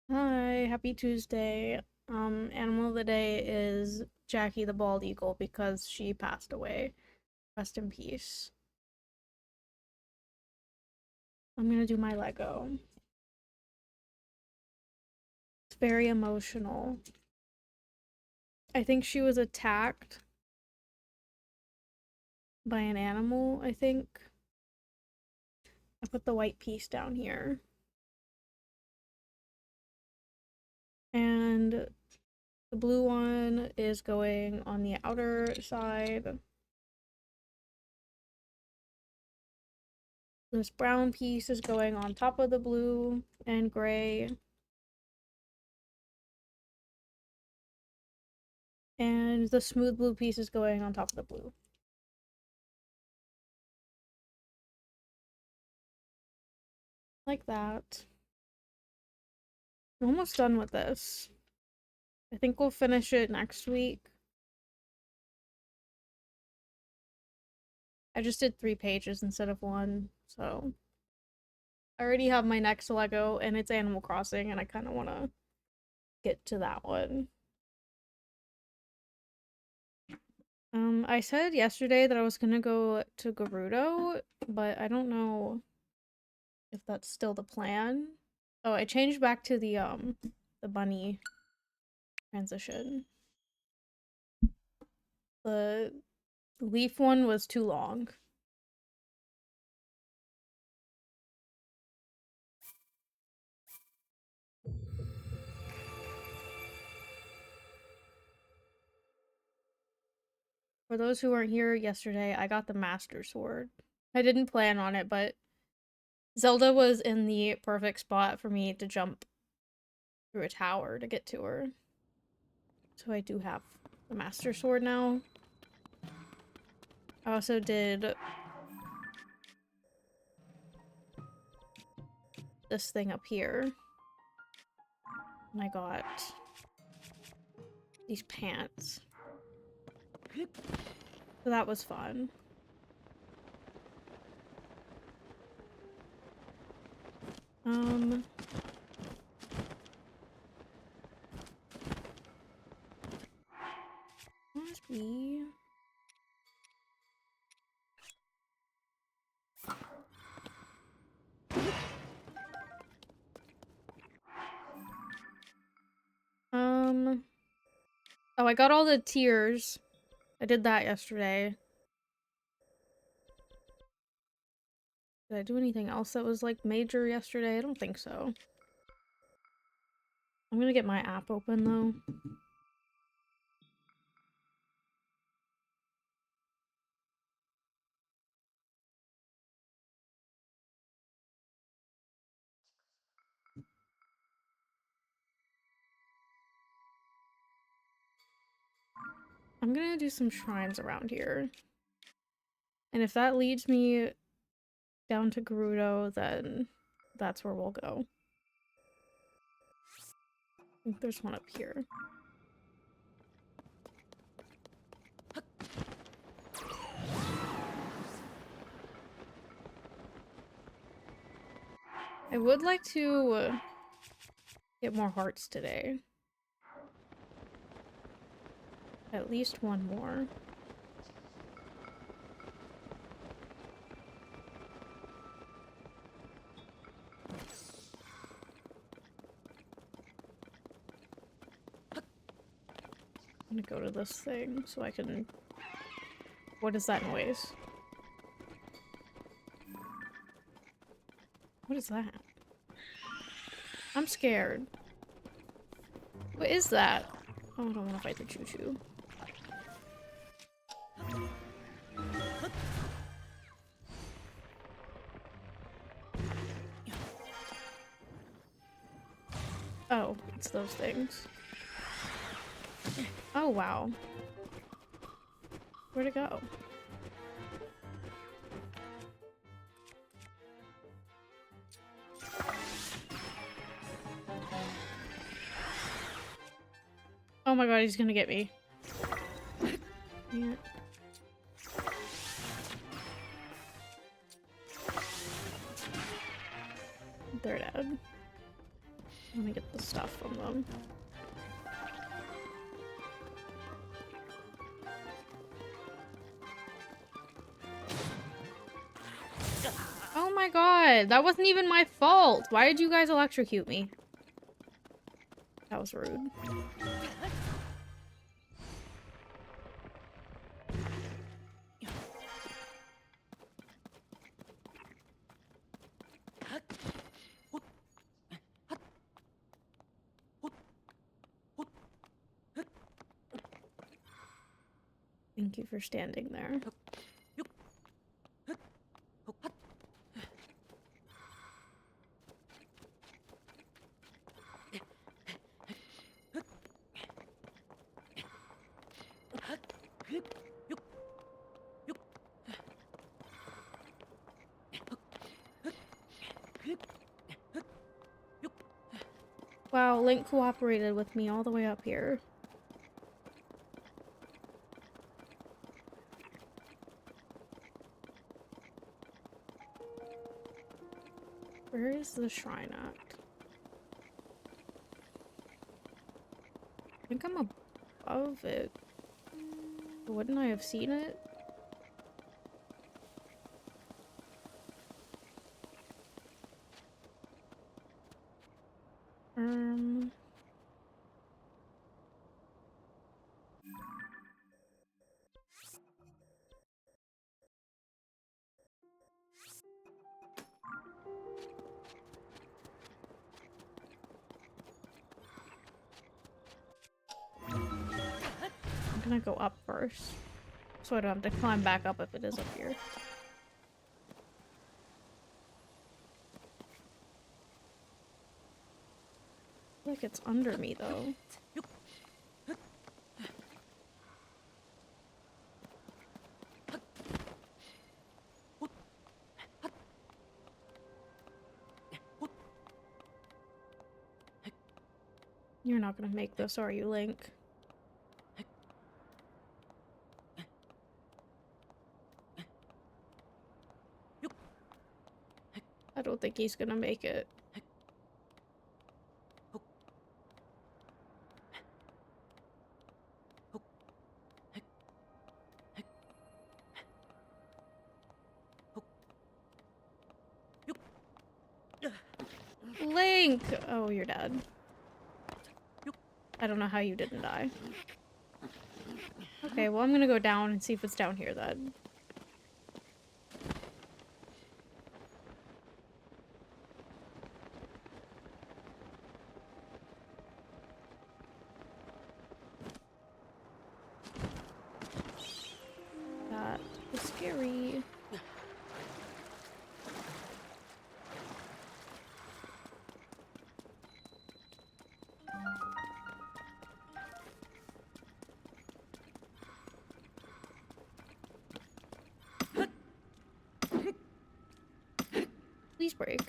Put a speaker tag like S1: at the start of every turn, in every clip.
S1: Hi, happy Tuesday. Animal of the day is Jackie the bald eagle because she passed away. Rest in peace. I'm gonna do my Lego. It's very emotional. I think she was attacked by an animal, I think. I put the white piece down here. And the blue one is going on the outer side. This brown piece is going on top of the blue and gray. And the smooth blue piece is going on top of the blue. Like that. I'm almost done with this. I think we'll finish it next week. I just did 3 pages instead of 1, so I already have my next Lego, and it's Animal Crossing, and I kind of want to get to that one. I said yesterday that I was gonna go to Gerudo, but I don't know if that's still the plan. Oh, I changed back to the bunny transition. The leaf one was too long. For those who weren't here yesterday, I got the Master Sword. I didn't plan on it, but Zelda was in the perfect spot for me to jump through a tower to get to her. So I do have the Master Sword now. I also did this thing up here. And I got these pants. So that was fun. Must be... Oh, I got all the tiers. I did that yesterday. Did I do anything else that was, like, major yesterday? I don't think so. I'm gonna get my app open, though. I'm gonna do some shrines around here. And if that leads me down to Gerudo, then that's where we'll go. I think there's one up here. I would like to get more hearts today. At least one more. I'm gonna go to this thing so I can... What is that noise? What is that? I'm scared. What is that? Oh, I don't want to fight the choo-choo. Oh, it's those things. Oh, wow. Where'd it go? Oh my god, he's gonna get me. Dang it. They're dead. Let me get the stuff from them. Oh my god, that wasn't even my fault. Why did you guys electrocute me? That was rude. Thank you for standing there. Wow, Link cooperated with me all the way up here. Where is the shrine at? I think I'm above it. Wouldn't I have seen it? I'm gonna go up first, so I don't have to climb back up if it is up here. I feel like it's under me though. You're not gonna make this, are you, Link? I don't think he's gonna make it. Link! Oh, you're dead. I don't know how you didn't die. Okay, well, I'm gonna go down and see if it's down here then. That is scary. Please break.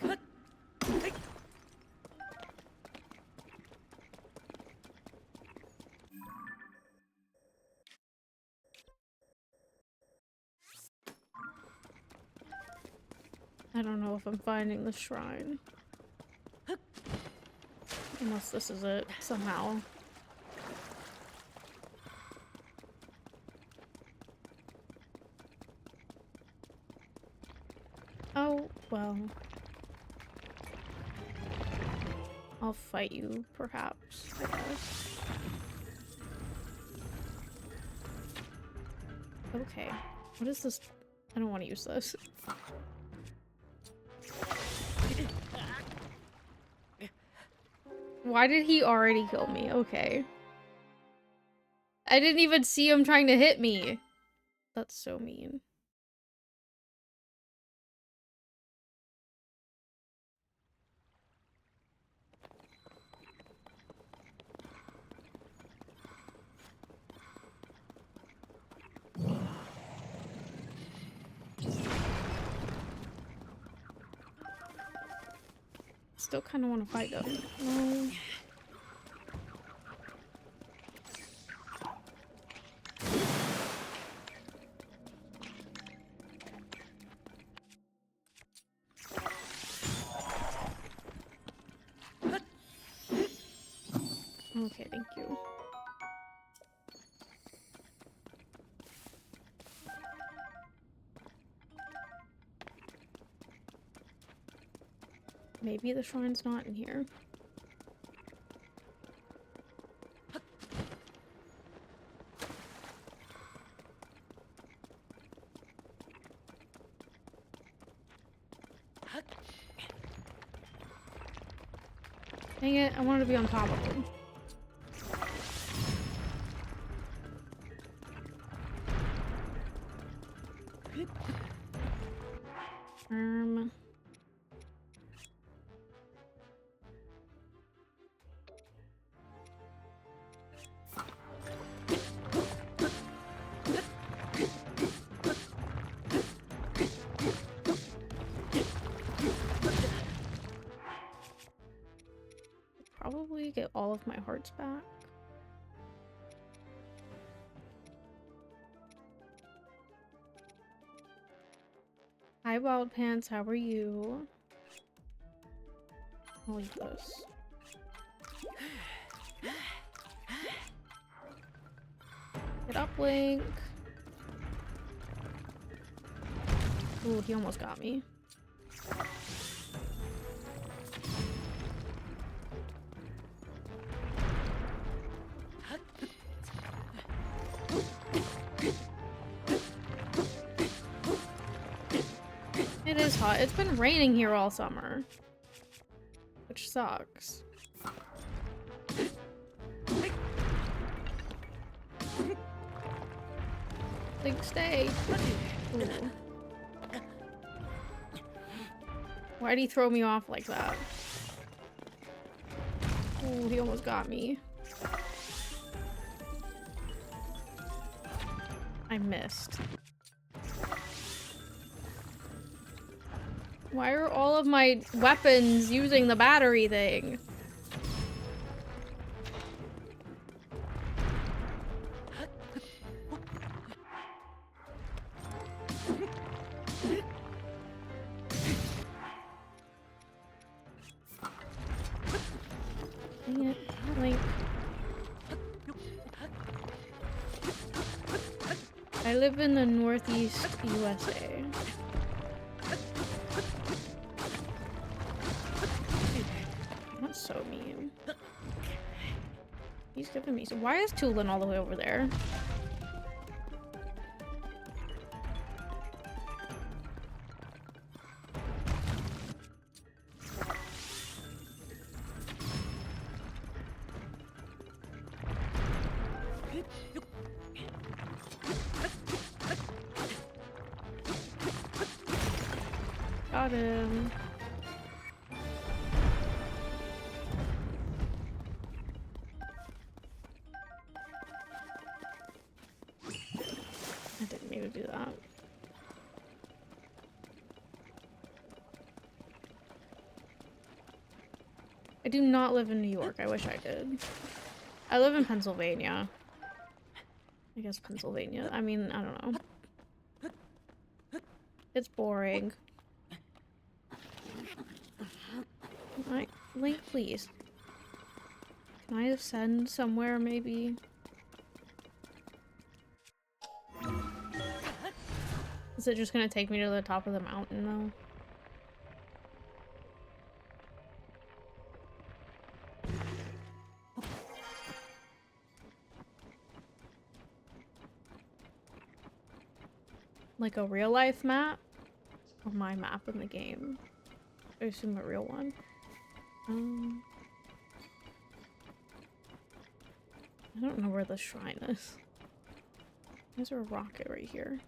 S1: I don't know if I'm finding the shrine. Unless this is it, somehow. Oh, well. I'll fight you, perhaps, I guess. Okay. What is this? I don't want to use this. Why did he already kill me? Okay. I didn't even see him trying to hit me. That's so mean. Still kind of want to fight them. No. Okay, thank you. Maybe the shrine's not in here. Dang it, I wanted to be on top of him. Probably get all of my hearts back. Hi, Wild Pants, how are you? I'll leave this. Get up, Link. Ooh, he almost got me. It is hot. It's been raining here all summer, which sucks. Like, stay. Ooh. Why'd he throw me off like that? Ooh, he almost got me. I missed. Why are all of my weapons using the battery thing? Dang it, Link. I live in the Northeast USA. That's so mean. He's giving me some. Why is Tulin all the way over there? Got him. I didn't mean to do that. I do not live in New York. I wish I did. I live in Pennsylvania. I guess Pennsylvania. I mean, I don't know. It's boring. Link, please. Can I ascend somewhere, maybe? Is it just gonna take me to the top of the mountain, though? Like a real-life map? Or my map in the game? I assume a real one. I don't know where the shrine is. There's a rocket right here.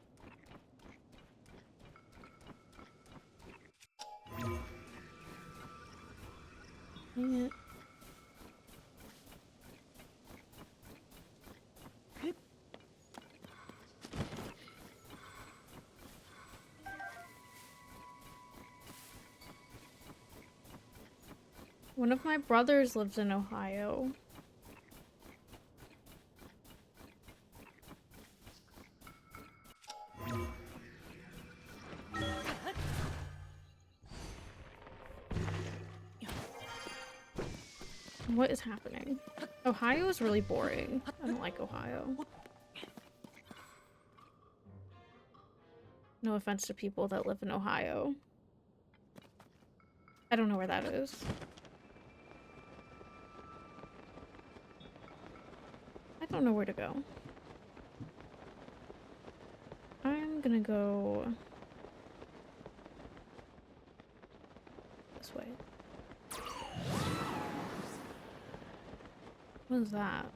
S1: Dang it. One of my brothers lives in Ohio. What is happening? Ohio is really boring. I don't like Ohio. No offense to people that live in Ohio. I don't know where that is. I don't know where to go. I'm gonna go this way. What is that?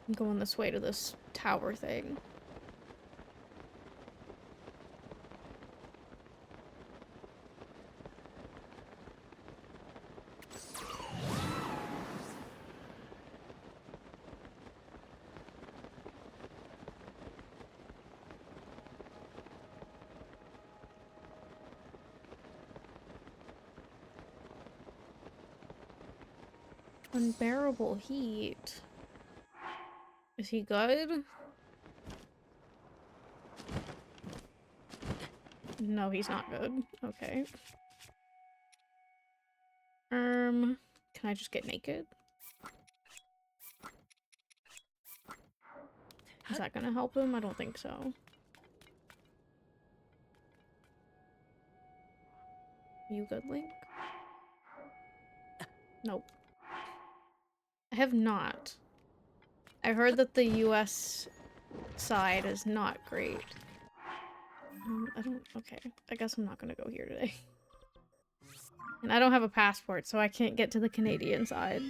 S1: I'm going this way to this tower thing. Unbearable heat. Is he good? No, he's not good. Okay. Can I just get naked? Is that gonna help him? I don't think so. You good, Link? Nope. I have not. I heard that the US side is not great. I don't- okay. I guess I'm not gonna go here today. And I don't have a passport, so I can't get to the Canadian side.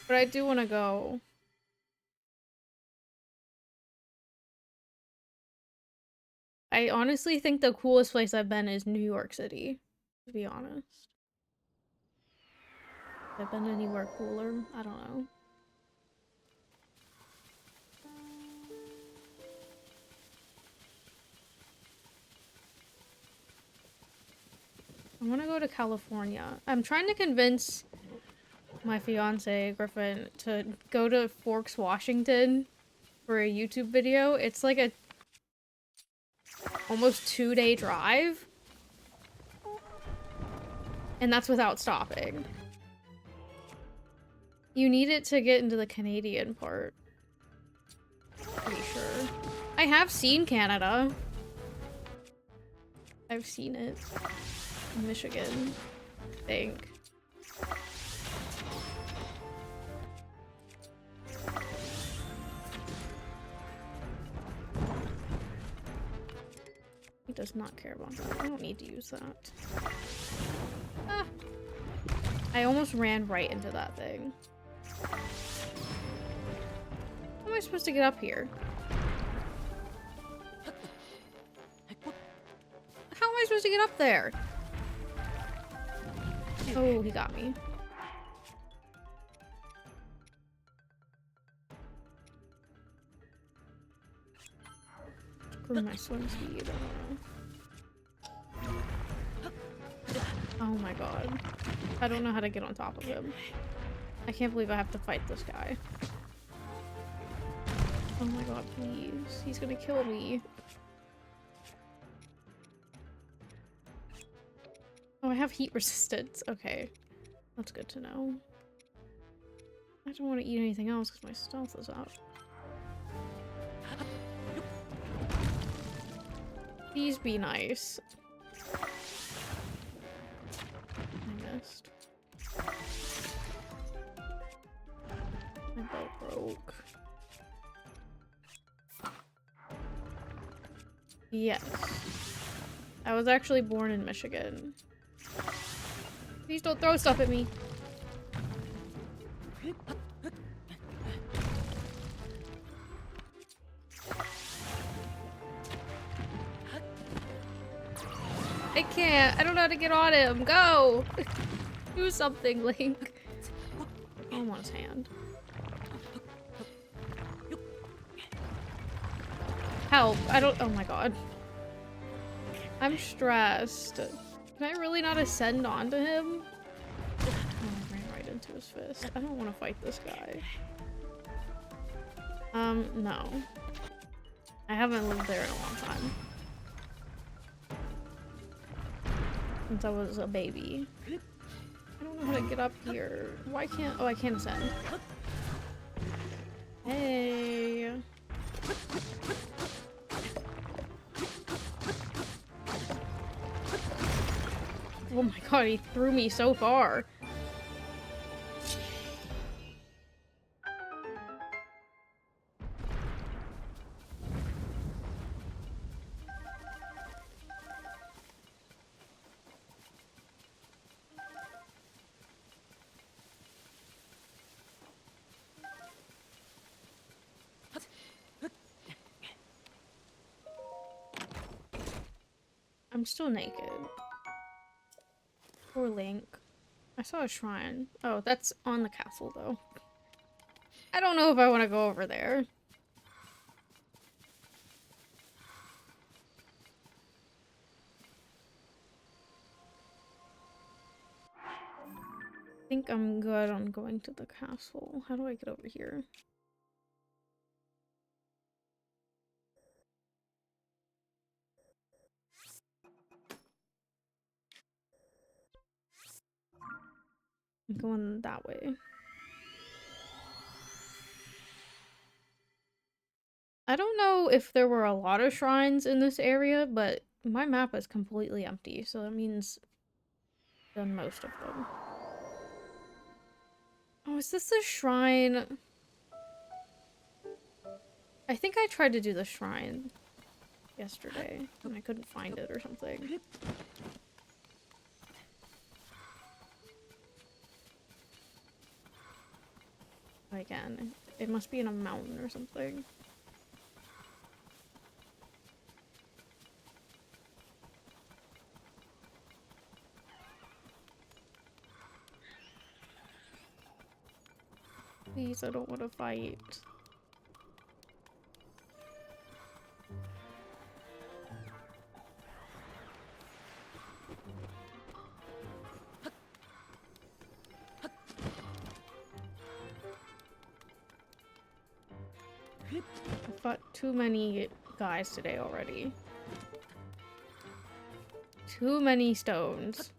S1: But I do want to go. I honestly think the coolest place I've been is New York City, to be honest. Have I been anywhere cooler? I don't know. I want to go to California. I'm trying to convince my fiance, Griffin, to go to Forks, Washington for a YouTube video. It's like a almost 2-day drive. And that's without stopping. You need it to get into the Canadian part. Pretty sure. I have seen Canada. I've seen it. In Michigan, I think. He does not care about that. I don't need to use that. Ah. I almost ran right into that thing. How am I supposed to get up here? How am I supposed to get up there? Oh, he got me. Screw my swim speed. I don't know. Oh my god. I don't know how to get on top of him. I can't believe I have to fight this guy. Oh my god, please. He's gonna kill me. Oh, I have heat resistance. Okay. That's good to know. I don't want to eat anything else because my stealth is up. Please be nice. I missed. My bow broke. Yes. I was actually born in Michigan. Please don't throw stuff at me. I can't. I don't know how to get on him. Go! Do something, Link. I don't want his hand. Help. I don't- oh my god. I'm stressed. Can I really not ascend onto him? Oh, I ran right into his fist. I don't want to fight this guy. No. I haven't lived there in a long time. Since I was a baby. I don't know how to get up here. Why can't- oh, I can't ascend. Hey. Oh my god, he threw me so far. I'm still naked. Poor Link. I saw a shrine. Oh, that's on the castle, though. I don't know if I want to go over there. I think I'm good on going to the castle. How do I get over here? I'm going that way. I don't know if there were a lot of shrines in this area, but my map is completely empty, so that means I've done most of them. Oh, is this the shrine? I think I tried to do the shrine yesterday, and I couldn't find it or something. Again, it must be in a mountain or something. Please, I don't want to fight. I've fought too many guys today already. Too many stones.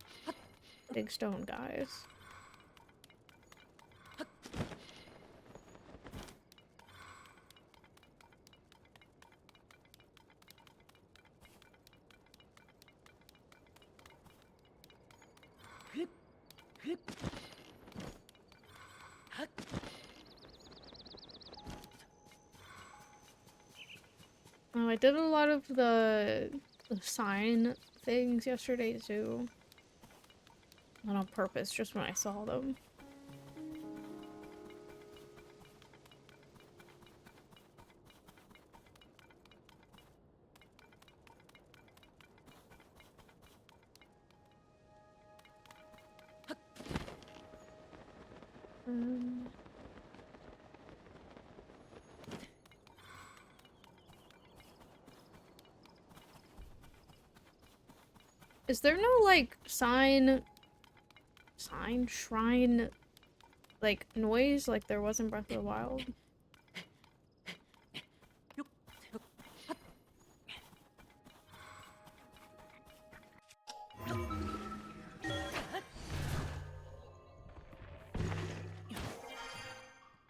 S1: Big stone guys. Oh, I did a lot of the sign things yesterday too. Not on purpose, just when I saw them. Is there no, like, shrine, like, noise like there was in Breath of the Wild?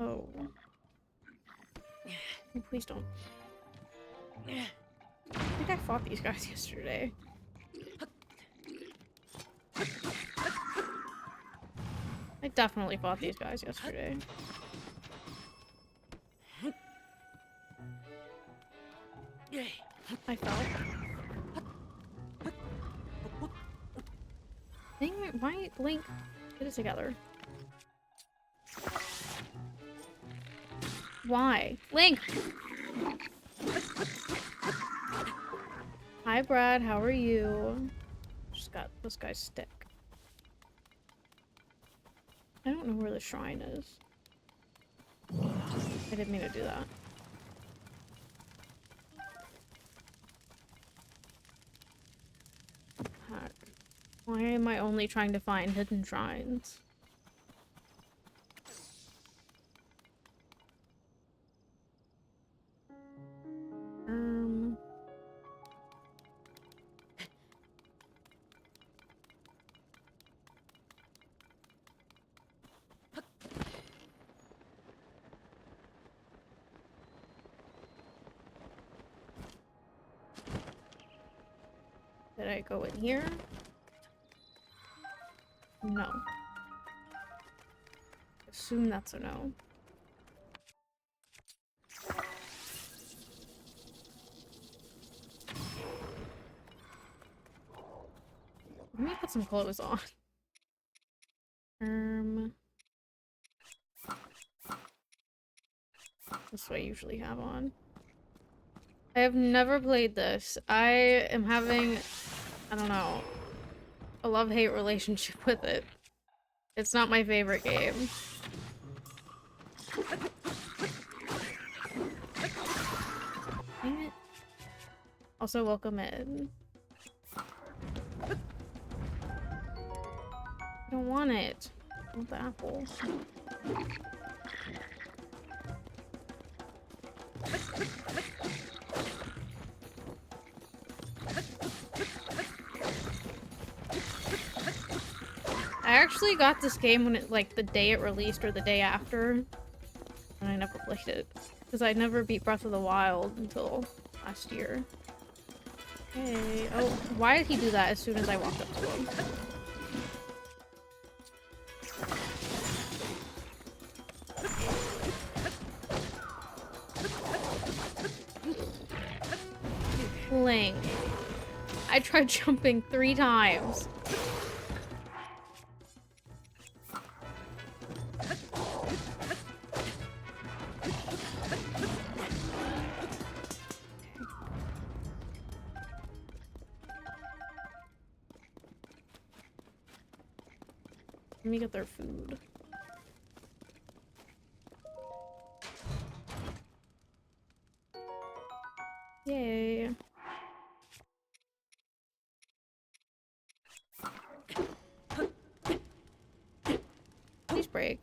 S1: Oh. Oh, please don't. I think I fought these guys yesterday. I definitely fought these guys yesterday. I fell. Dang it, why Link? Get it together. Why? Link! Hi Brad, how are you? Just got this guy's stick. I don't know where the shrine is. I didn't mean to do that. Heck. Why am I only trying to find hidden shrines? Did I go in here? No. Assume that's a no. Let me put some clothes on. That's what I usually have on. I have never played this. I am having, I don't know, a love-hate relationship with it. It's not my favorite game. Dang it. Also, welcome in. I don't want it. I want the apple. I actually got this game when it, like, the day it released or the day after, and I never played it. Because I never beat Breath of the Wild until last year. Hey, oh, why did he do that as soon as I walked up to him? Fling. I tried jumping 3 times. Let me get their food. Yay. Please break.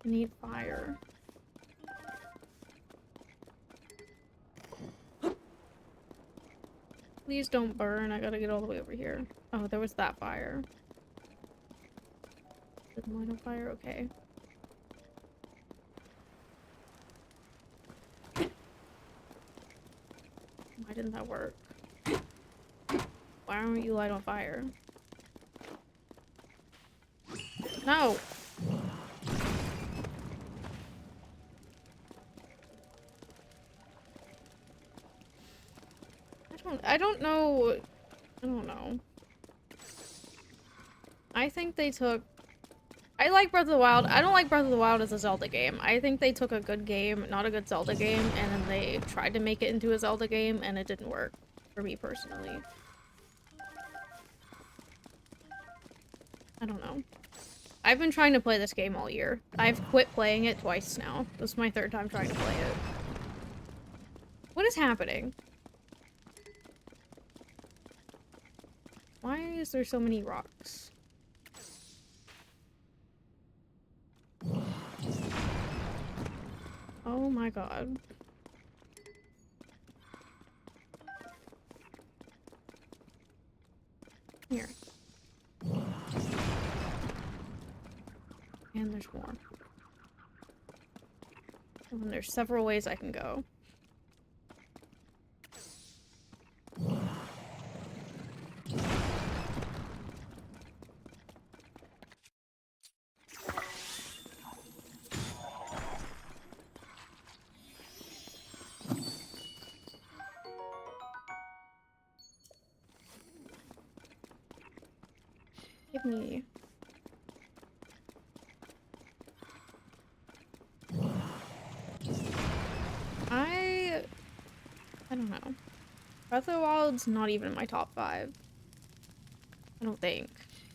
S1: I need fire. Please don't burn. I gotta get all the way over here. Oh, there was that fire. Didn't light on fire? Okay. Why didn't that work? Why aren't you light on fire? No! I don't know. I don't know. I think they took... I like Breath of the Wild. I don't like Breath of the Wild as a Zelda game. I think they took a good game, not a good Zelda game, and then they tried to make it into a Zelda game, and it didn't work. For me, personally. I don't know. I've been trying to play this game all year. I've quit playing it twice now. This is my 3rd time trying to play it. What is happening? Why is there so many rocks? Oh my god. Here. And there's more. And there's several ways I can go. Give me... I don't know. Breath of the Wild's not even in my top 5. I don't think.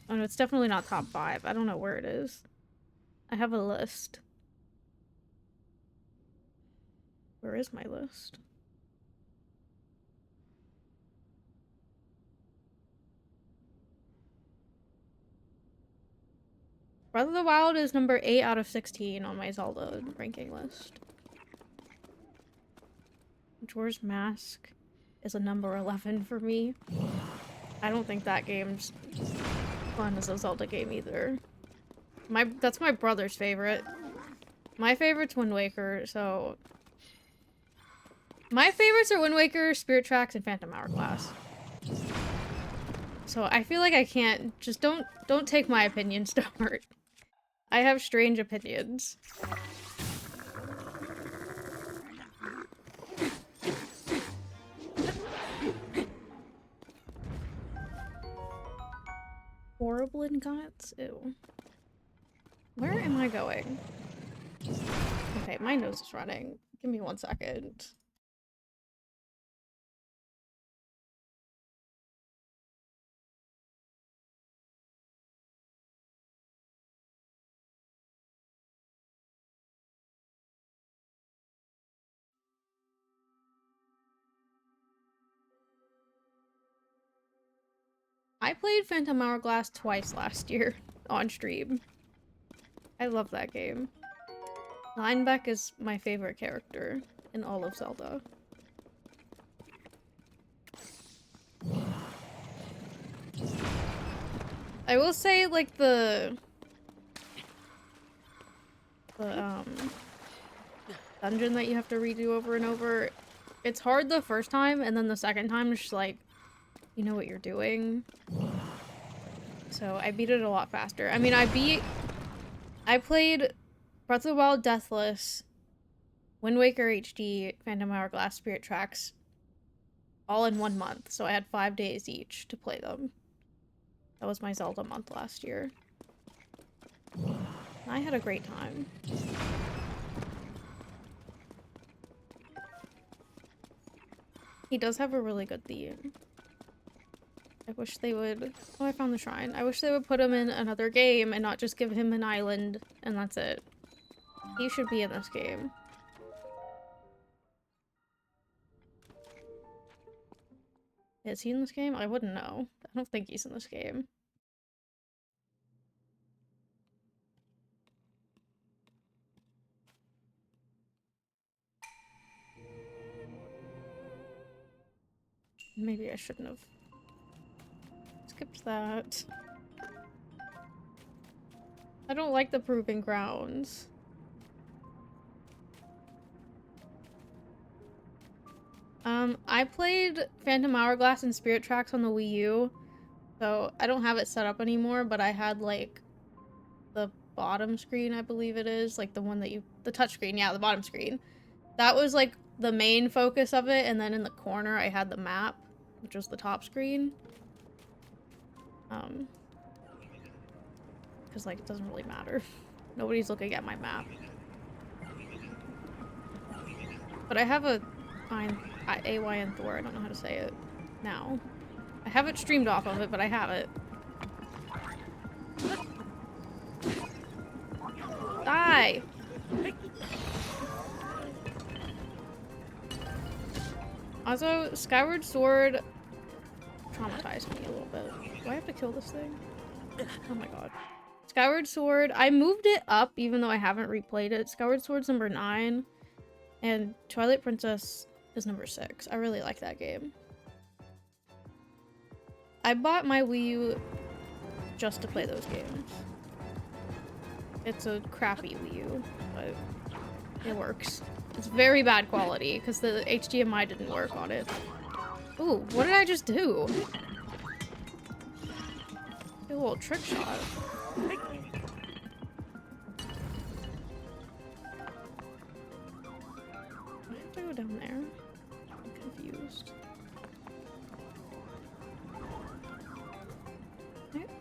S1: Oh no, it's definitely not top 5. I don't know where it is. I have a list. Where is my list? Breath of the Wild is number 8 out of 16 on my Zelda ranking list. Majora's Mask is a number 11 for me. I don't think that game's fun as a Zelda game either. That's my brother's favorite. My favorite's Wind Waker, so... My favorites are Wind Waker, Spirit Tracks, and Phantom Hourglass. So I feel like I can't... Just don't take my opinions to heart. I have strange opinions. Horrible guts? Ew. Where am I going? Okay, my nose is running. Give me 1 second. I played Phantom Hourglass twice last year on stream. I love that game. Linebeck is my favorite character in all of Zelda. I will say, like, the dungeon that you have to redo over and over, it's hard the first time, and then the second time it's just like, you know what you're doing. So I beat it a lot faster. I mean, I played Breath of the Wild Deathless, Wind Waker HD, Phantom Hourglass, Spirit Tracks, all in 1 month. So I had 5 days each to play them. That was my Zelda month last year. I had a great time. He does have a really good theme. I wish they would... Oh, I found the shrine. I wish they would put him in another game and not just give him an island and that's it. He should be in this game. Is he in this game? I wouldn't know. I don't think he's in this game. Maybe I shouldn't have skipped that. I don't like the Proving Grounds. I played Phantom Hourglass and Spirit Tracks on the Wii U, so I don't have it set up anymore, but I had, like, the bottom screen, I believe it is, like the one that the touchscreen, yeah, the bottom screen. That was, like, the main focus of it, and then in the corner I had the map, which was the top screen. Because, like, it doesn't really matter. Nobody's looking at my map. But I have a AYN Thor, I don't know how to say it now. I haven't streamed off of it, but I have it. Die! Also, Skyward Sword traumatized me a little bit. Do I have to kill this thing? Oh my god. Skyward Sword, I moved it up even though I haven't replayed it. Skyward Sword's number 9, and Twilight Princess is number 6. I really like that game. I bought my Wii U just to play those games. It's a crappy Wii U, but it works. It's very bad quality because the HDMI didn't work on it. Ooh, what did I just do? A little trick shot. I have to go down there. I'm confused.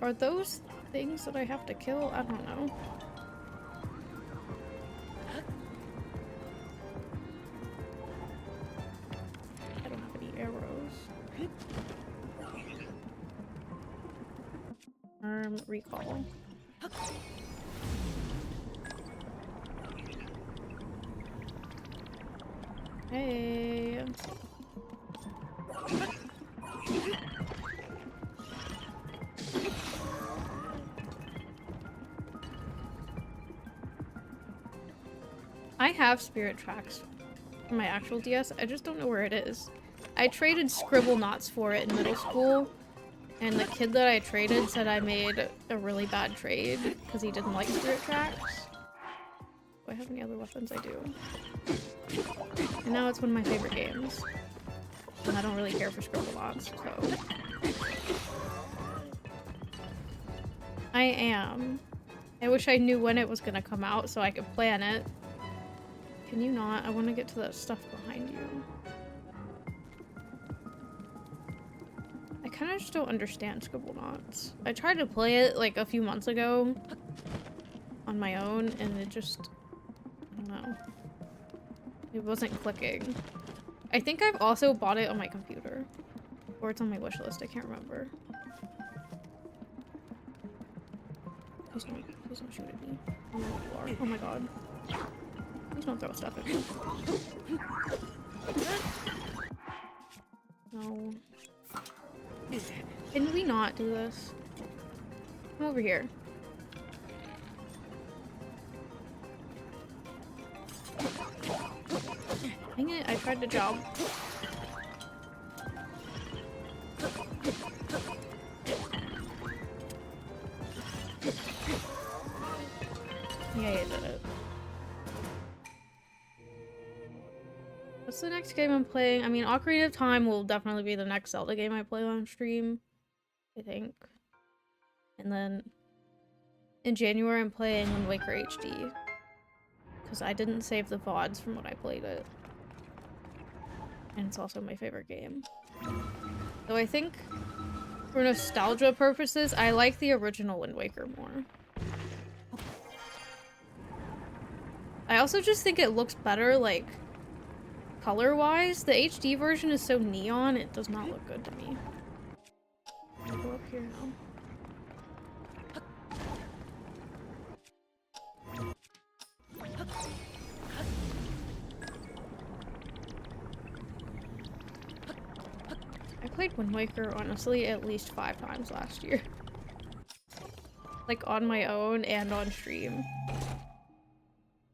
S1: Are those things that I have to kill? I don't know. I don't have any arrows. Recall. Hey. I have Spirit Tracks for my actual DS. I just don't know where it is. I traded Scribble Knots for it in middle school, And the kid that I traded said I made a really bad trade because he didn't like spirit tracks. Do I have any other weapons? I do. And now it's one of my favorite games. And I don't really care for scribble bots, so... I am. I wish I knew when it was gonna come out so I could plan it. Can you not? I want to get to that stuff behind you. I kind of just don't understand scribble knots. I tried to play it like a few months ago on my own and it just... I don't know. It wasn't clicking. I think I've also bought it on my computer. Or it's on my wish list, I can't remember. Please don't shoot at me. I don't know what you are. Oh my god. Please don't throw stuff at me. No. Can we not do this? Come over here. Dang it, I tried to jump. Yeah, I did it. What's the next game I'm playing? I mean, Ocarina of Time will definitely be the next Zelda game I play on stream, I think. And then in January I'm playing Wind Waker HD. Because I didn't save the VODs from when I played it. And it's also my favorite game. So I think, for nostalgia purposes, I like the original Wind Waker more. I also just think it looks better, like, color-wise. The HD version is so neon, it does not look good to me. I'll go up here now. I played Wind Waker, honestly, at least 5 times last year. Like, on my own and on stream.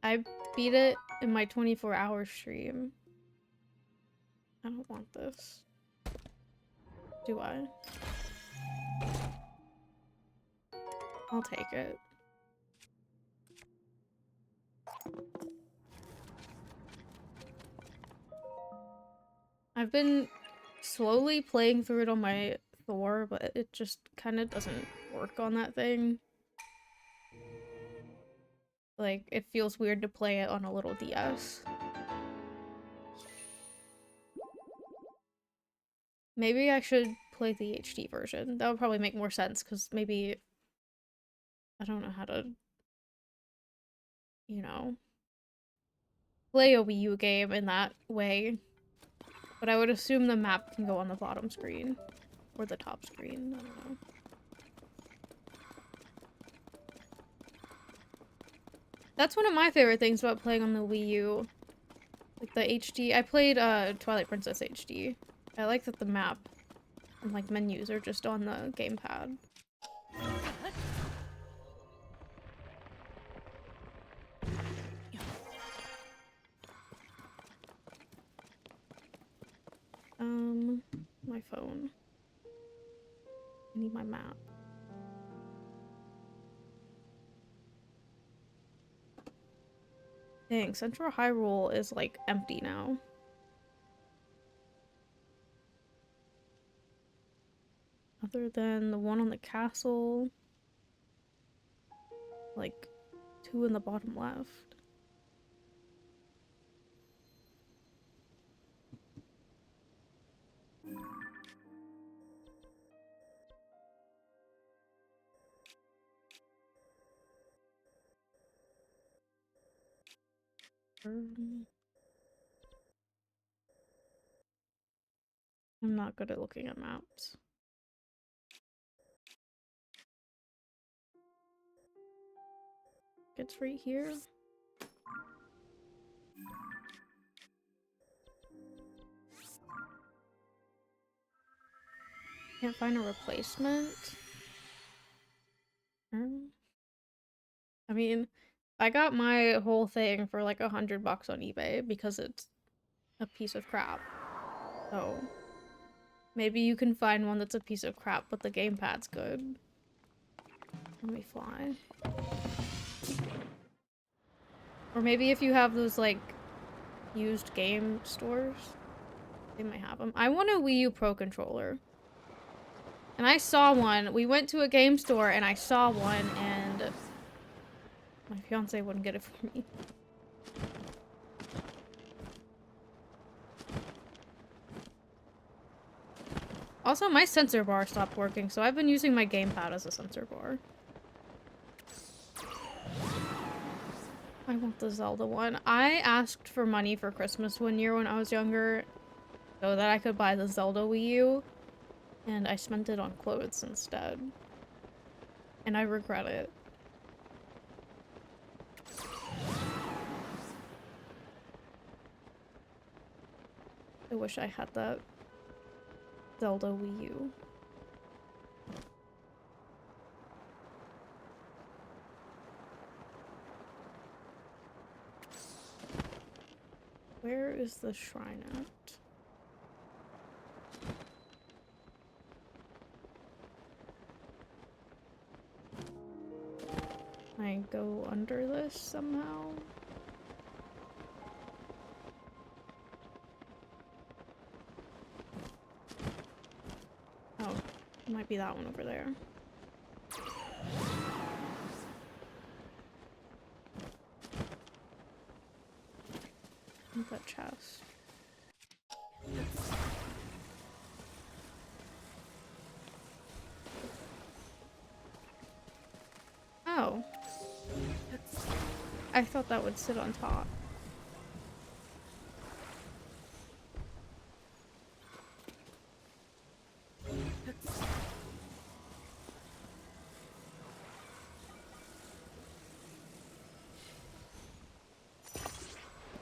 S1: I beat it in my 24-hour stream. I don't want this. Do I? I'll take it. I've been slowly playing through it on my Thor, but it just kind of doesn't work on that thing. Like, it feels weird to play it on a little DS. Maybe I should play the HD version. That would probably make more sense, because maybe... I don't know how to... you know... play a Wii U game in that way. But I would assume the map can go on the bottom screen. Or the top screen, I don't know. That's one of my favorite things about playing on the Wii U. Like the HD. I played Twilight Princess HD. I like that the map and like menus are just on the gamepad. My phone. I need my map. Dang, Central Hyrule is like empty now. Other than the one on the castle. Like 2 in the bottom left. I'm not good at looking at maps. It's right here. Can't find a replacement. I mean, I got my whole thing for like $100 on eBay because it's a piece of crap. So Maybe you can find one that's a piece of crap, but the gamepad's good. Let me fly. Or maybe if you have those, like, used game stores, they might have them. I want a Wii U Pro controller. And I saw one. We went to a game store and I saw one, and my fiance wouldn't get it for me. Also, my sensor bar stopped working, so I've been using my gamepad as a sensor bar. I want the Zelda one. I asked for money for Christmas one year when I was younger so that I could buy the Zelda Wii U, and I spent it on clothes instead. And I regret it. I wish I had that Zelda Wii U. Where is the shrine at? Can I go under this somehow? Oh, it might be that one over there. That chest. Oh. I thought that would sit on top.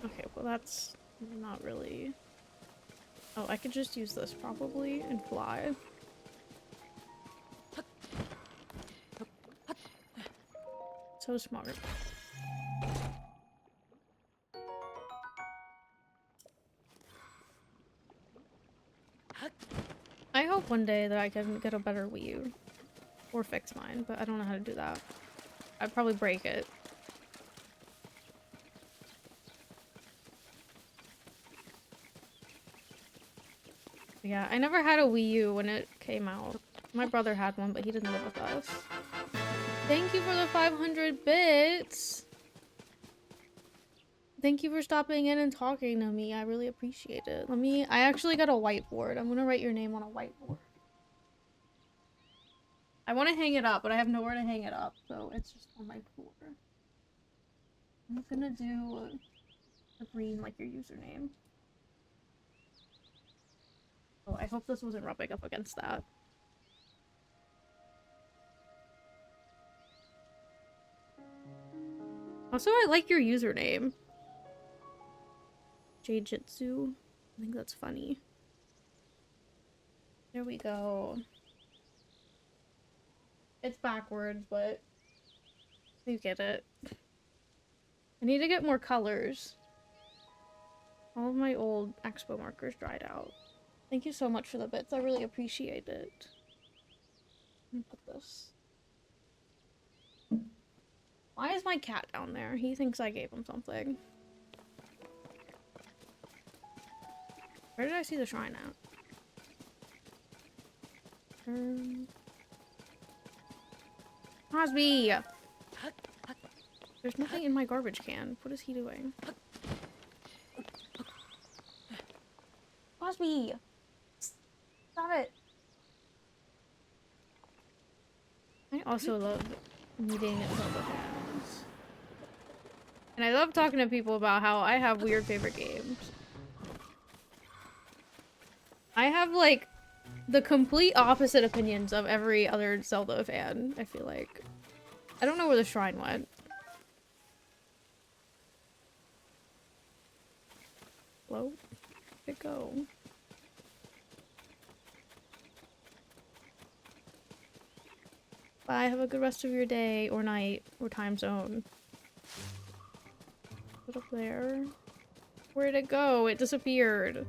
S1: Okay, well that's not really... Oh, I could just use this probably and fly. So smart. I hope one day that I can get a better Wii U. Or fix mine, but I don't know how to do that. I'd probably break it. Yeah, I never had a Wii U when it came out. My brother had one, but he didn't live with us. Thank you for the 500 bits! Thank you for stopping in and talking to me. I really appreciate it. I actually got a whiteboard. I'm gonna write your name on a whiteboard. I want to hang it up, but I have nowhere to hang it up, so it's just on my floor. I'm gonna do a green like your username. Oh, I hope this wasn't rubbing up against that. Also, I like your username. Jjitsu. I think that's funny. There we go. It's backwards, but you get it. I need to get more colors. All of my old expo markers dried out. Thank you so much for the bits. I really appreciate it. Let me put this. Why is my cat down there? He thinks I gave him something. Where did I see the shrine at? Cosby! There's nothing in my garbage can. What is he doing? Cosby! Stop it! I also love meeting Zelda fans. And I love talking to people about how I have weird favorite games. I have, like, the complete opposite opinions of every other Zelda fan, I feel like. I don't know where the shrine went. Hello? Where'd it go? Bye, have a good rest of your day, or night, or time zone. Put up there. Where'd it go? It disappeared.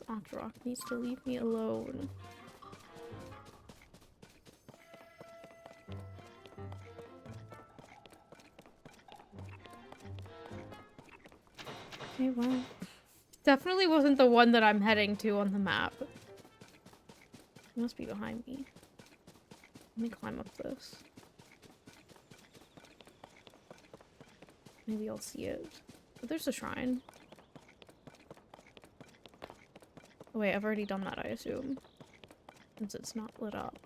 S1: This Octorok needs to leave me alone. Okay, well. Definitely wasn't the one that I'm heading to on the map. It must be behind me. Let me climb up this. Maybe I'll see it. But there's a shrine. Oh wait, I've already done that, I assume. Since it's not lit up.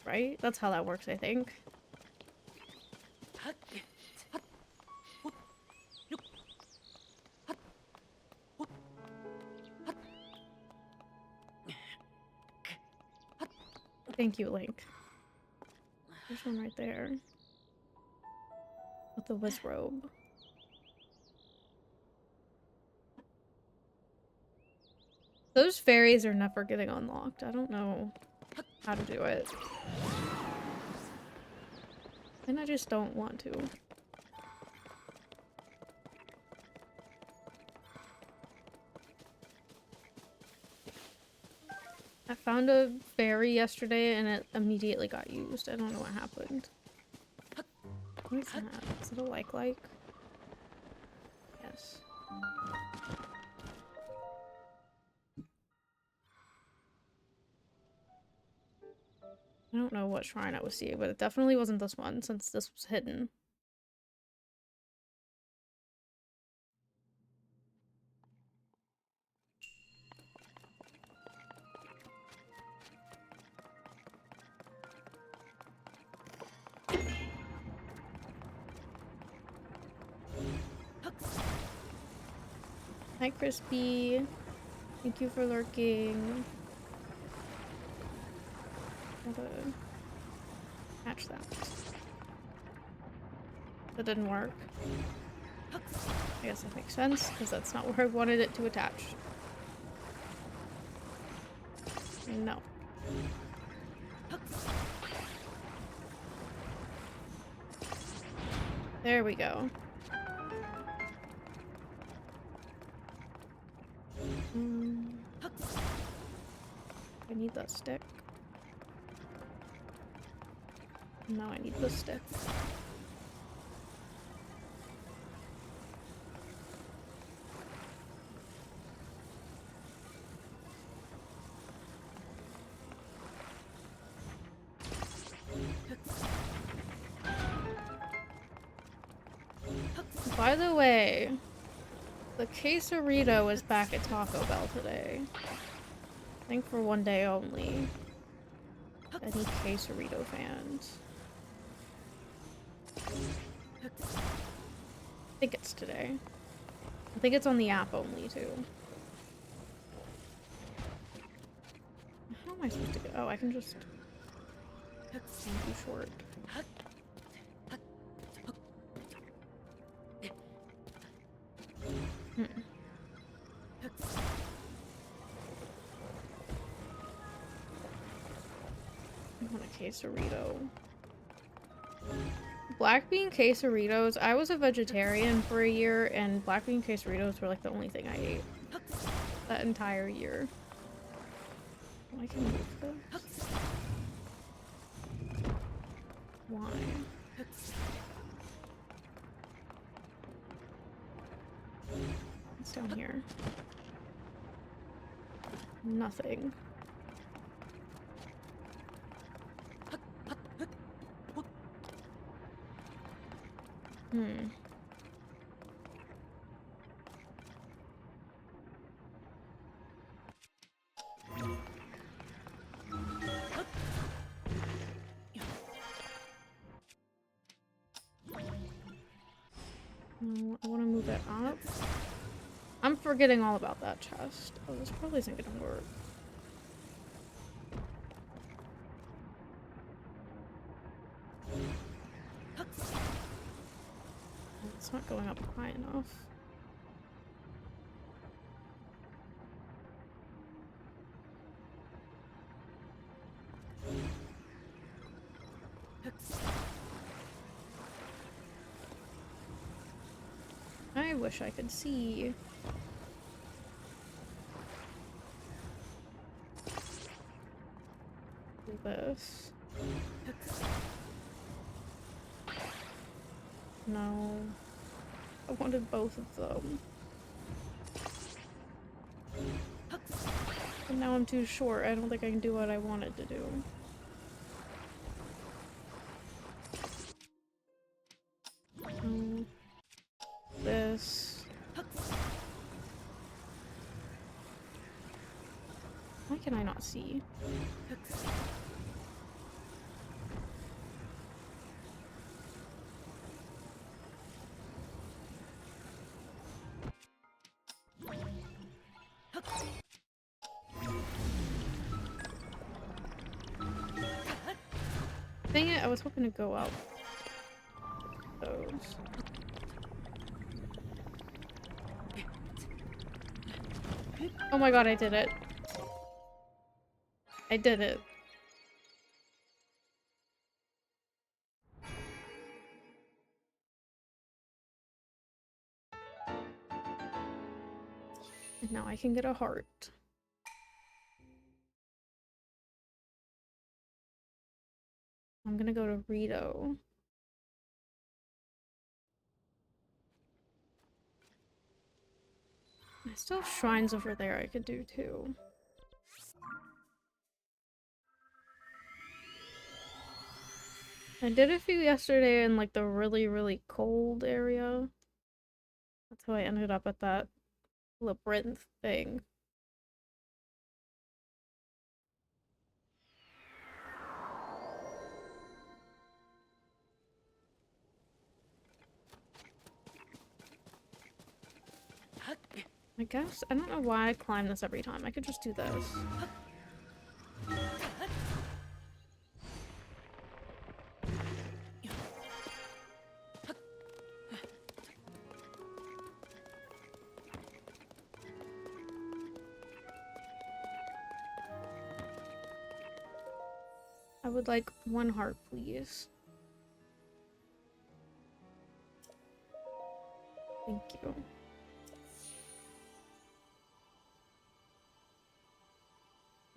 S1: Right? That's how that works, I think. Thank you, Link. There's one right there. With the whiz robe. Those fairies are never getting unlocked. I don't know how to do it. And I just don't want to. I found a fairy yesterday and it immediately got used. I don't know what happened. What is that? Is it a like? Yes. I don't know what shrine I was seeing, but it definitely wasn't this one since this was hidden. Hi, Crispy. Thank you for lurking. Gotta catch that. That didn't work. I guess that makes sense, because that's not where I wanted it to attach. No. There we go. I need that stick. No, I need the stick. By the way, the quesarito is back at Taco Bell today. I think for one day only. Any quesarito fans? I think it's today. I think it's on the app only, too. How am I supposed to go? Oh, I can just... That's too short. I want a quesarito. Black bean quesaritos. I was a vegetarian for a year, and black bean quesaritos were like the only thing I ate that entire year. Oh, I can move this. Why? What's down here? Nothing. I want to move it up. I'm forgetting all about that chest. Oh, this probably isn't gonna work. It's not going up high enough. I wish I could see. this. No. I wanted both of them. And now I'm too short. I don't think I can do what I wanted to do. This. Why can I not see? Dang it, I was hoping to go out. Those. Oh my god, I did it. I did it. And now I can get a heart. I'm gonna go to Rito. I still have shrines over there I could do too. I did a few yesterday in like the really cold area. That's how I ended up at that labyrinth thing. I guess, I don't know why I climb this every time. I could just do this. I would like one heart, please. Thank you.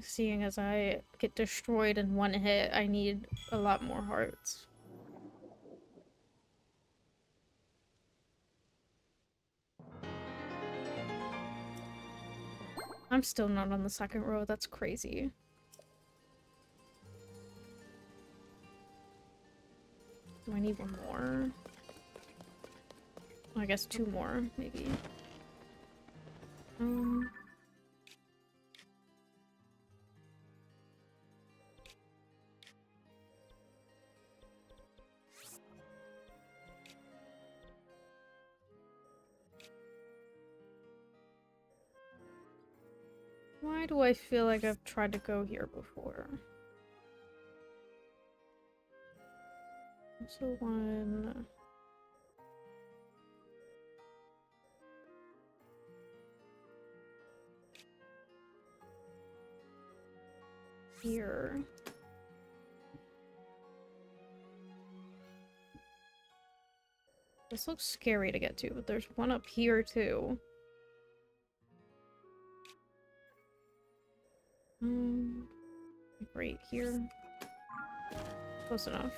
S1: Seeing as I get destroyed in one hit, I need a lot more hearts. I'm still not on the second row, that's crazy. Do I need one more? I guess two more, maybe. Why do I feel like I've tried to go here before? Also one... here. This looks scary to get to, but there's one up here too. Right here. Close enough.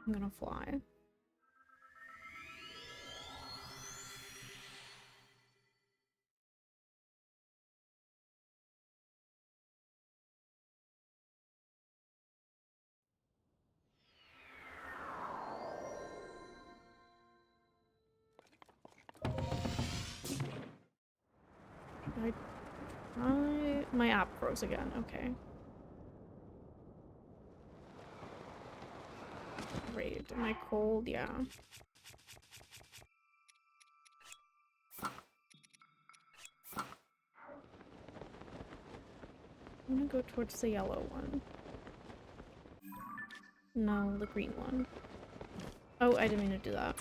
S1: I'm gonna fly. My app froze again, okay. Great. Am I cold? Yeah. I'm gonna go towards the yellow one. No, the green one. Oh, I didn't mean to do that.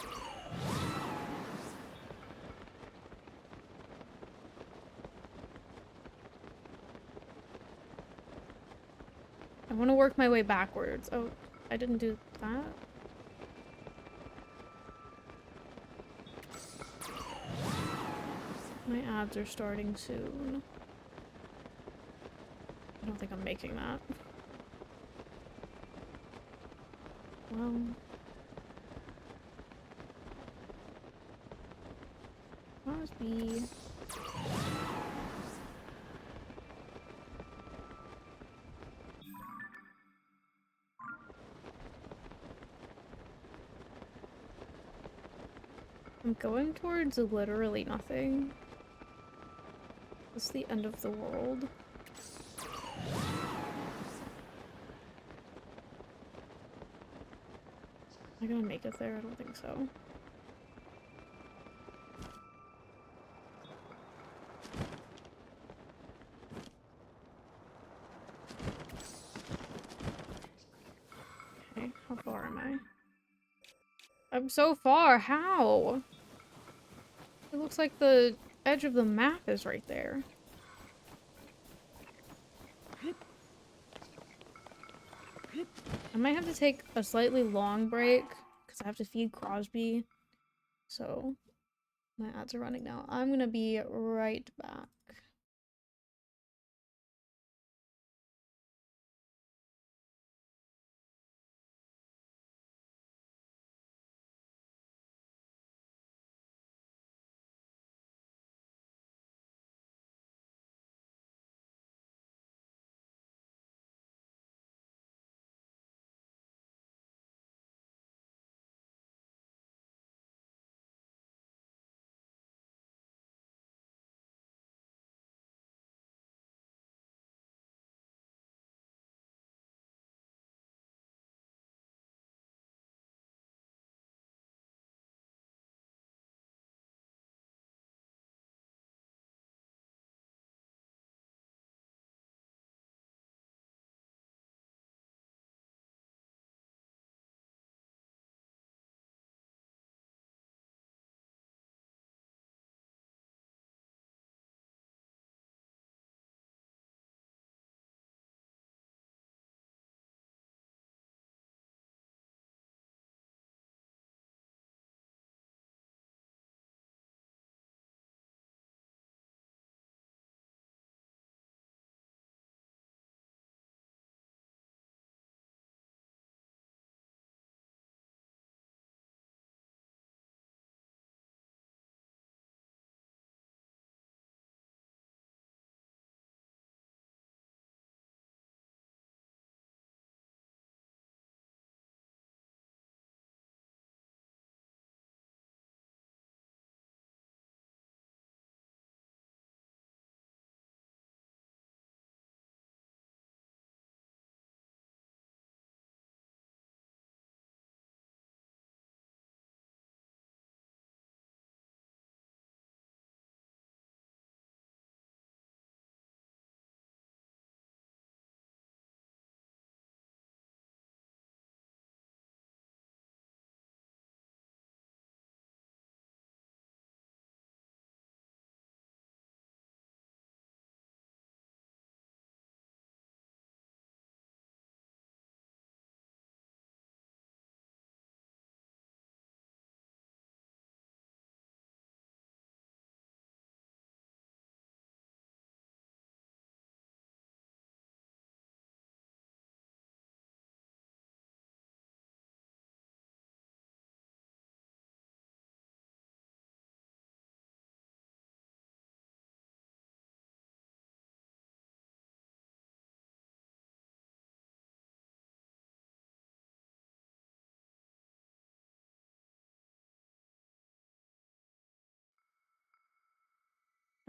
S1: I want to work my way backwards. Oh, I didn't do that. My abs are starting soon. I don't think I'm making that. Well... must be... I'm going towards literally nothing. It's the end of the world. Am I gonna make it there? I don't think so. Okay, how far am I? I'm so far! How? It looks like the edge of the map is right there. I might have to take a slightly long break because I have to feed Crosby. So my ads are running now. I'm gonna be right back.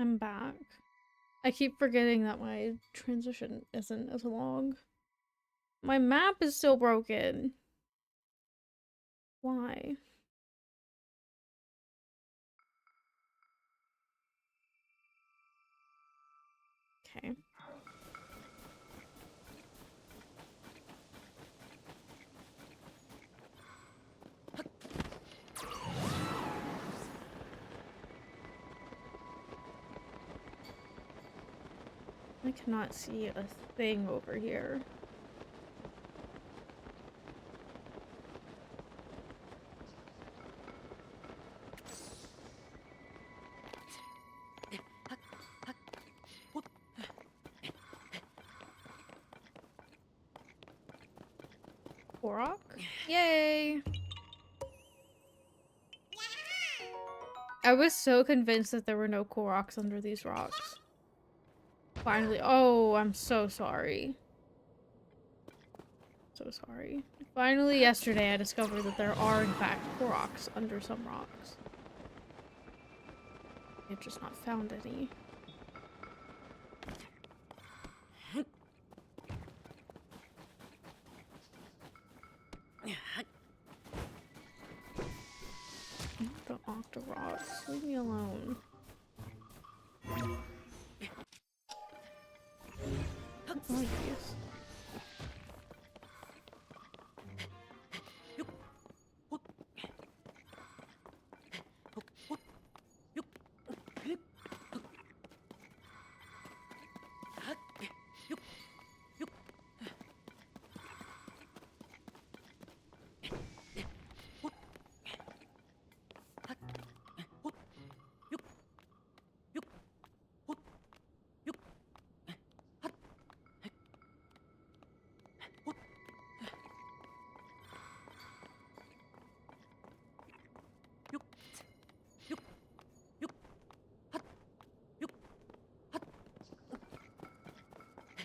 S1: I'm back. I keep forgetting that my transition isn't as long. My map is still broken. Why? Okay. I cannot see a thing over here. Korok? Yay! I was so convinced that there were no Koroks under these rocks. Finally. Oh, I'm so sorry. So sorry. Finally, yesterday, I discovered that there are, in fact, Koroks under some rocks. I've just not found any. The Octoroks. Leave me alone. Oh, yes.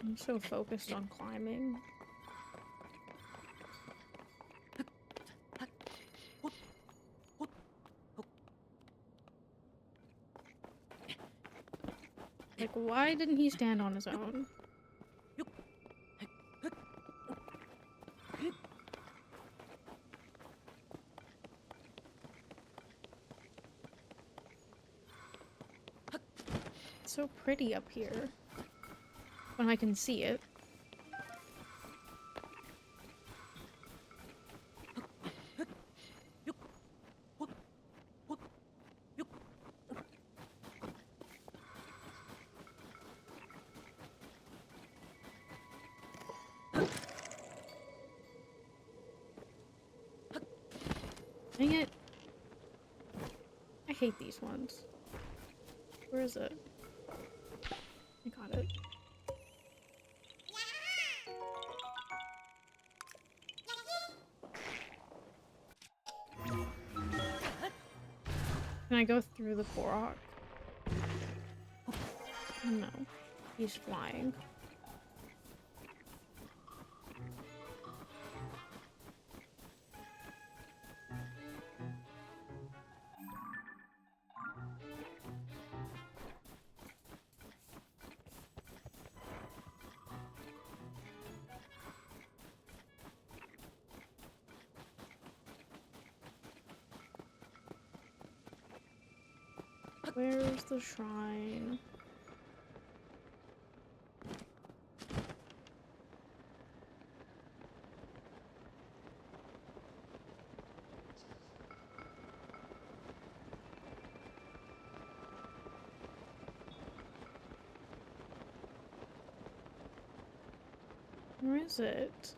S1: I'm so focused on climbing. Like, why didn't he stand on his own? It's so pretty up here. When I can see it. Dang it. I hate these ones. Where is it? I got it. Can I go through the Korok? No. He's flying. Where's the shrine? Where is it?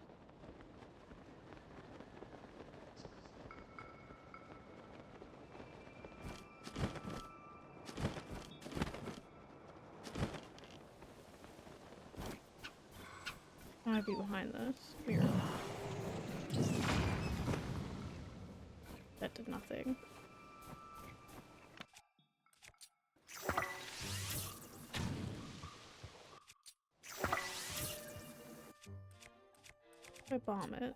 S1: Might be behind this. Mirror. That did nothing. I bomb it.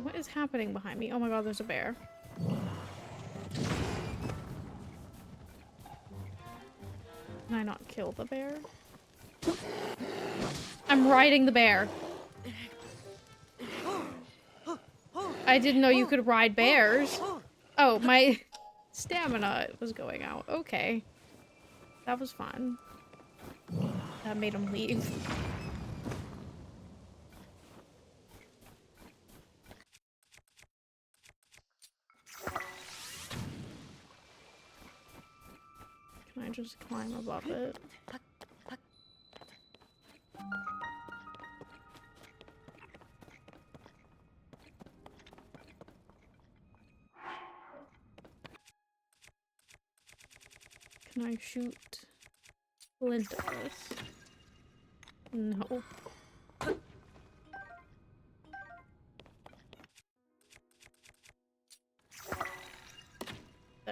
S1: What is happening behind me? Oh my god, there's a bear. Can I not kill the bear? I'm riding the bear. I didn't know you could ride bears. Oh, my stamina was going out. Okay. That was fun. That made him leave. Can I just climb above it? Can I shoot flint at this? No.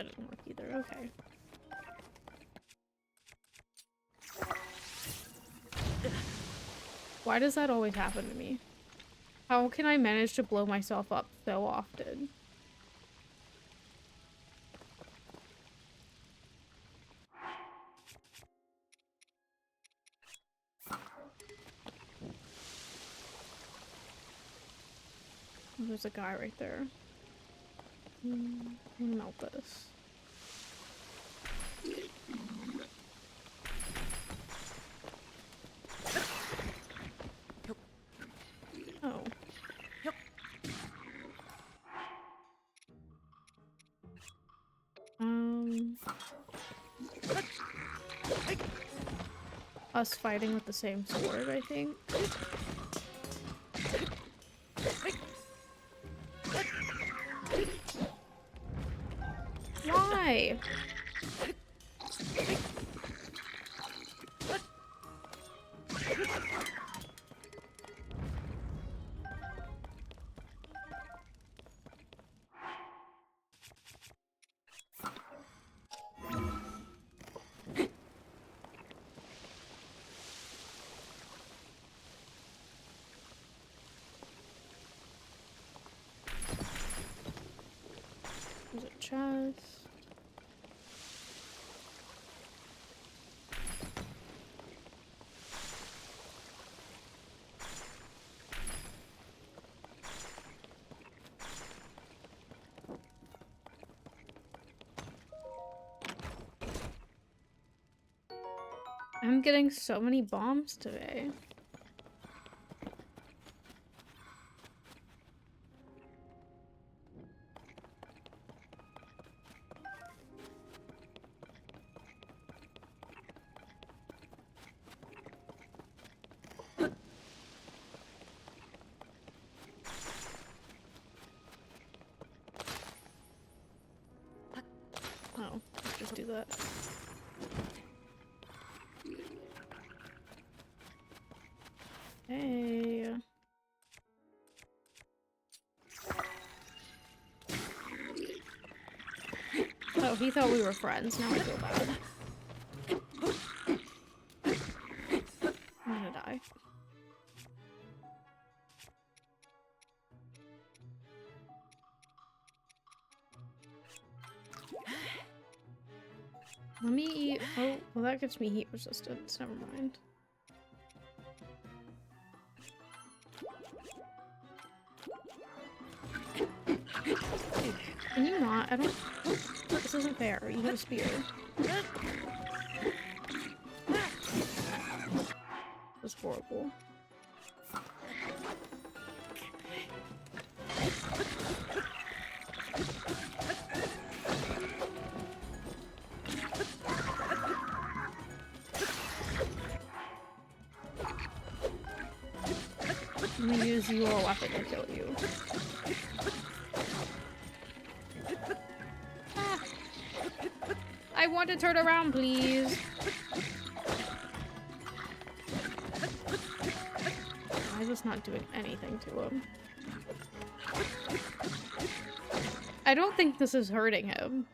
S1: That didn't work either. Okay. Why does that always happen to me? How can I manage to blow myself up so often? There's a guy right there. I'm gonna melt this. Oh. Us fighting with the same sword, I think. Why? There's a chest. I'm getting so many bombs today. Oh, let's just do that. Hey. Oh, he thought we were friends. Now I feel bad. I'm gonna die. Let me eat. Oh, well, that gives me heat resistance. Never mind. Can you not? I don't. This isn't fair. You have a spear. This is horrible. Let me use your weapon to kill you. Ah. I want to turn around, please. I'm just not doing anything to him. I don't think this is hurting him.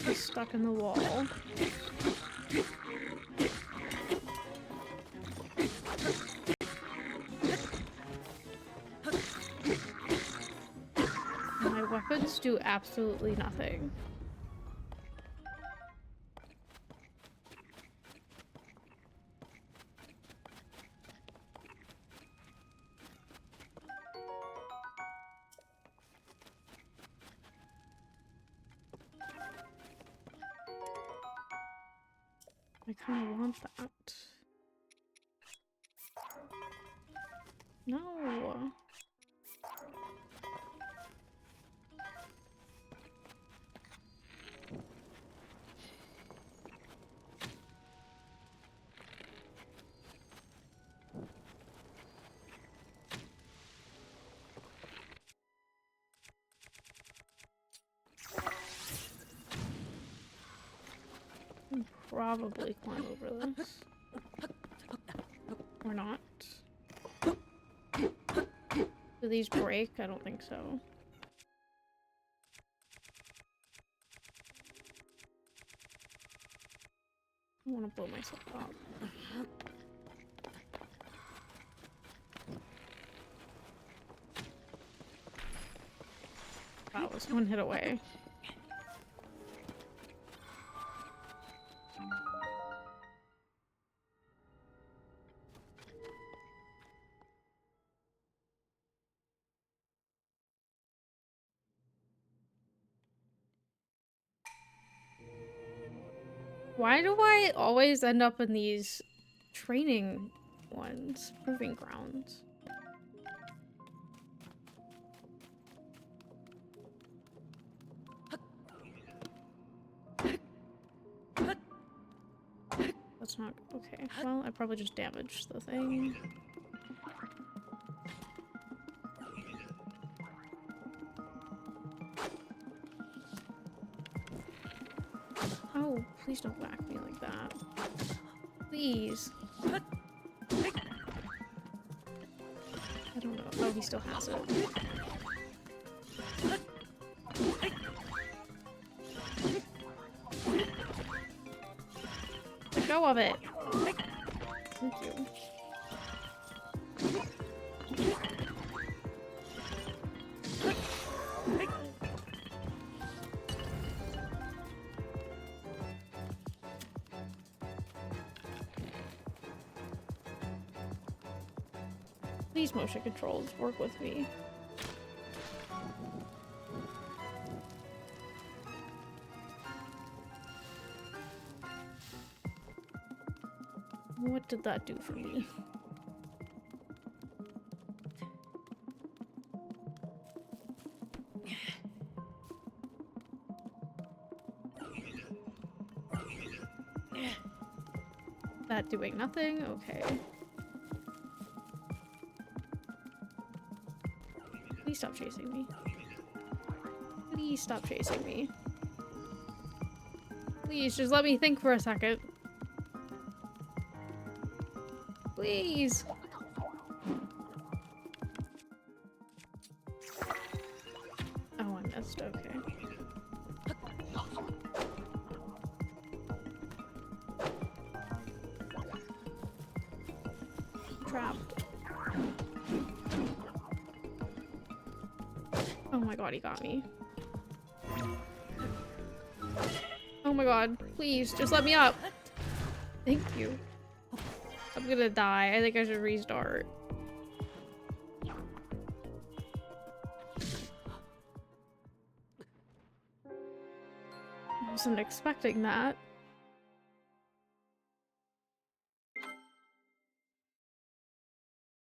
S1: He's stuck in the wall. My weapons do absolutely nothing. I kind of want that. No. probably climb over this. Or not. Do these break? I don't think so. I want to blow myself up. That was one hit away. Why do I always end up in these training ones? Proving grounds. That's not okay. Well, I probably just damaged the thing. Oh, please don't whack me like that. Please. I don't know. Oh, he still has it. Let go of it. Thank you. Please, motion controls, work with me. What did that do for me? That doing nothing? Okay. Please stop chasing me. Please stop chasing me. Please, just let me think for a second. Please. Oh, I missed. Okay. Trapped. Oh my god, he got me. Oh my god, please, just let me up. Thank you. I'm gonna die. I think I should restart. I wasn't expecting that.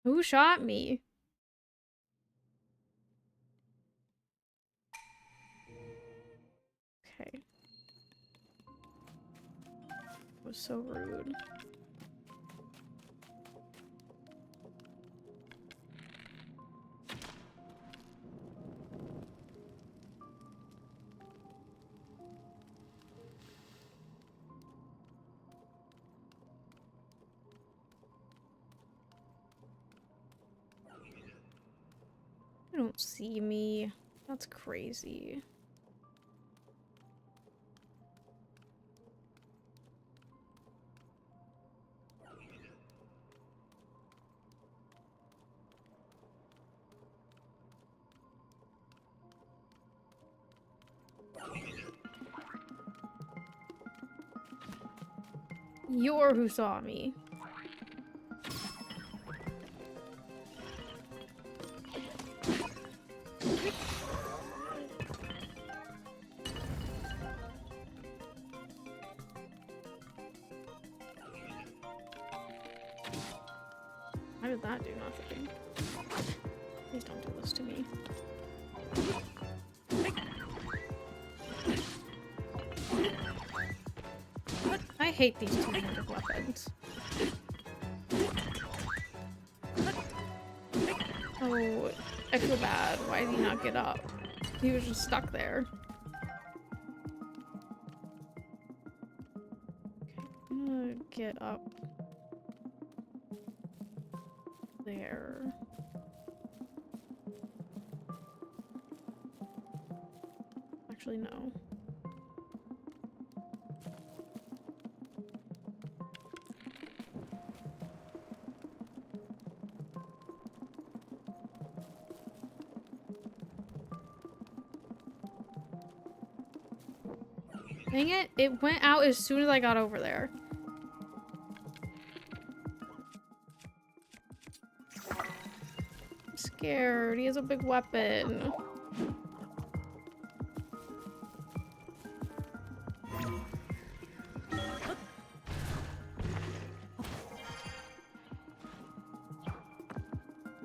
S1: Who shot me? Okay. That was so rude. You don't see me. That's crazy. You're who saw me. How did that do nothing? Please don't do this to me. I hate these two-handed weapons. Oh, I feel bad. Why did he not get up? He was just stuck there. Okay. get up there. Actually, no. Dang it, it went out as soon as I got over there. I'm scared. He has a big weapon.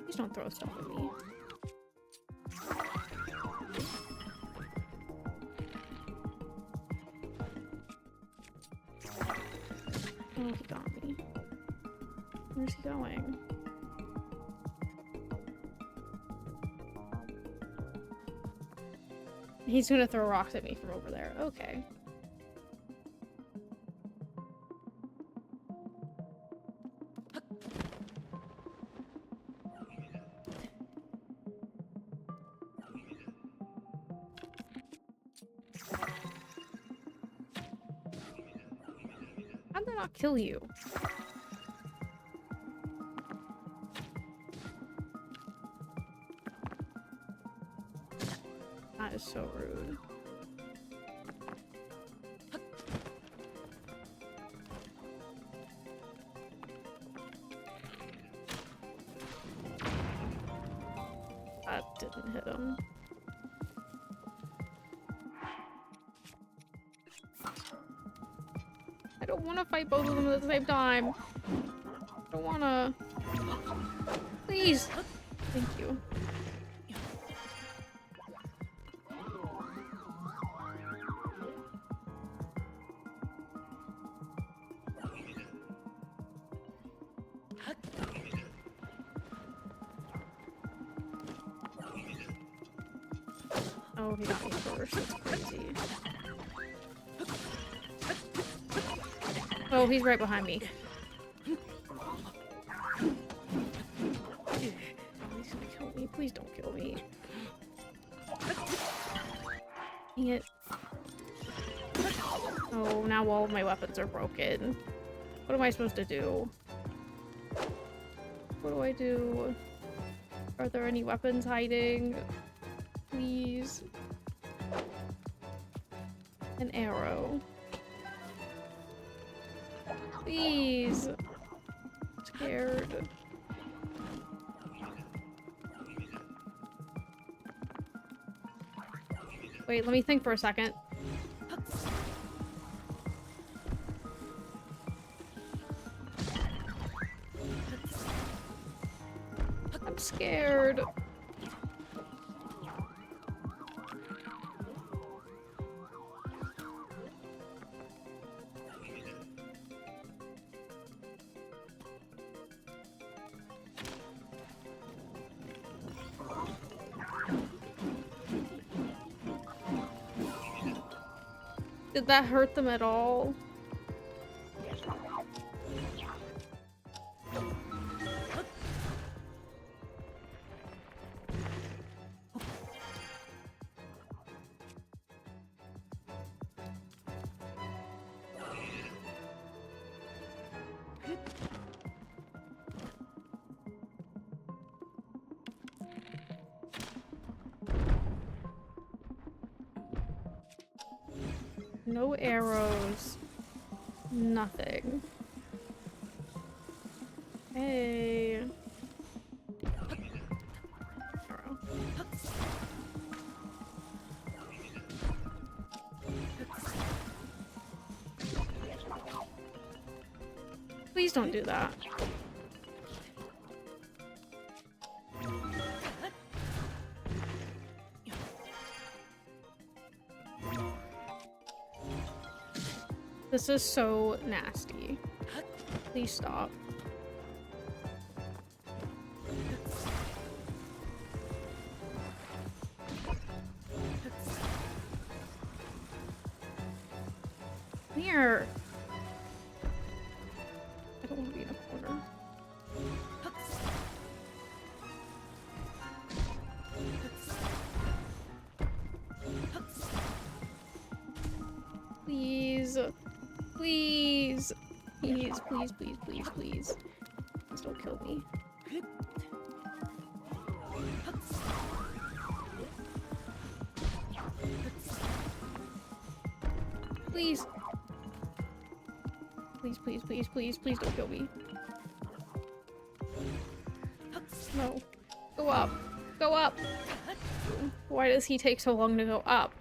S1: Please don't throw stuff at me. Oh, he got me. Where's he going? He's gonna throw rocks at me from over there. Okay. How'd that not kill you? That is so rude. That didn't hit him. I don't want to fight both of them at the same time. I don't want to. Please. Thank you. Oh, he got me first. That's crazy. Oh, he's right behind me. He's gonna kill me. Please don't kill me. Dang it. Oh, now all of my weapons are broken. What am I supposed to do? What do I do? Are there any weapons hiding? Please. An arrow. Please. I'm scared. Wait, let me think for a second. I'm scared. Did that hurt them at all? No arrows. Nothing. Hey. Arrow. Please don't do that. This is so nasty. Please stop. Here. Please. Please, please, please, please, please. Please don't kill me. Please. Please, please, please, please, please don't kill me. No. Go up. Go up. Why does he take so long to go up?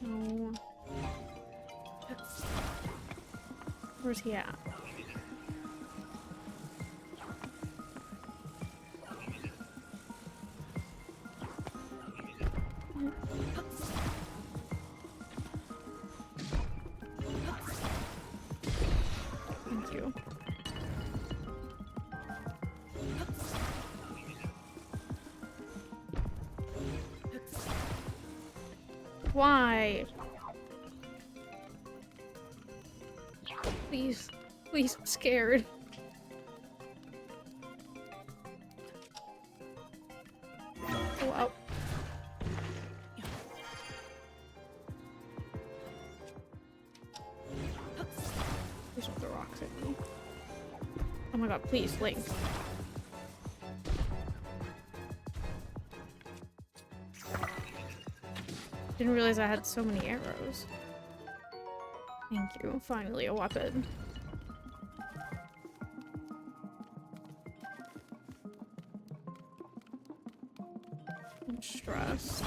S1: No. Where's he at? Thank you. Why? Please. Please, I'm scared. Go up. Please don't throw rocks at me. Oh my god, please, Link. Didn't realize I had so many arrows. Thank you. Finally, a weapon. I'm stressed.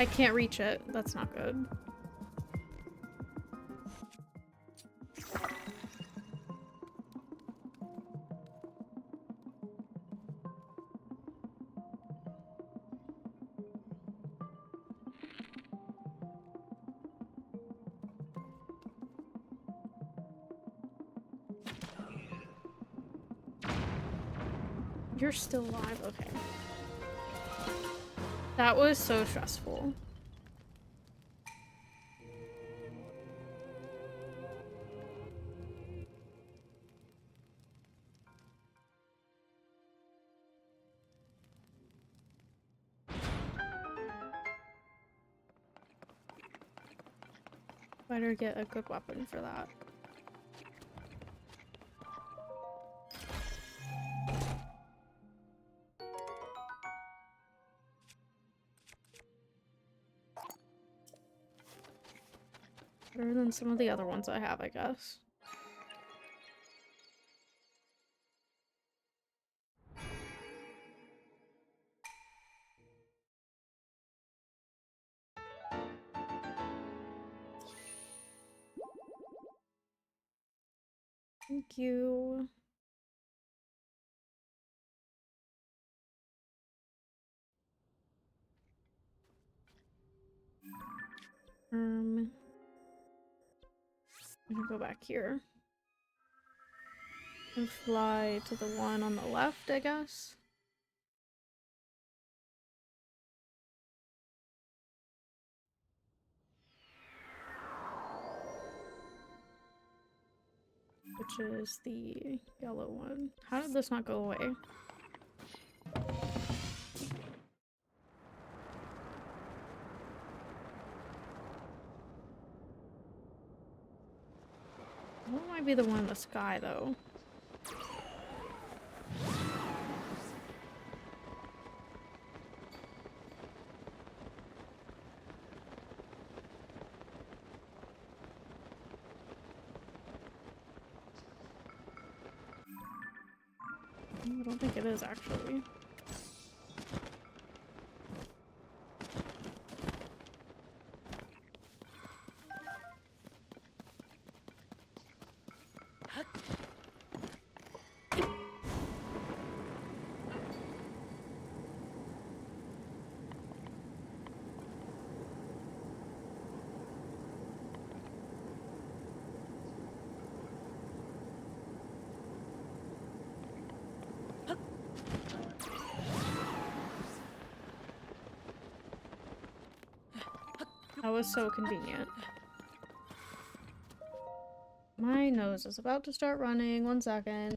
S1: I can't reach it. That's not good. You're still alive? Okay. That was so stressful. Better get a good weapon for that. Better than some of the other ones I have, I guess. Thank you. I'm gonna go back here. And fly to the one on the left, I guess. Which is the yellow one. How did this not go away? What might be the one in the sky, though? I don't think it is, actually. That was so convenient. My nose is about to start running. 1 second.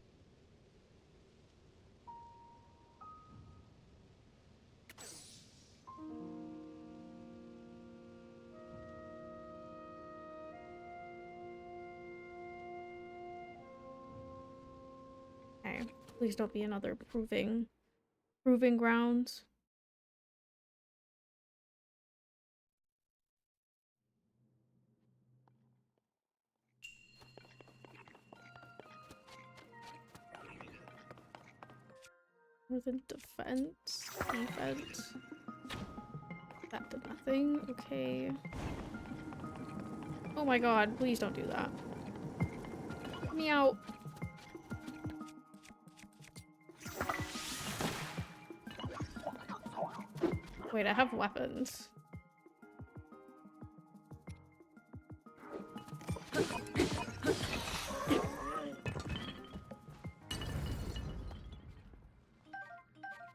S1: Okay. Please don't be another proving grounds. More than defense. Defense. That did nothing. Okay. Oh my god, please don't do that. Meow. Wait, I have weapons.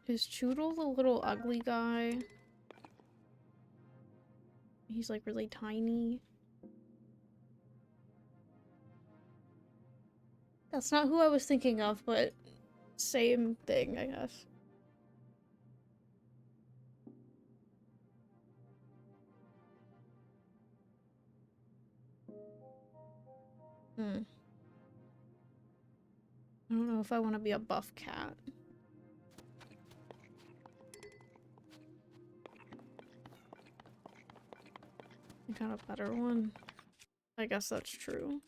S1: Is Choodle the little ugly guy? He's like really tiny. That's not who I was thinking of, but same thing, I guess. I don't know if I want to be a buff cat. I got a better one. I guess that's true.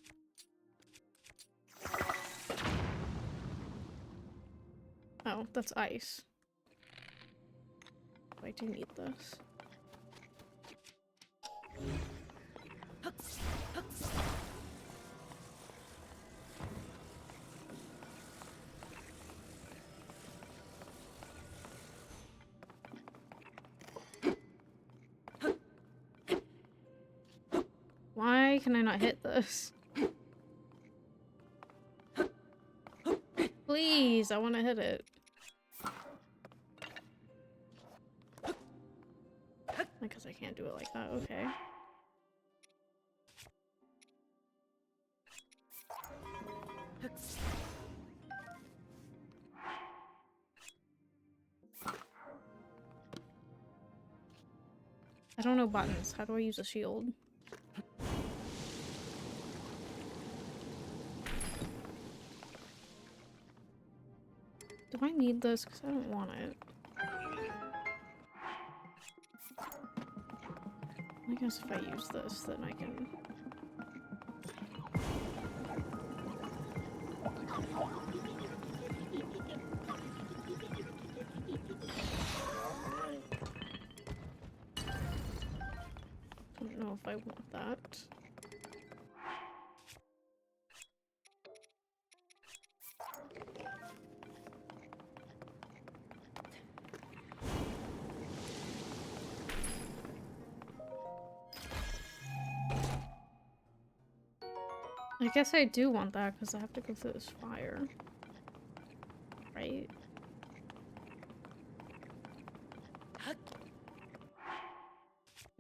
S1: Oh, that's ice. I do need this. Why can I not hit this? Please, I want to hit it. Because I can't do it like that, okay. I don't know buttons. How do I use a shield? Do I need this? Because I don't want it. I guess if I use this, then I can... I don't know if I want that. I guess I do want that because I have to go through this fire. Right?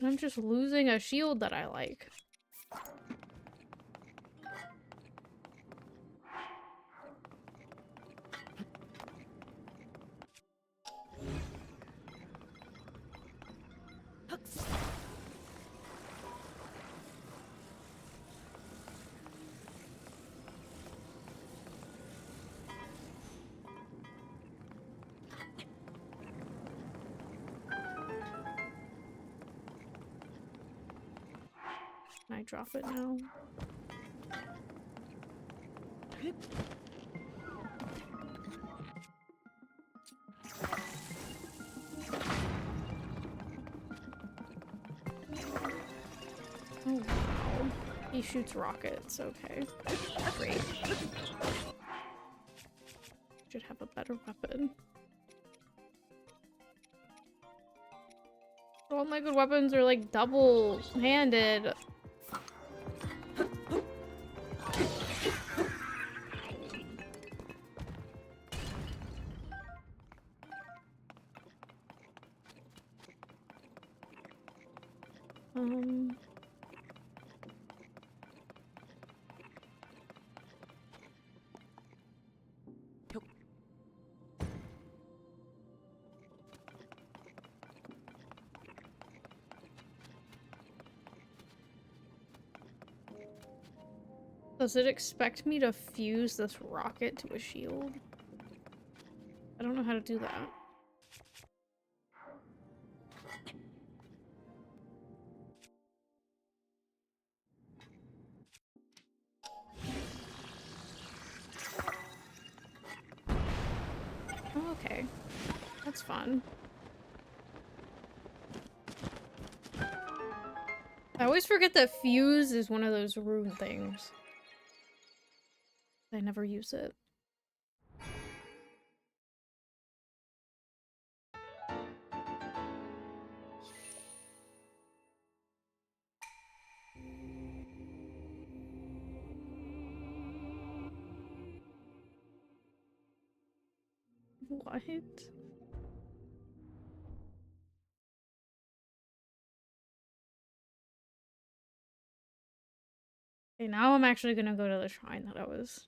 S1: But I'm just losing a shield that I like. Can I drop it now? Oh wow. He shoots rockets, okay. Great. Should have a better weapon. All my good weapons are like double-handed. Um... Does it expect me to fuse this rocket to a shield? I don't know how to do that. Oh, okay. That's fun. I always forget that fuse is one of those rune things. I never use it. What? Okay, now I'm actually gonna go to the shrine that I was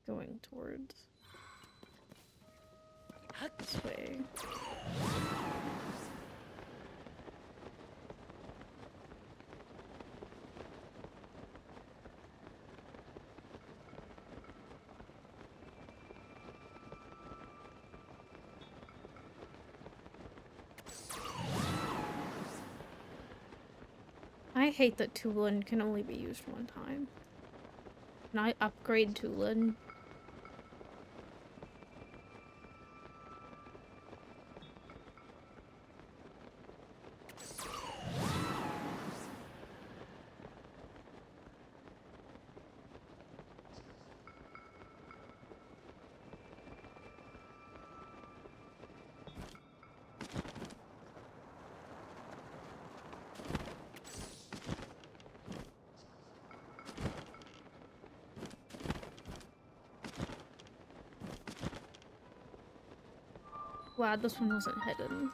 S1: going towards. This way. I hate that Tulin can only be used one time. Can I upgrade Tulin? Glad this one wasn't hidden.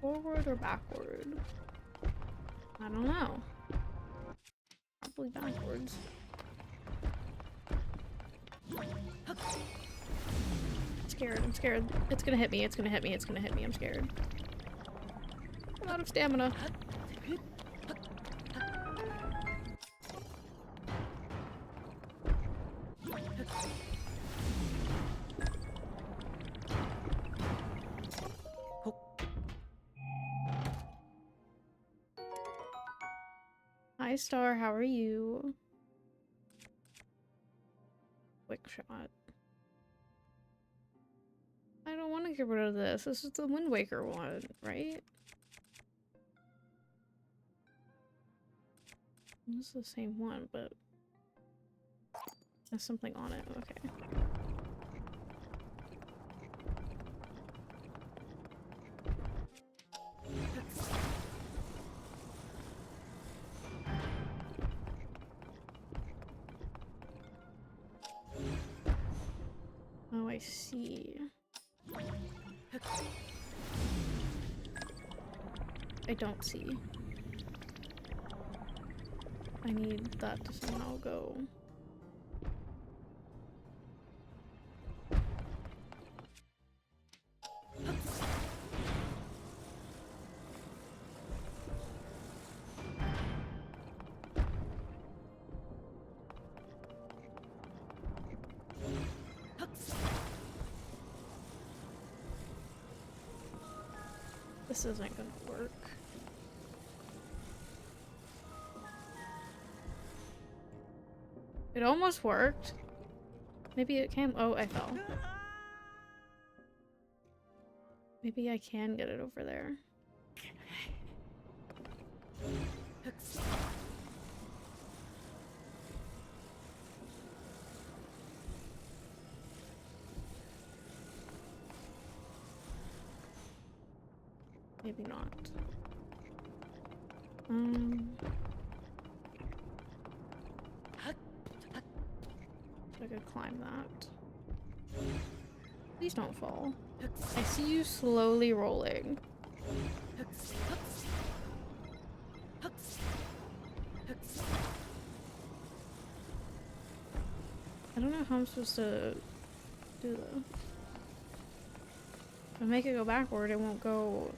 S1: Forward or backward? I don't know. Probably backwards. I'm scared, I'm scared. It's gonna hit me, it's gonna hit me, it's gonna hit me, I'm scared. I'm out of stamina. Hi Star, how are you? Quick shot. I don't want to get rid of this. This is the Wind Waker one, right? This is the same one, but there's something on it. Okay. Oh, I see. I don't see. I need that to somehow go. This isn't gonna work. It almost worked. Maybe it can- oh, I fell. Maybe I can get it over there. Maybe not. I could climb that. Please don't fall. I see you slowly rolling. I don't know how I'm supposed to do that. If I make it go backward, it won't go.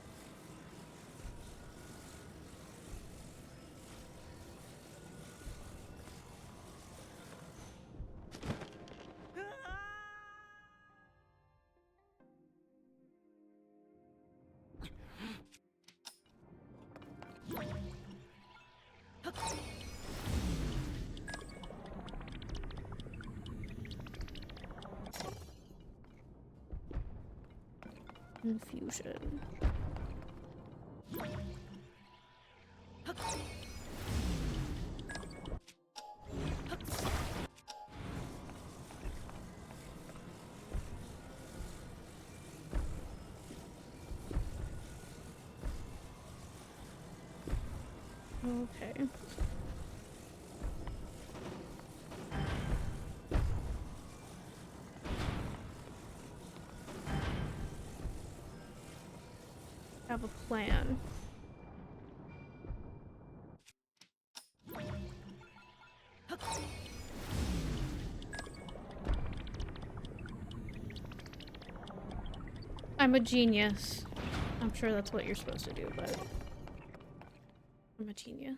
S1: Confusion. Okay. Have a plan. I'm a genius. I'm sure that's what you're supposed to do, but I'm a genius.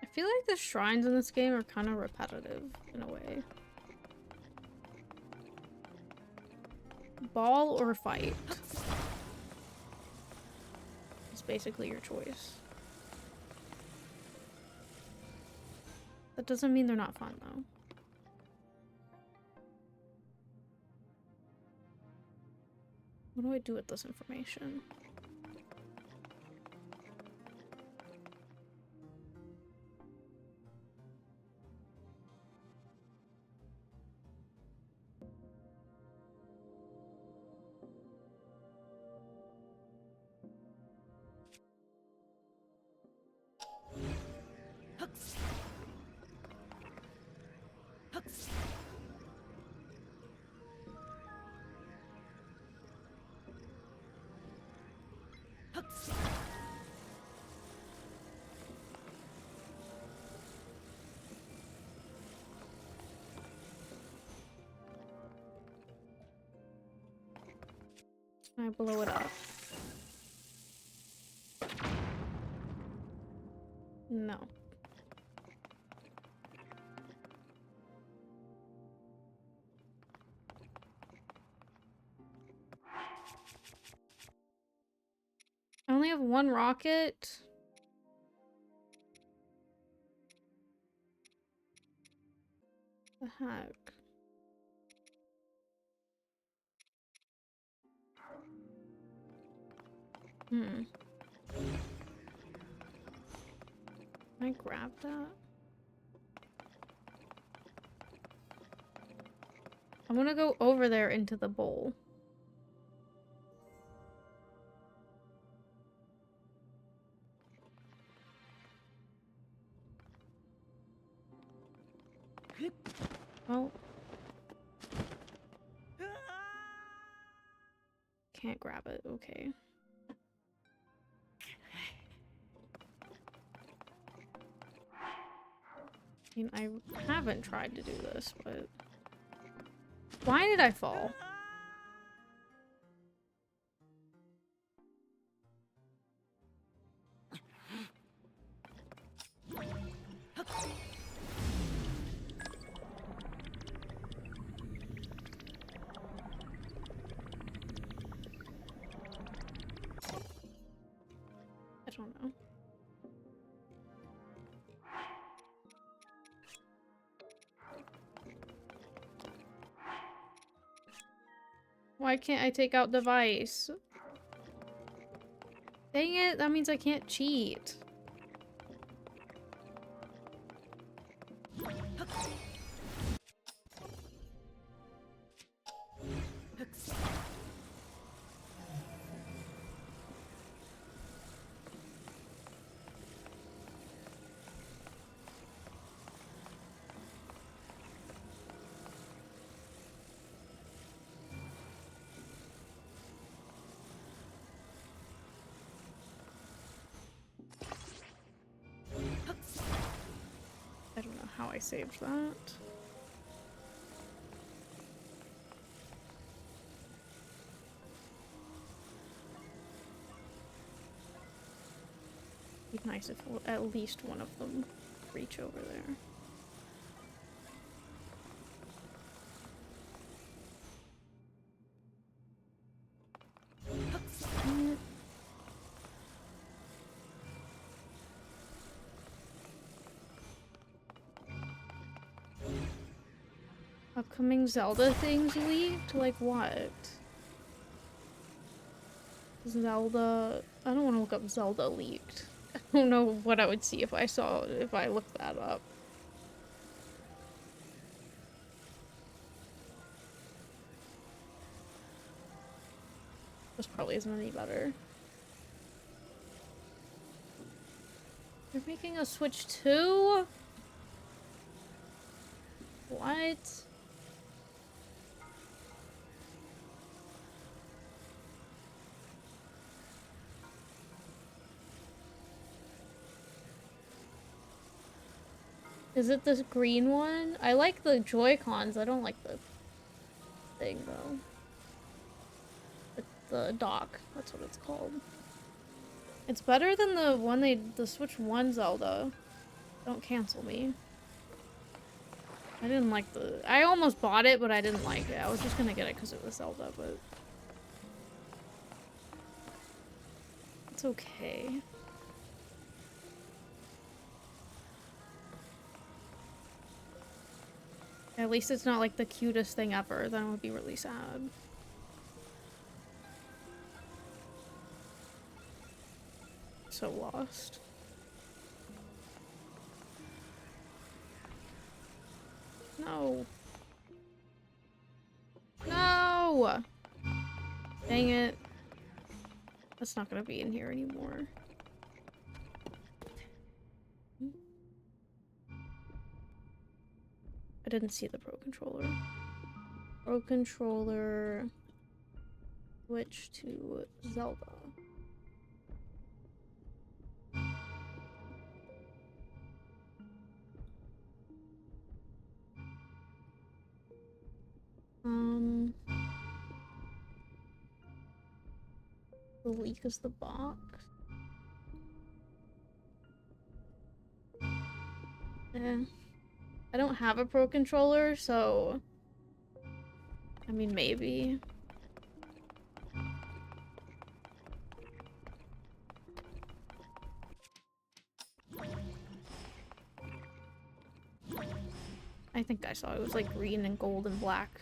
S1: I feel like the shrines in this game are kind of repetitive in a way. Ball or fight? It's basically your choice. That doesn't mean they're not fun though. What do I do with this information? I blow it up. No. I only have one rocket. The heck? Can I grab that? I want to go over there into the bowl. Oh. Can't grab it. Okay. I mean, I haven't tried to do this, but... Why did I fall? Why can't I take out device? Dang it, that means I can't cheat. I don't know how I saved that. Be nice if at least one of them reach over there. Upcoming Zelda things leaked? Like what? Zelda... I don't want to look up Zelda leaked. I don't know what I would see if I looked that up. This probably isn't any better. They're making a Switch 2? What? Is it this green one? I like the Joy-Cons, I don't like the thing though. The dock, that's what it's called. It's better than the one the Switch 1 Zelda. Don't cancel me. I didn't like I almost bought it, but I didn't like it. I was just gonna get it because it was Zelda, but... it's okay. At least it's not like the cutest thing ever, then it would be really sad. So lost. No. No! Dang it. That's not gonna be in here anymore. I didn't see the Pro Controller. Pro Controller... switch to Zelda. The leak is the box. I don't have a Pro Controller, so... I mean, maybe. I think I saw it was like green and gold and black.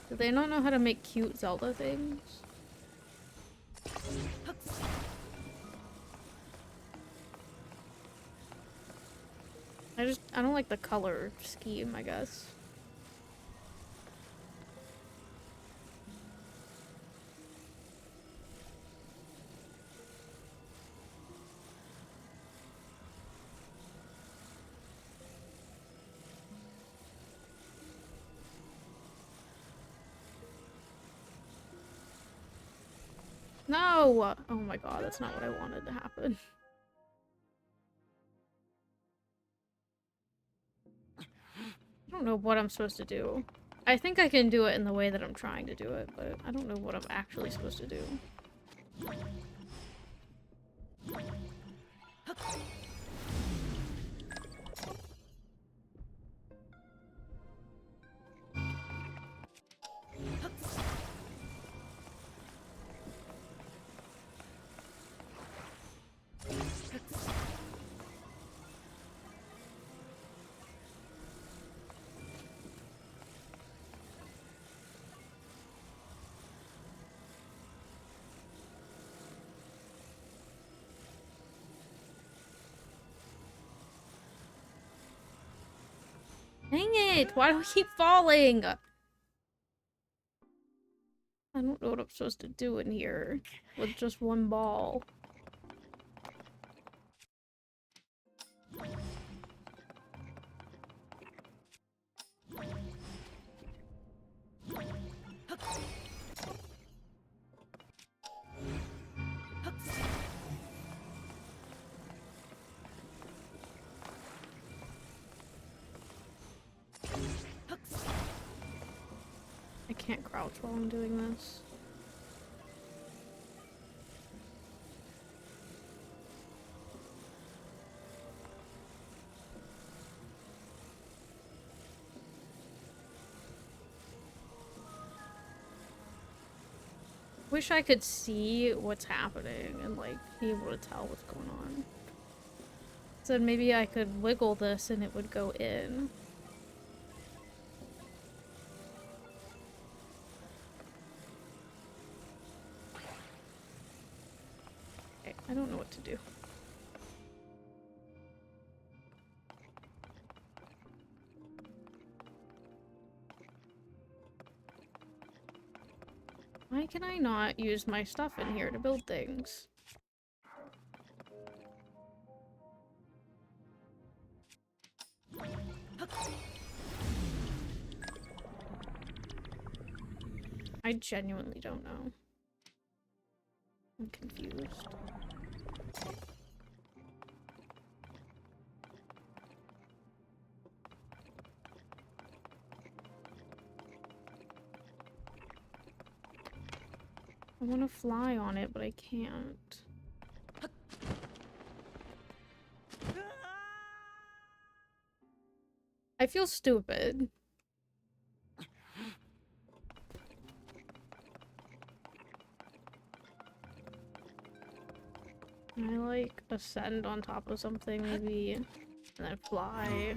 S1: Do they not know how to make cute Zelda things? I don't like the color scheme, I guess. No! Oh my god, that's not what I wanted to happen. I don't know what I'm supposed to do. I think I can do it in the way that I'm trying to do it, but I don't know what I'm actually supposed to do. Dang it! Why do I keep falling? I don't know what I'm supposed to do in here with just one ball. I can't crouch while I'm doing this. Wish I could see what's happening and like be able to tell what's going on. So then maybe I could wiggle this and it would go in. Okay, I don't know what to do. Why can I not use my stuff in here to build things? I genuinely don't know. I'm confused. I want to fly on it, but I can't. I feel stupid. Can I like ascend on top of something maybe and then fly?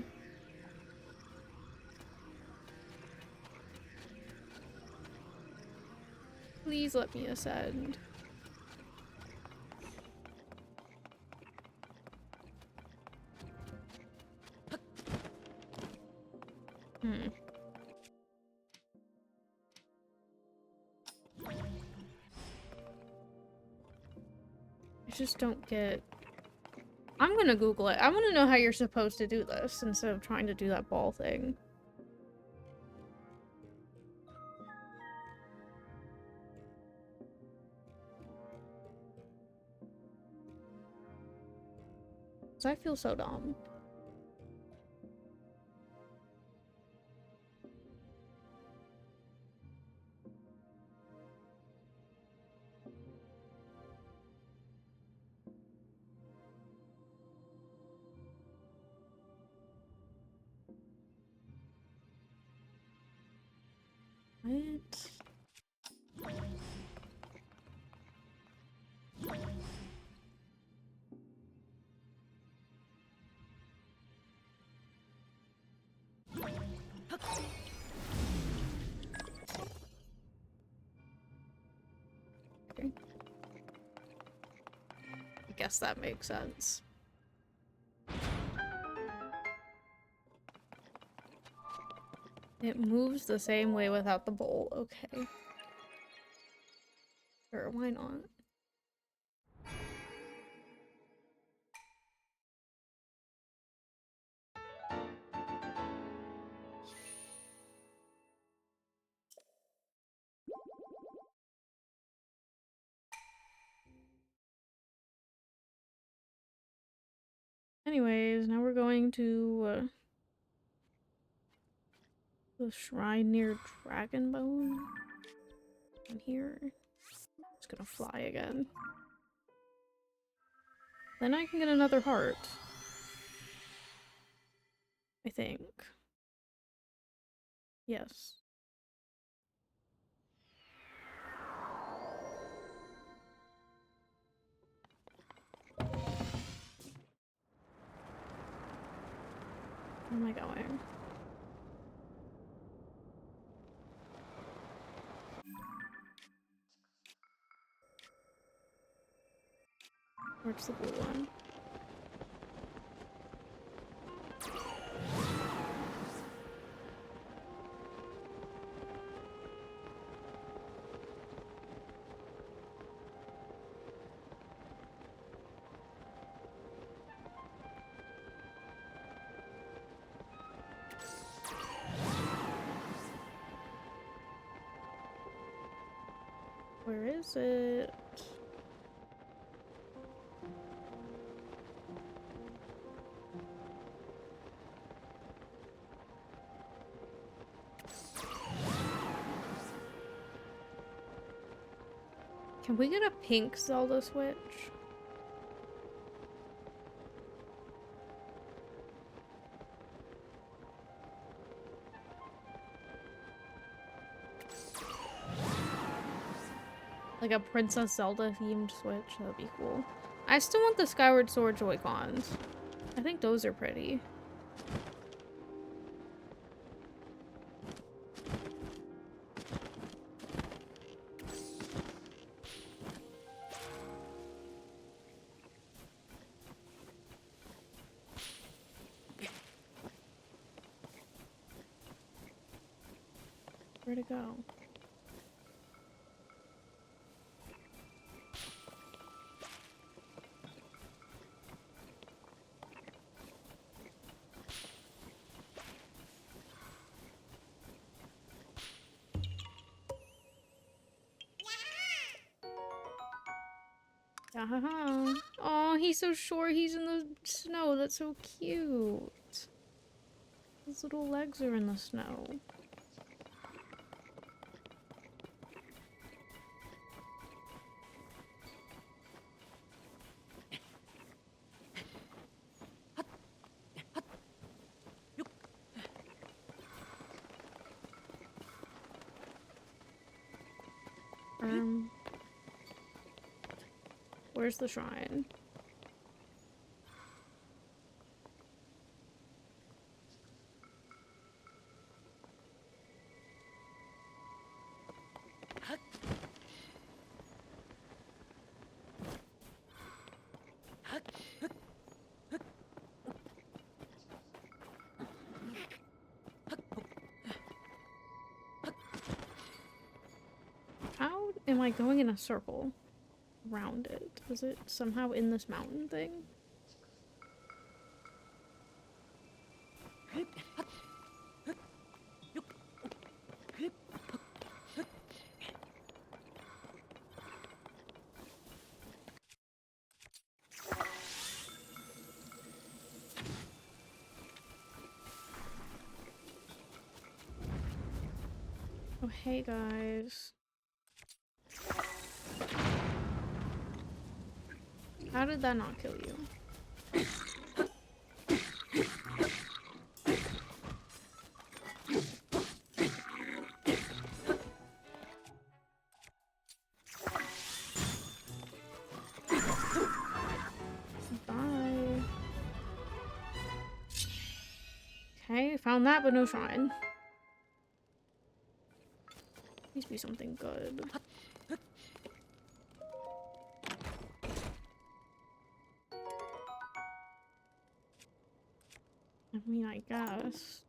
S1: Please let me ascend. I just don't get... I'm gonna Google it. I want to know how you're supposed to do this instead of trying to do that ball thing. So I feel so dumb. What? Okay. I guess that makes sense. It moves the same way without the bowl. Okay. Sure, why not? Anyways, now we're going to the shrine near Dragonbone. I'm here. It's gonna fly again. Then I can get another heart. I think. Yes. Where am I going? Where's the blue one? Where is it? Can we get a pink Zelda Switch? Like a Princess Zelda themed Switch, that would be cool. I still want the Skyward Sword Joy-Cons. I think those are pretty. Where'd it go? Ah, oh, he's so short. He's in the snow. That's so cute. His little legs are in the snow. Where's the shrine? How am I going in a circle around it? Is it somehow in this mountain thing? Oh, hey guys. How did that not kill you? Bye. Okay, found that, but no shrine. Please be something good. I mean, I guess.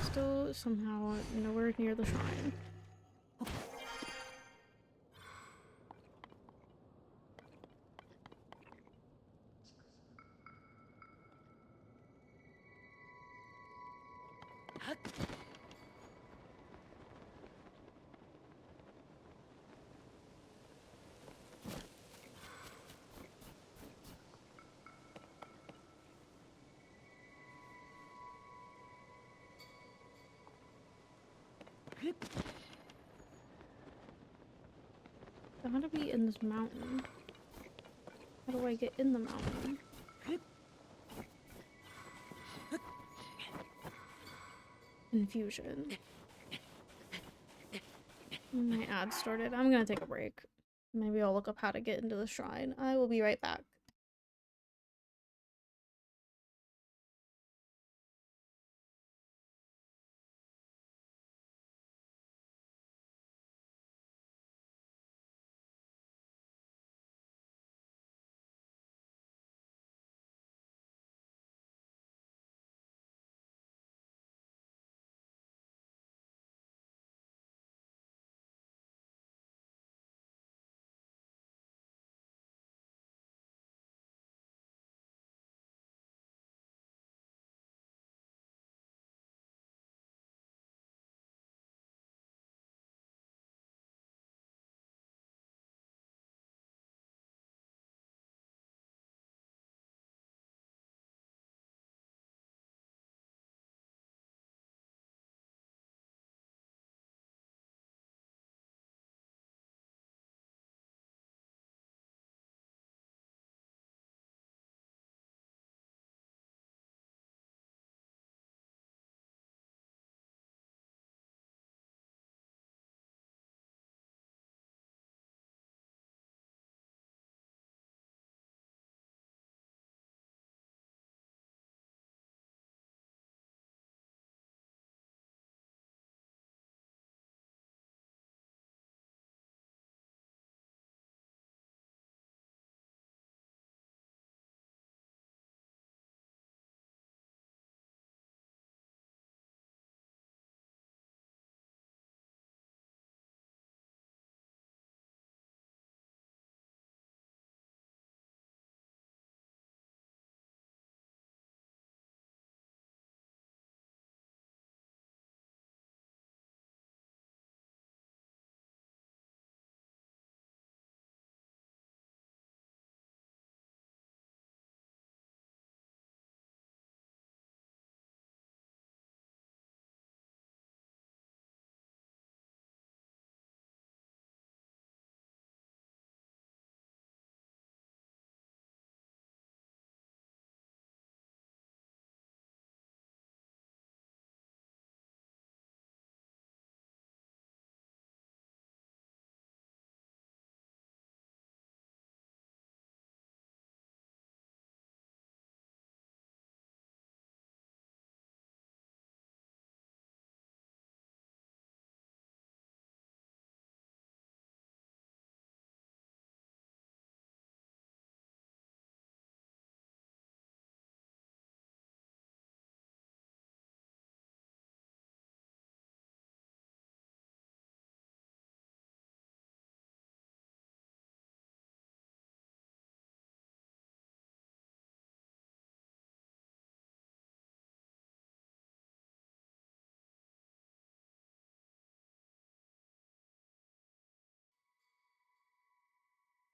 S1: Still somehow nowhere near the shrine. I want to be in this mountain. How do I get in the mountain? Confusion. My ad started. I'm gonna take a break. Maybe I'll look up how to get into the shrine. I will be right back.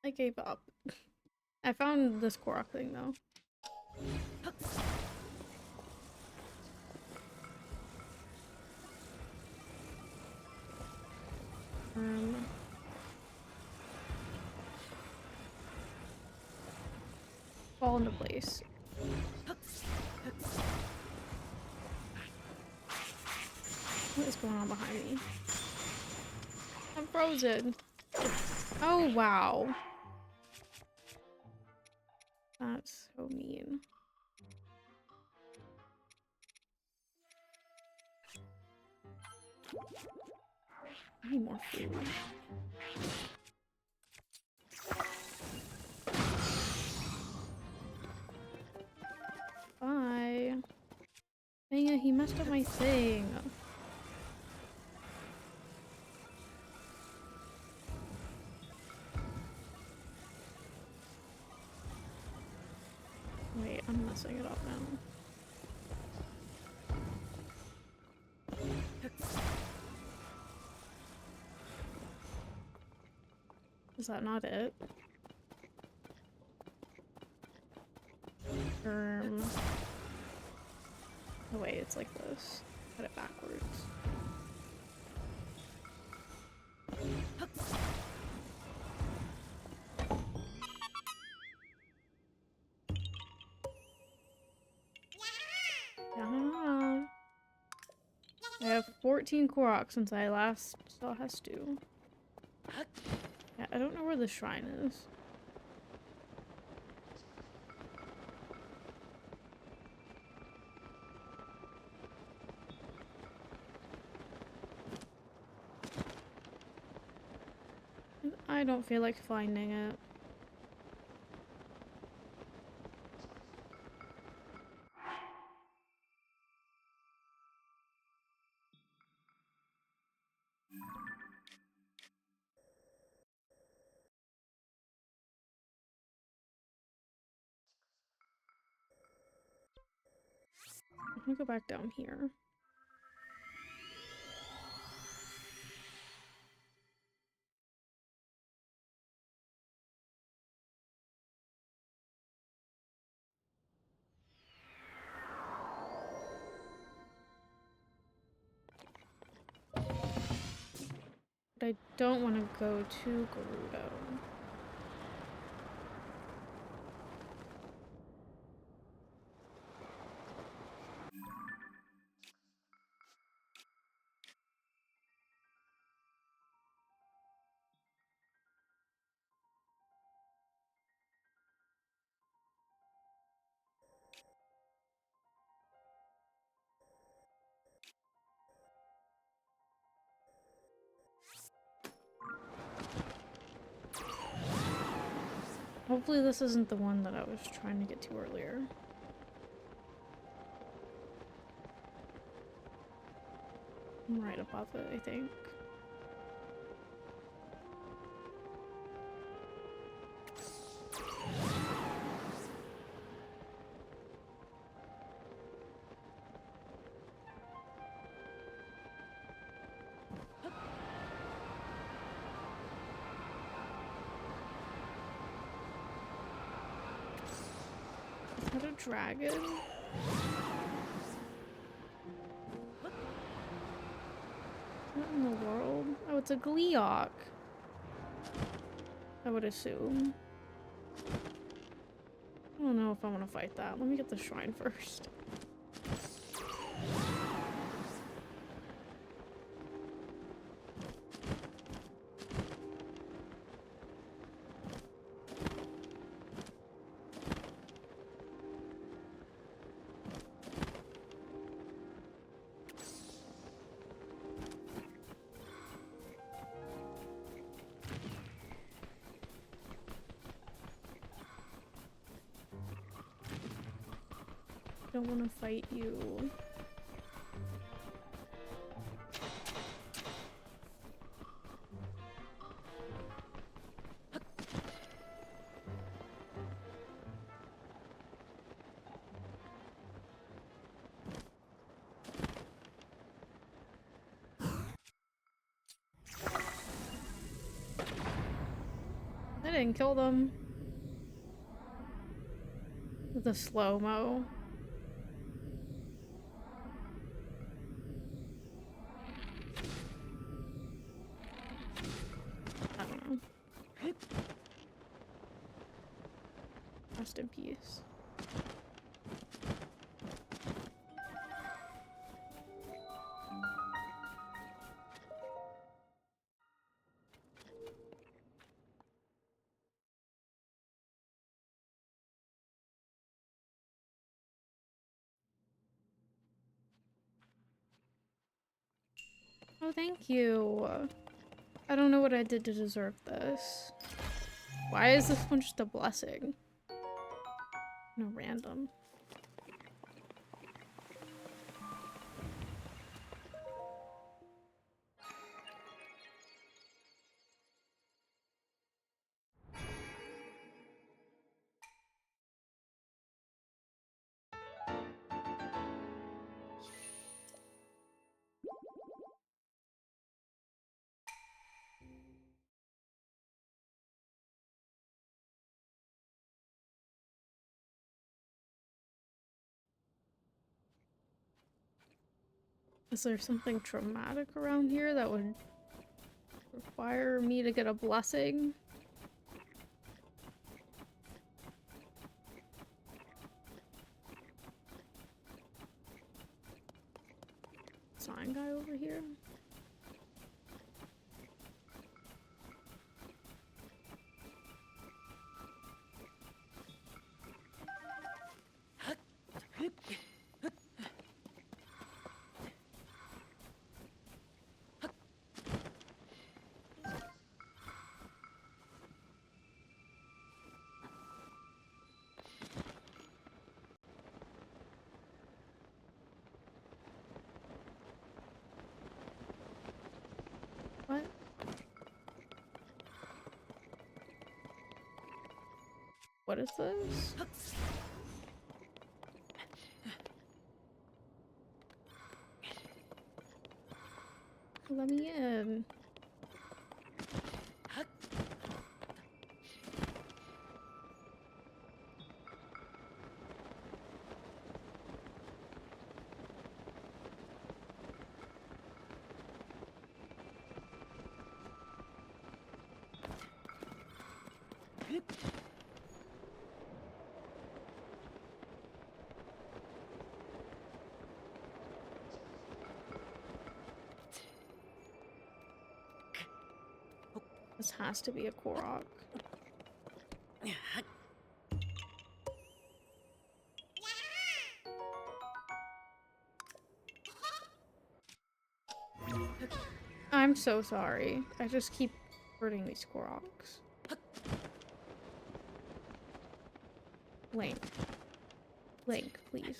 S1: I gave up. I found this Korok thing though. Fall into place. What is going on behind me? I'm frozen. Oh, wow. That's so mean. I need more food. Bye. Dang it, he messed up my thing. Wait, I'm messing it up now. Is that not it? Oh wait, it's like this. Put it backwards. Yeah. I have 14 Koroks since I last saw Hestu. Yeah, I don't know where the shrine is. I don't feel like finding it. I'm gonna go back down here. But I don't want to go to Gerudo. Hopefully this isn't the one that I was trying to get to earlier. I'm right above it, I think. Is that a dragon? What in the world? Oh, it's a Gleeok. I would assume. I don't know if I want to fight that. Let me get the shrine first. Don't want to fight you. Is that didn't kill them. The slow-mo. I don't know. Rest in peace. Oh, thank you. I don't know what I did to deserve this. Why is this one just a blessing? No, random. Is there something traumatic around here that would require me to get a blessing? Sign guy over here? What? What is this? Let me in. This has to be a Korok. I'm so sorry. I just keep hurting these Koroks. Link. Link, please.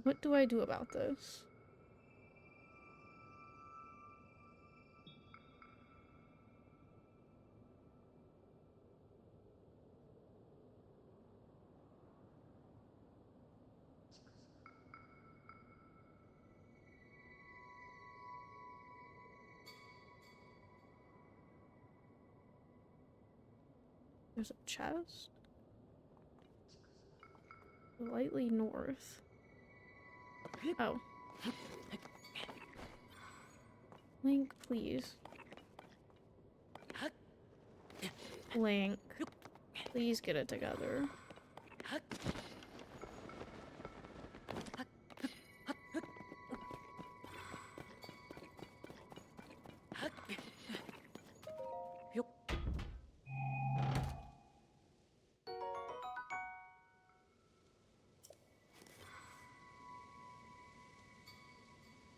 S1: What do I do about this? There's a chest? Slightly north. Oh. Link, please. Link. Please get it together.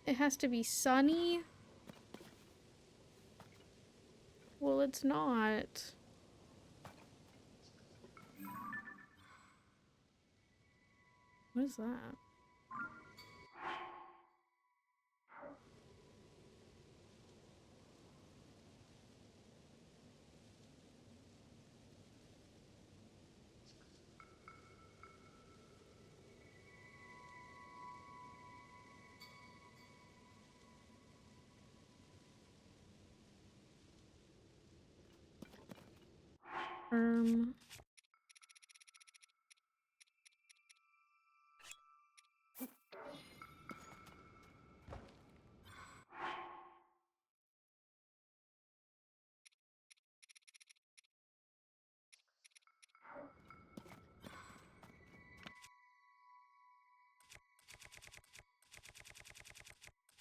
S1: It has to be sunny? Well, it's not. What is that?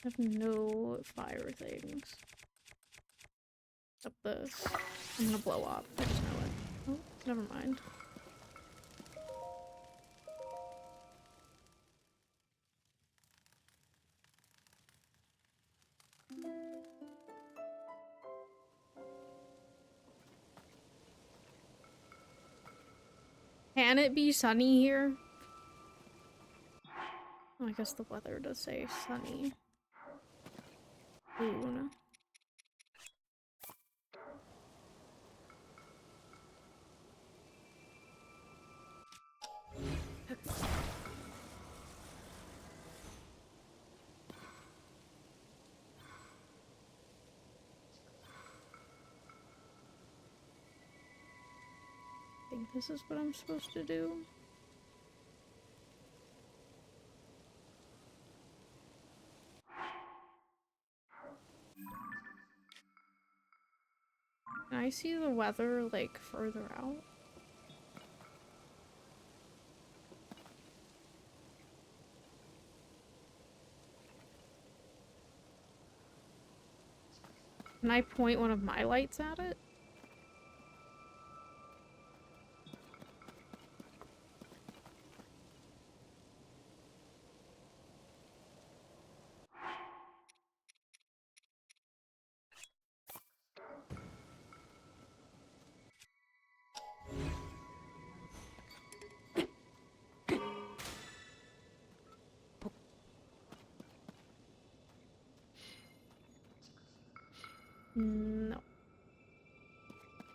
S1: I have no fire things. Except this. I'm gonna blow up. I just know it. Oh, never mind. Can it be sunny here? Oh, I guess the weather does say sunny. Soon. I think this is what I'm supposed to do. Can I see the weather, like, further out? Can I point one of my lights at it? No.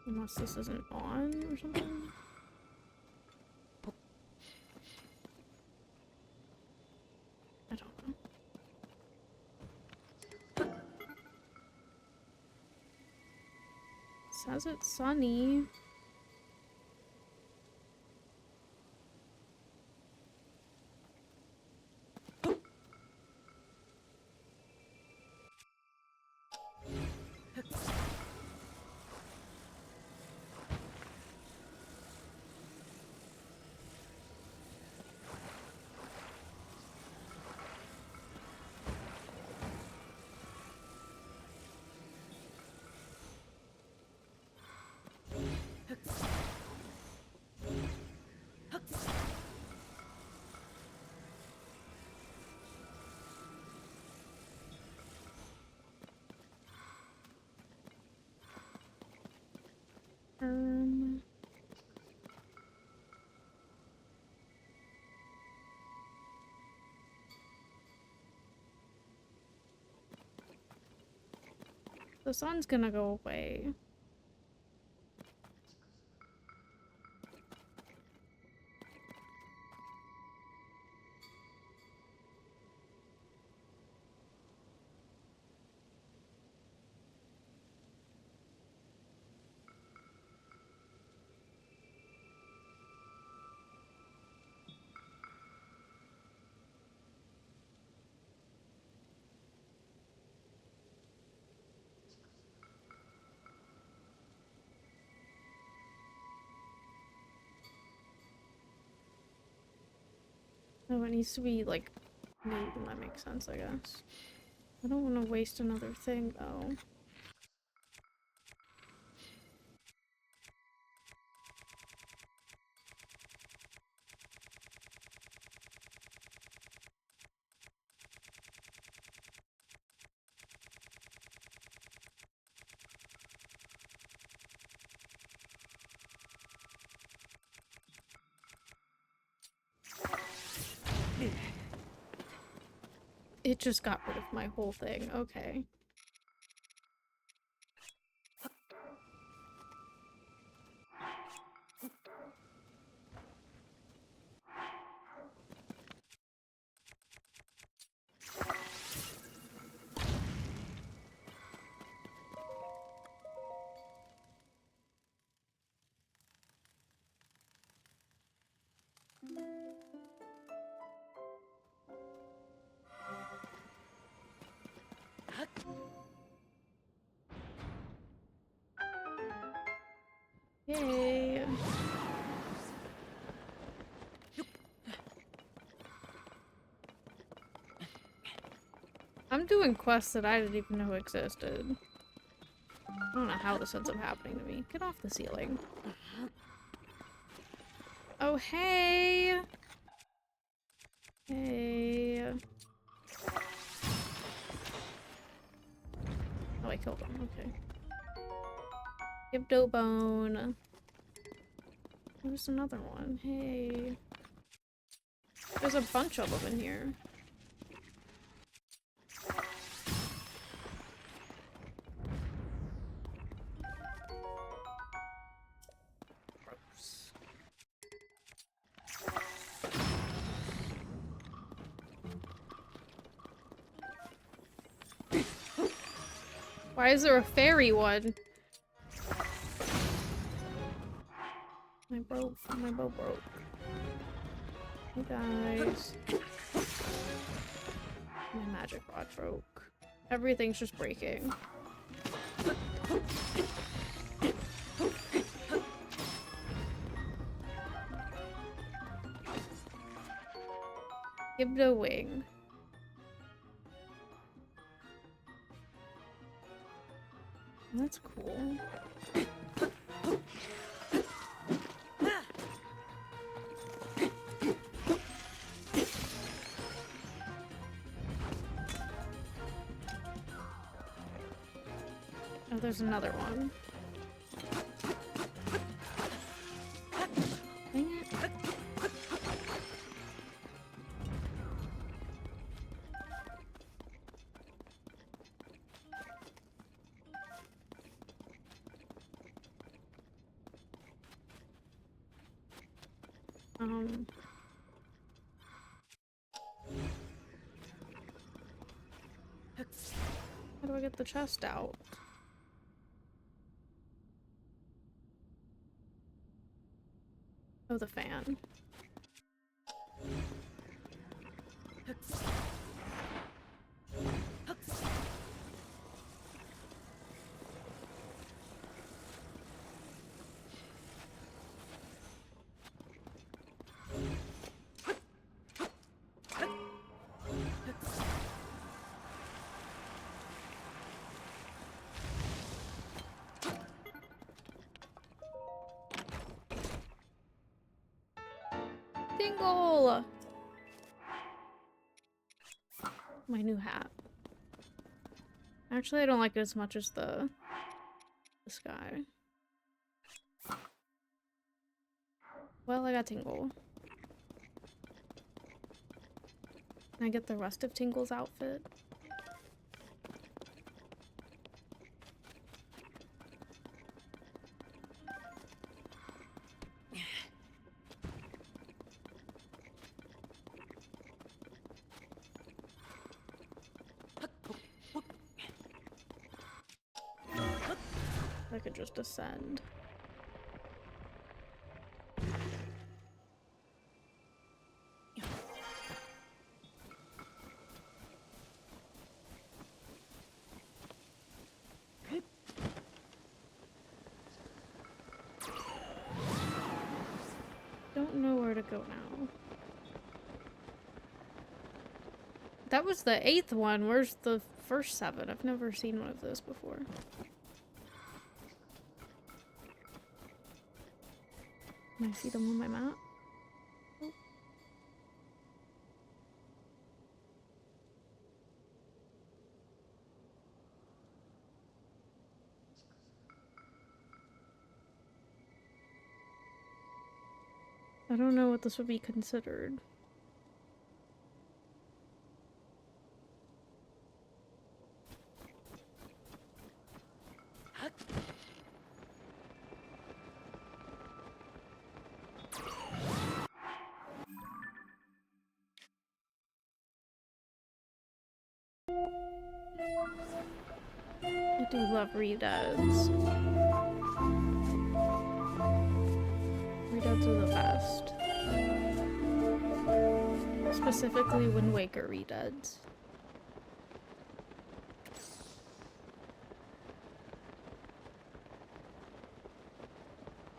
S1: Unless this isn't on or something. I don't know. It says it's sunny. The sun's gonna go away. No, it needs to be, like, noon. That makes sense, I guess. I don't want to waste another thing, though. It just got rid of my whole thing. Okay. Yay. I'm doing quests that I didn't even know existed. I don't know how this ends up happening to me. Get off the ceiling. Oh, hey! Hey. Oh, I killed him. Okay. Gibdo bone. There's another one. Hey. There's a bunch of them in here. Gross. Why is there a fairy one? My bow broke. Hey guys. My magic rod broke. Everything's just breaking. Gibdo wing. That's cool. Oh, there's another one. Dang it. How do I get the chest out? Oh, the fan. Dingle! My new hat. Actually, I don't like it as much as the sky. Well, I got Tingle. Can I get the rest of Tingle's outfit? I could just ascend. Don't know where to go now. That was the 8th one. Where's the first 7? I've never seen one of those before. Can I see them on my map? Oh. I don't know what this would be considered. I do love reduds. Reduds are the best. Specifically Wind Waker reduds.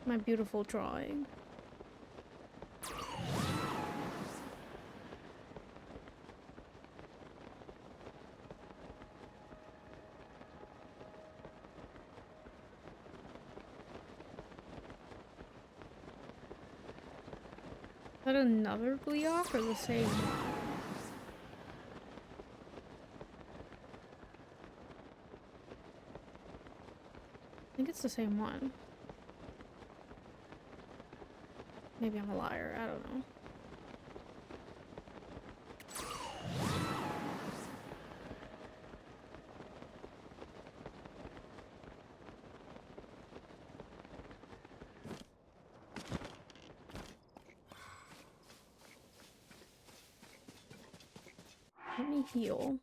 S1: My beautiful drawing. Is that another Gleeok or the same one? I think it's the same one. Maybe I'm a liar, I don't know. Let me heal.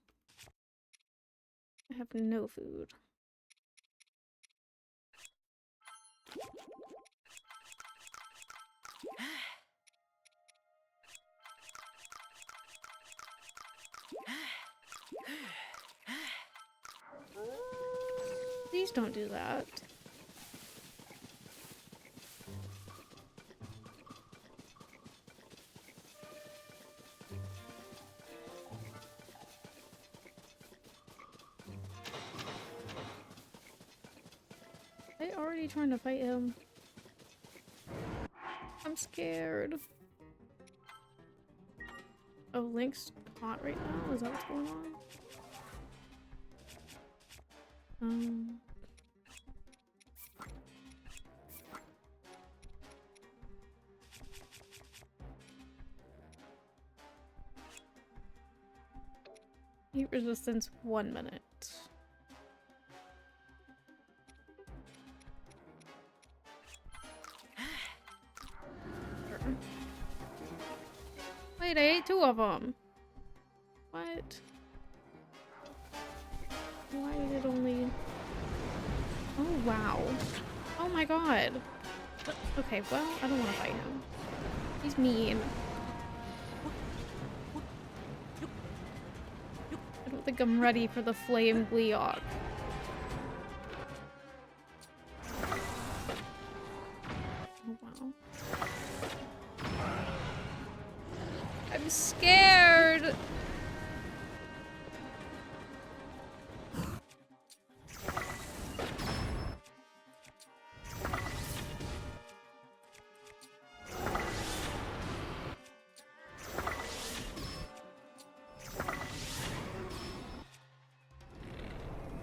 S1: I have no food. Please don't do that. Are they already trying to fight him? I'm scared. Oh, Link's hot right now? Is that what's going on? Heat resistance 1 minute. Wait, I ate 2 of them. What? Why did it only... Oh, wow. Oh my god. Okay, well, I don't want to fight him. He's mean. I don't think I'm ready for the flame Gleeok. Oh, wow. I'm scared!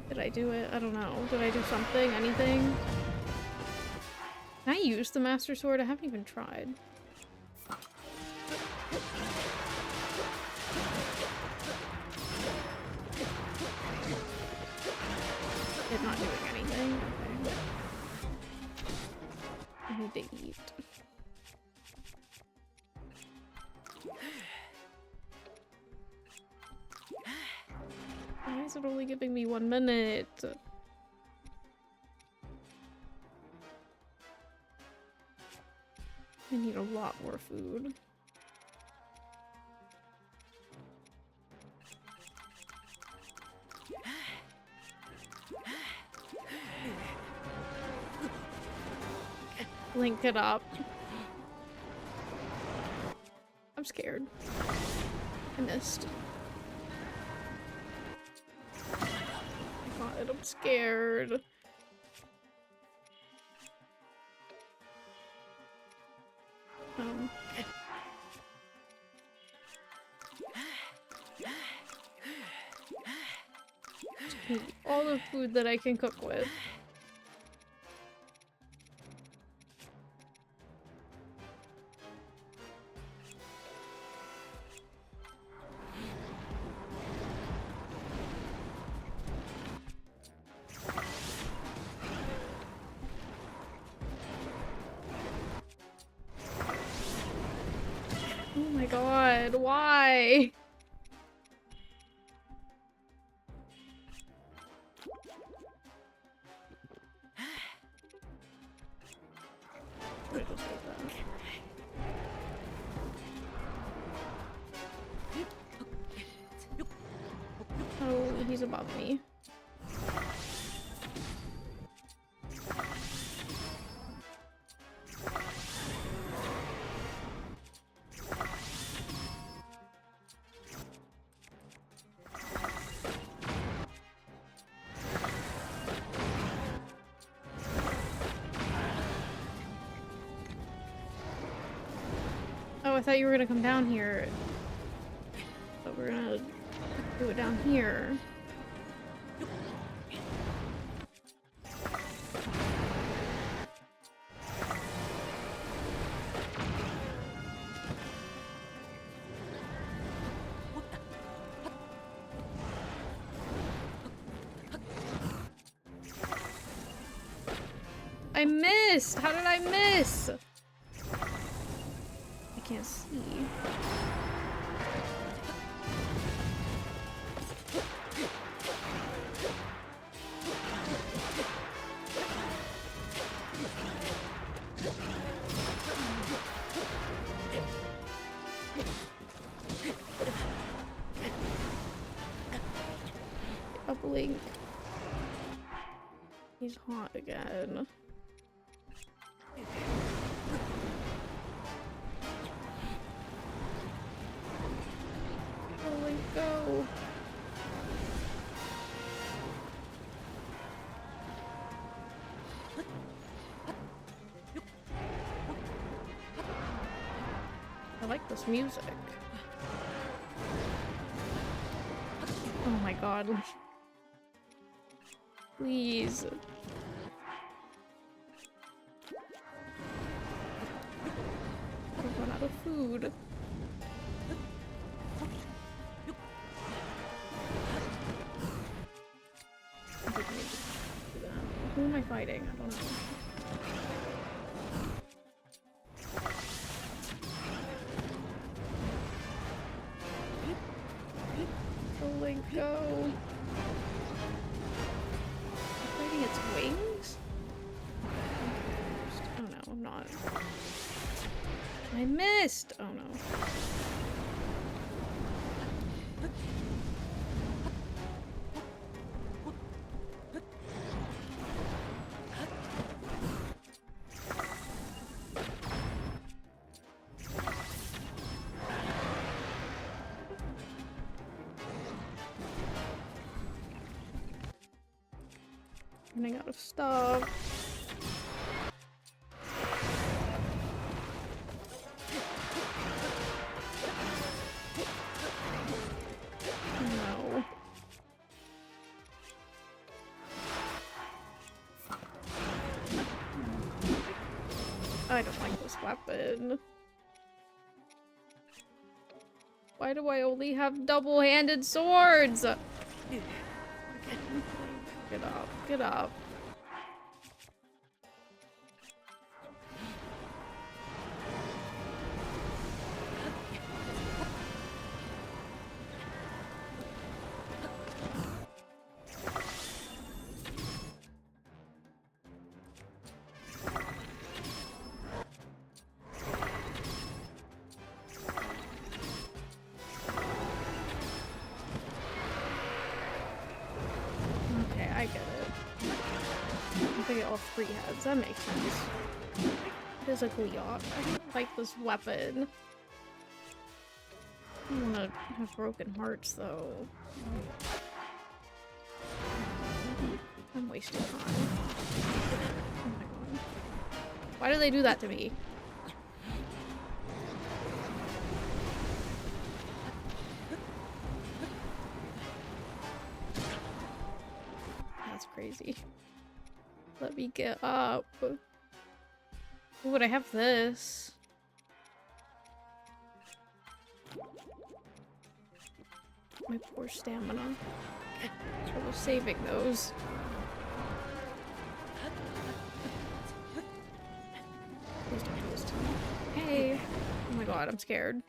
S1: Did I do it? I don't know. Did I do something? Anything? Can I use the Master Sword? I haven't even tried. It's not doing anything. Okay. I need to eat. Why is it only giving me 1 minute? I need a lot more food. Link it up. I'm scared. I missed. Oh my god, I'm scared. All the food that I can cook with. Oh my god, why? I just did that. Oh, he's above me. Oh, I thought you were gonna come down here. But we're gonna do it down here. I missed! How did I miss? I can't see. Uplink. He's hot again. Holy go. I like this music. Oh my god. Please. I've run out of food. I didn't need to do that. Who am I fighting? I don't know. Oh, Link, go. I'm fighting its wings? Oh no, I'm not. I missed! Oh no. Running out of stuff. No. I don't like this weapon. Why do I only have double-handed swords? Get up, get up. Okay, I get it. I get all three heads. That makes sense. Physically off. I don't like this weapon. I don't wanna have broken hearts though. I'm wasting time. Oh my god. Why do they do that to me? That's crazy. Let me get up. Ooh, but I have this. My poor stamina. I was saving those. Please don't do this to me. Hey! Oh my god, I'm scared.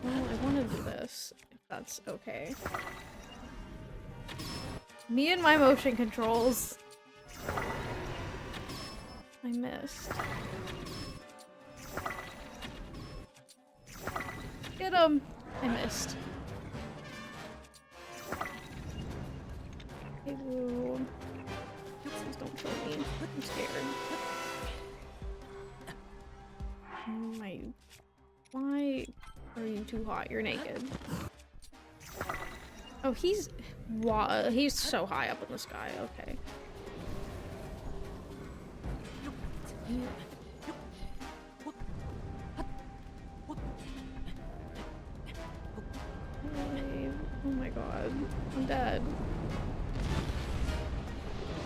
S1: Well, I want to do this. If That's okay. Me and my motion controls. I missed. Get him! I missed. Hey, woo. Please don't kill me. I'm scared. Why are you too hot? You're naked. Oh, he's so high up in the sky. Okay. Oh my god. I'm dead.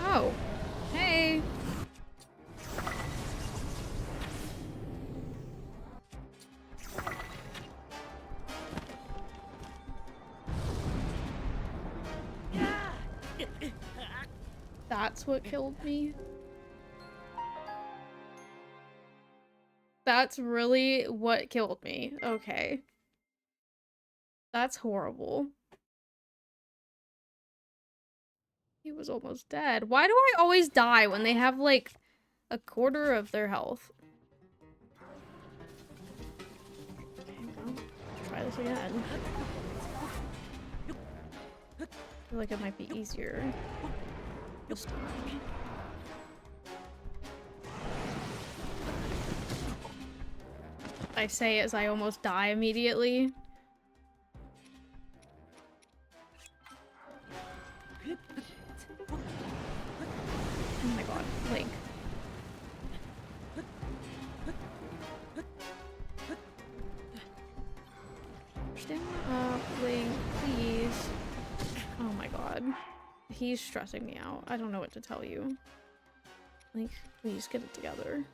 S1: Oh. Hey. That's what killed me. That's really what killed me. Okay. That's horrible. He was almost dead. Why do I always die when they have, like, a quarter of their health? Okay, well, try this again. I feel like it might be easier this time. I say as I almost die immediately. Oh my god, Link. Stand up, Link, please. Oh my god. He's stressing me out. I don't know what to tell you. Link, please get it together.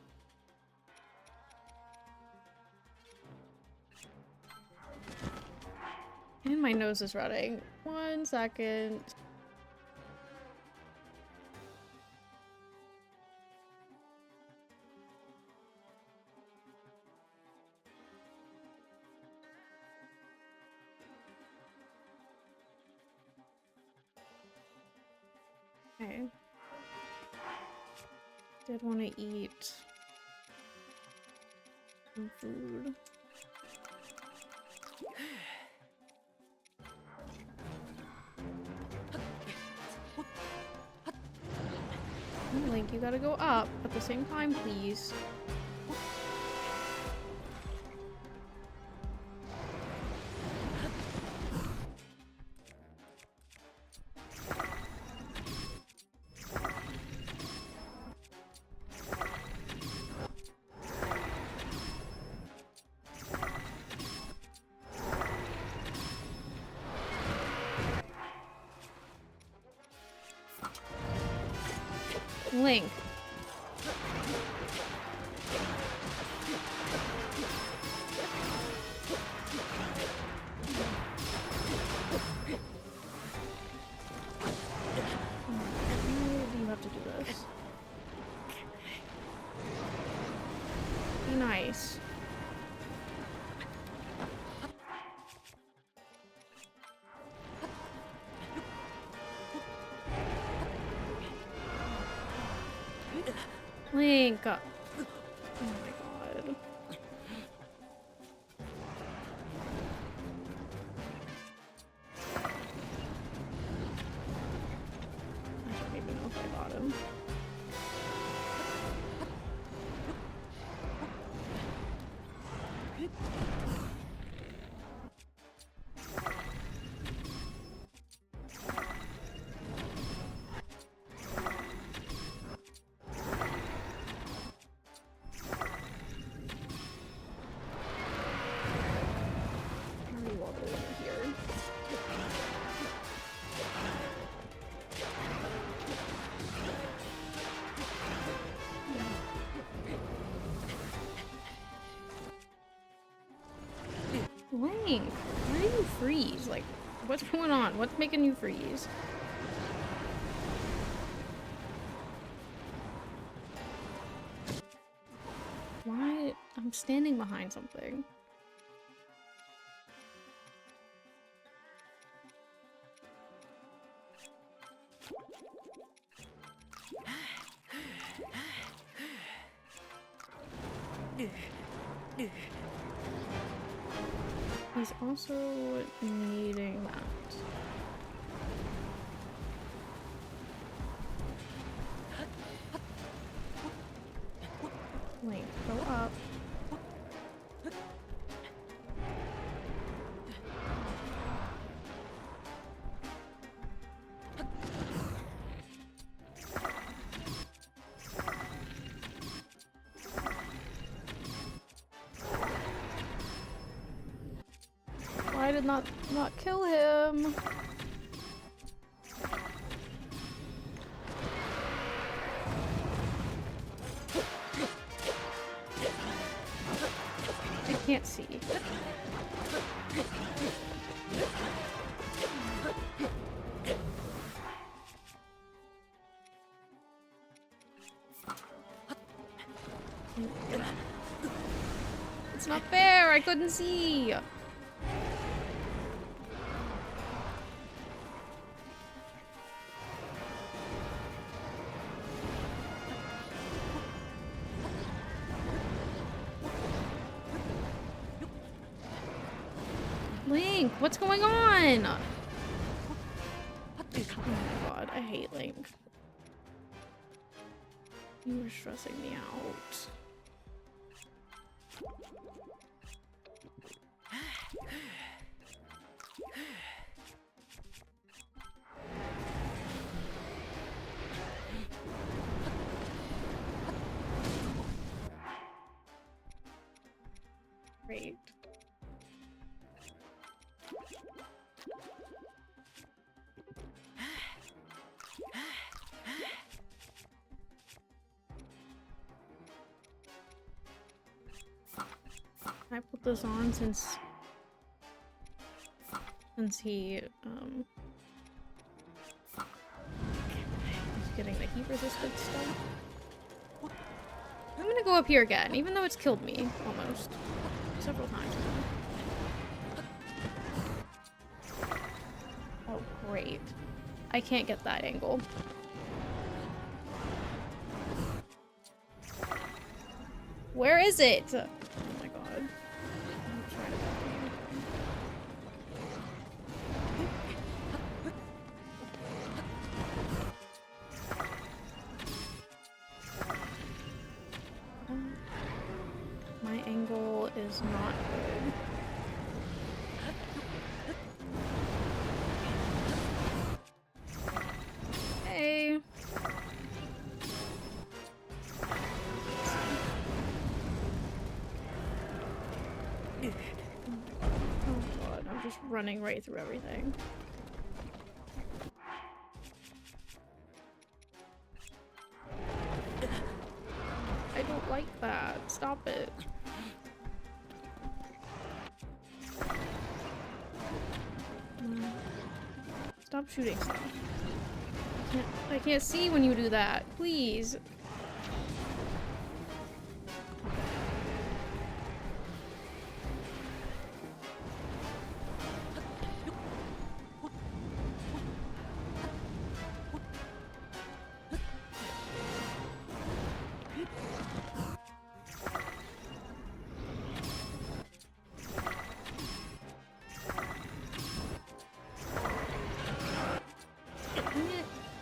S1: And my nose is running. 1 second. Okay. Did want to eat some food. Link, you gotta go up at the same time, please. Link. Why do you have to do this? Be nice. Link. Oh my god. I don't even know if I got him. Link, why do you freeze? Like, what's going on? What's making you freeze? Why? I'm standing behind something. He's also needing that. Wait, go up. Why did not kill him? I can't see. It's not fair, I couldn't see. Link, what's going on? Oh my god, I hate Link. You were stressing me out. Great. I put this on since he he's getting the heat resistant stuff. I'm gonna go up here again, even though it's killed me almost several times now. Oh great. I can't get that angle. Where is it? Oh my god. I'm trying to my angle is not good. Hey. Oh god, I'm just running right through everything. I don't like that. Stop it. Stop shooting stuff. I can't see when you do that. Please.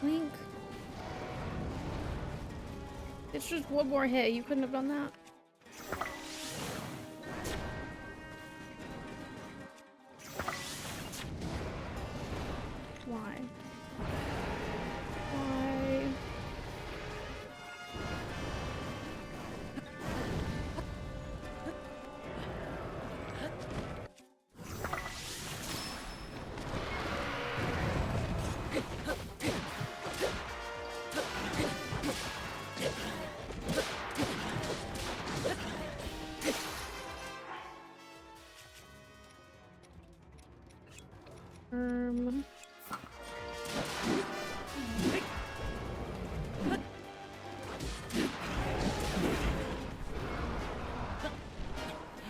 S1: Link. It's just one more hit. You couldn't have done that. Why? Why?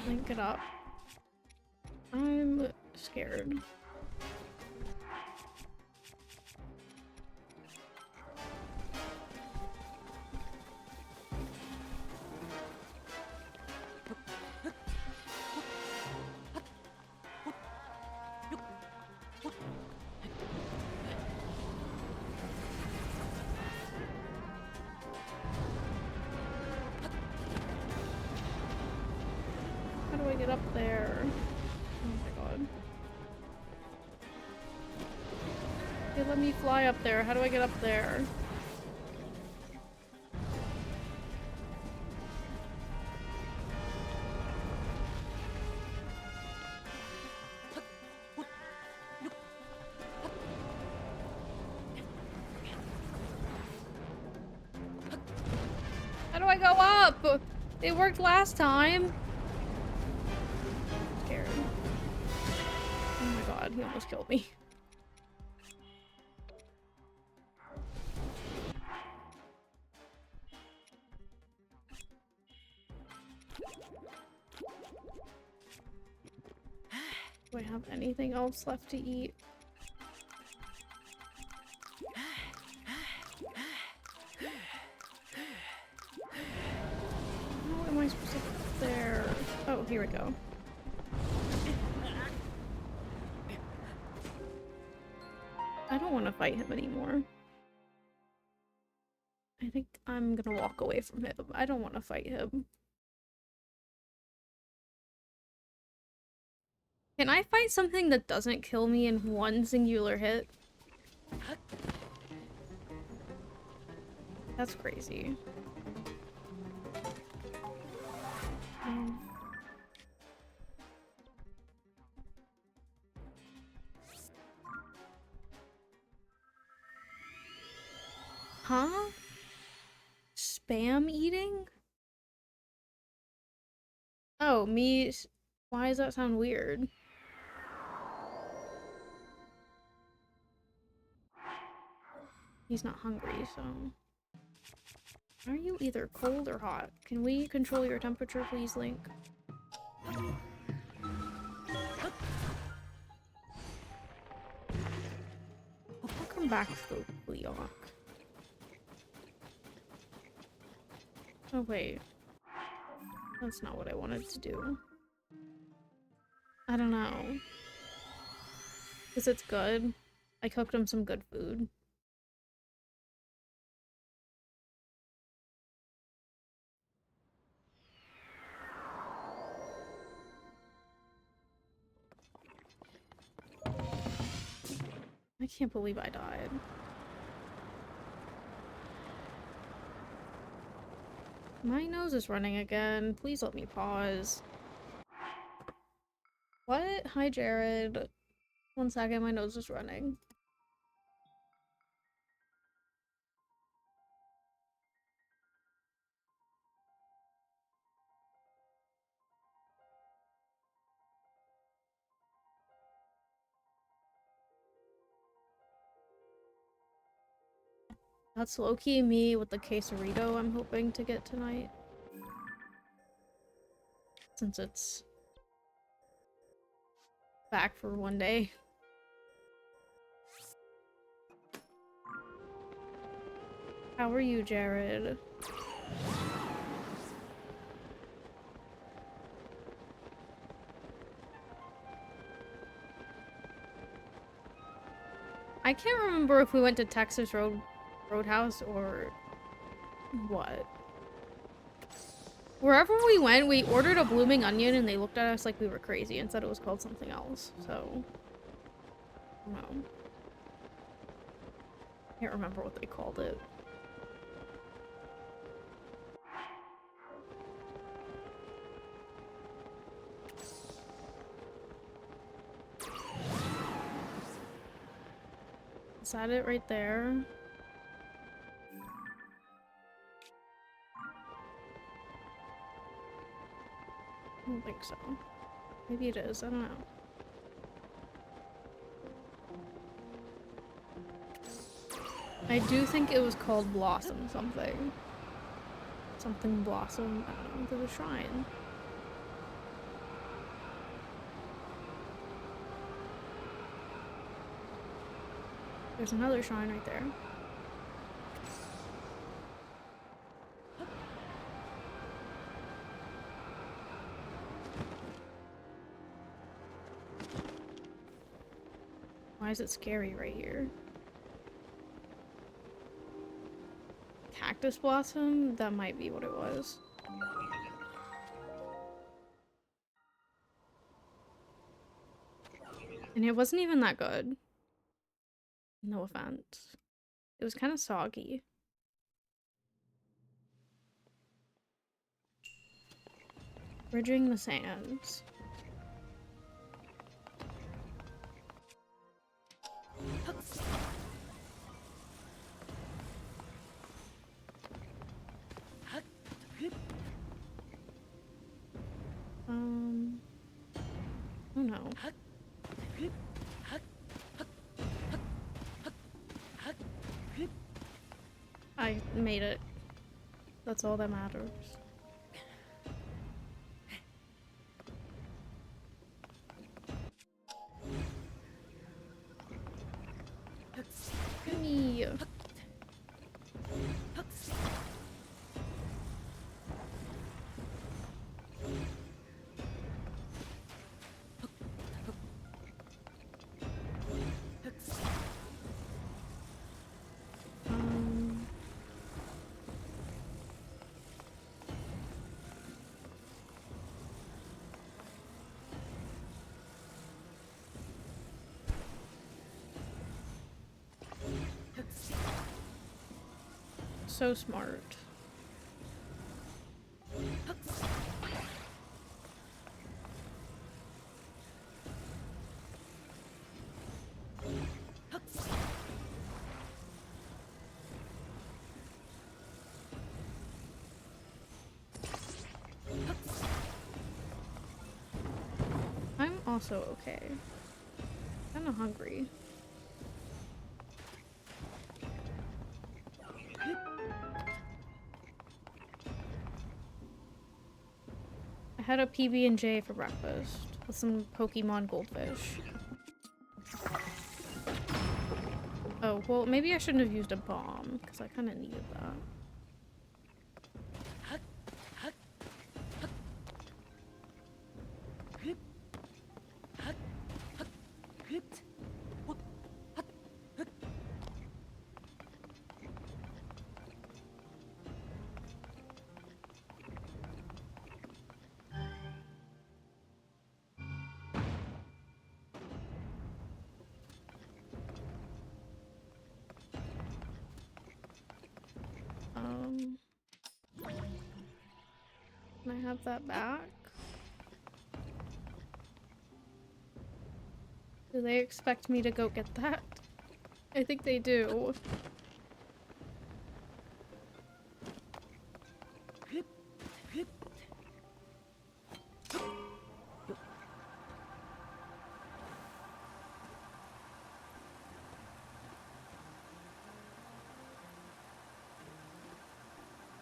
S1: Link it up. I'm scared. get up there? Oh my god. Okay, let me fly up there. How do I get up there? How do I go up? It worked last time. I'm scared. Oh my god, he almost killed me. Do I have anything else left to eat? How am I supposed to get there? Oh, here we go. I don't want to fight him anymore. I think I'm gonna walk away from him. I don't want to fight him. Can I fight something that doesn't kill me in one singular hit? That's crazy. Huh? Spam eating? Oh, me. Why does that sound weird? He's not hungry, so. Are you either cold or hot? Can we control your temperature, please, Link? I'll come back to Leok. Oh, wait. That's not what I wanted to do. I don't know. Because it's good. I cooked him some good food. I can't believe I died. My nose is running again. Please let me pause. What? Hi, Jared. 1 second, my nose is running. That's low-key me with the quesarito I'm hoping to get tonight. Since it's back for 1 day. How are you, Jared? I can't remember if we went to Texas Roadhouse or what. Wherever we went, we ordered a blooming onion and they looked at us like we were crazy and said it was called something else, so... no. Can't remember what they called it. Is that it right there? I don't think so. Maybe it is, I don't know. I do think it was called Blossom something. Something Blossom, I don't know, to the shrine. There's another shrine right there. Why is it scary right here? Cactus blossom? That might be what it was. And it wasn't even that good. No offense. It was kind of soggy. Bridging the sands. Oh no. I made it. That's all that matters. Me. So smart. I'm also okay. Kinda hungry. I had a PB&J for breakfast with some Pokemon goldfish. Oh, well, maybe I shouldn't have used a bomb, because I kind of needed that. Can I have that back? Do they expect me to go get that? I think they do.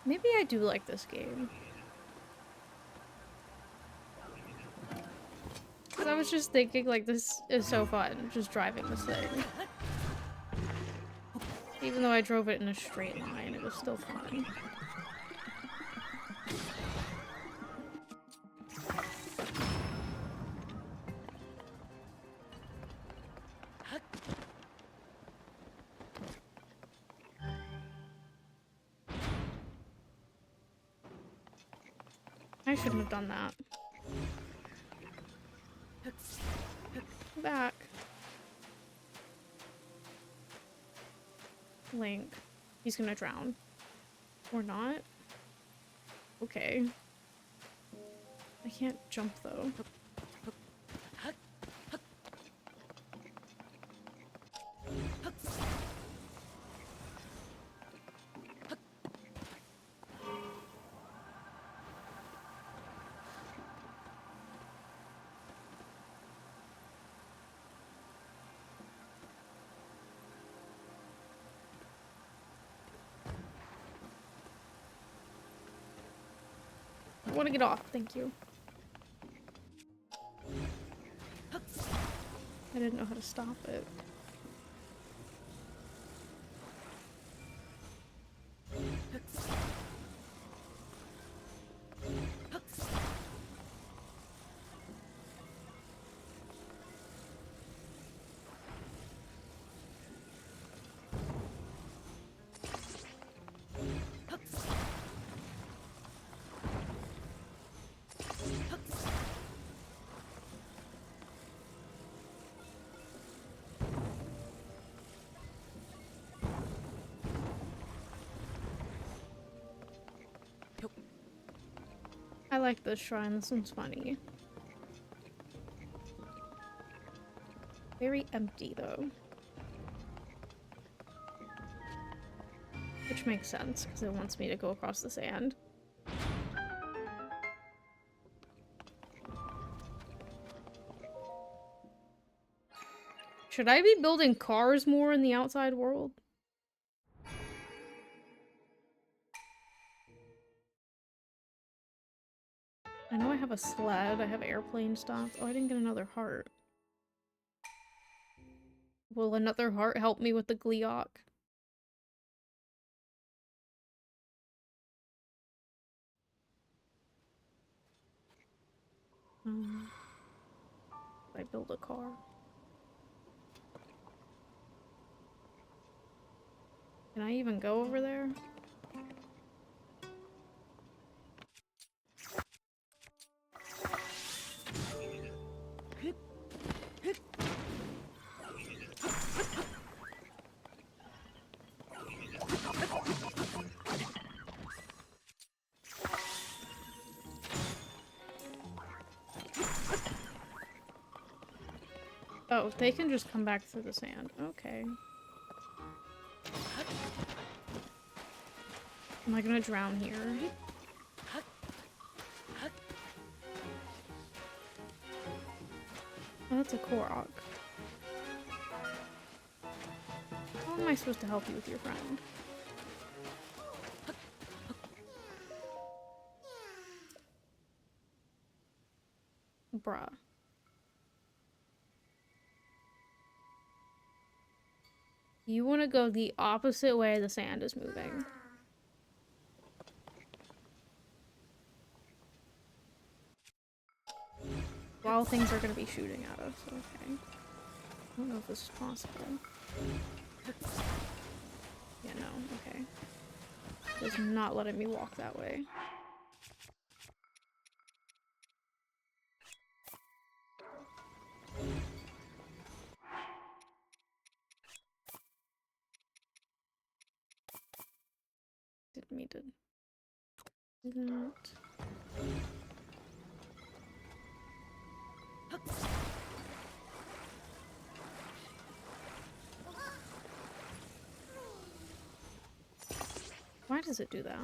S1: Maybe I do like this game. Because I was just thinking, like, this is so fun, just driving this thing. Even though I drove it in a straight line, it was still fun. I shouldn't have done that. Back. Link. He's gonna drown. Or not? Okay. I can't jump though. I want to get off, thank you. I didn't know how to stop it. I like this shrine. This one's funny. Very empty, though. Which makes sense, because it wants me to go across the sand. Should I be building cars more in the outside world? I know I have a sled, I have airplane stops. Oh, I didn't get another heart. Will another heart help me with the Gleeok? I build a car. Can I even go over there? Oh, they can just come back through the sand. Okay. Am I gonna drown here? Oh, that's a Korok. How am I supposed to help you with your friend? Bruh. You want to go the opposite way the sand is moving. While things are going to be shooting at us. Okay. I don't know if this is possible. Yeah, no. Okay. It's not letting me walk that way. Didn't mean to do that. Why does it do that?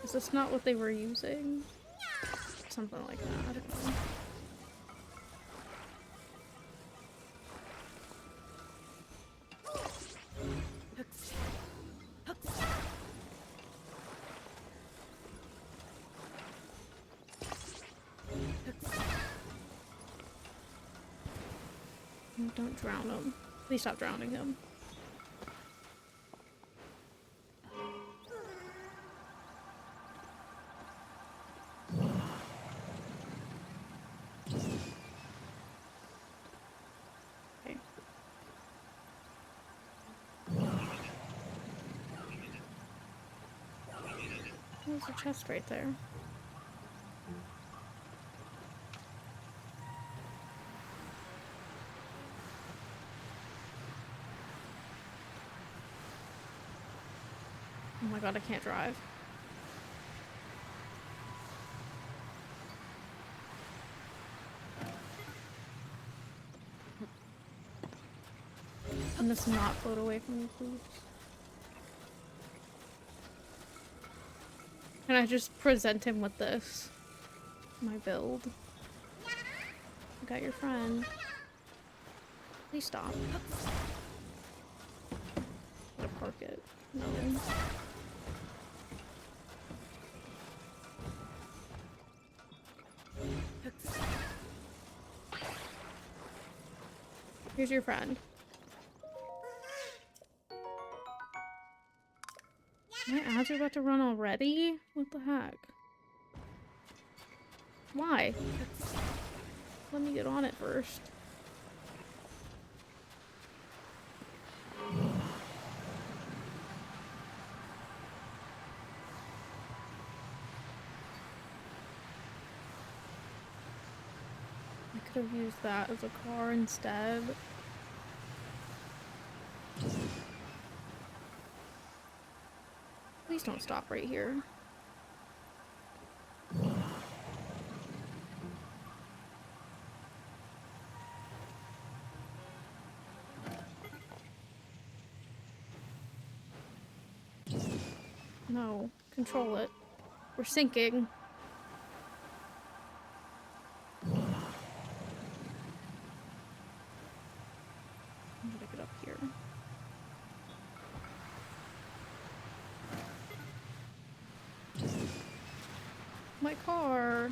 S1: Is this not what they were using? Something like that. I don't know. Don't drown him. Please stop drowning him. Okay. There's a chest right there. Oh my god, I can't drive. Can this not float away from me, please? Can I just present him with this? My build. I got your friend. Please stop. Gotta park it. No. Here's your friend. My ads are about to run already? What the heck? Why? Let me get on it first. I could have used that as a car instead. Please don't stop right here. No, control it. We're sinking. I'm gonna get up here. My car.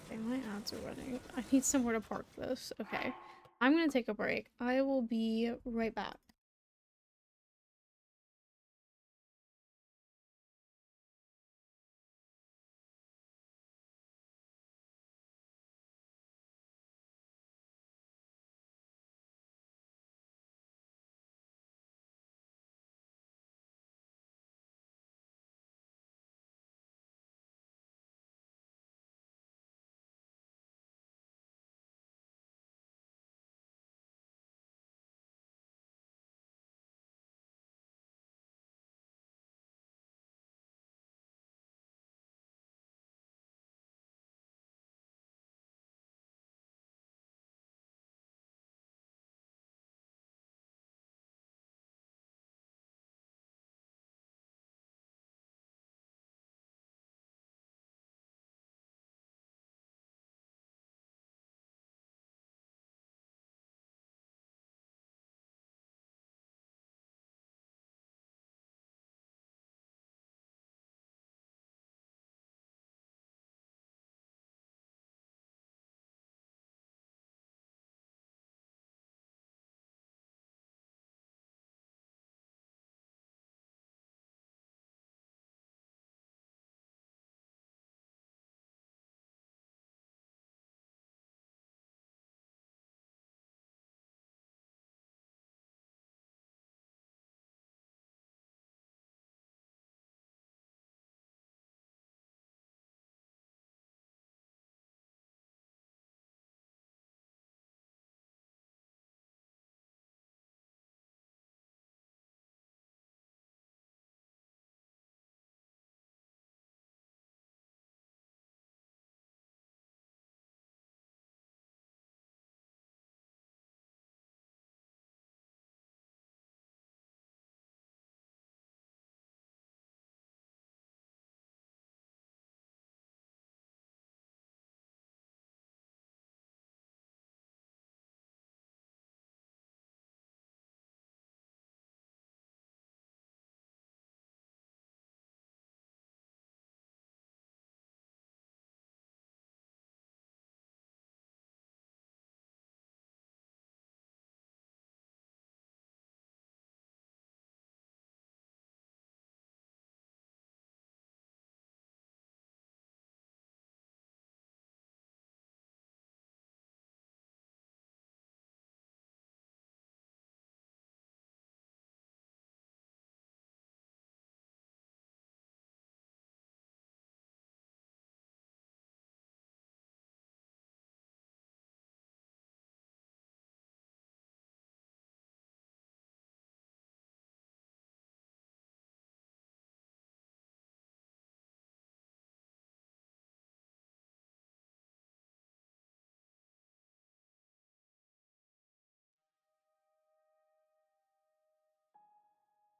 S1: Okay, my ads are running. I need somewhere to park this. Okay. I'm gonna take a break. I will be right back.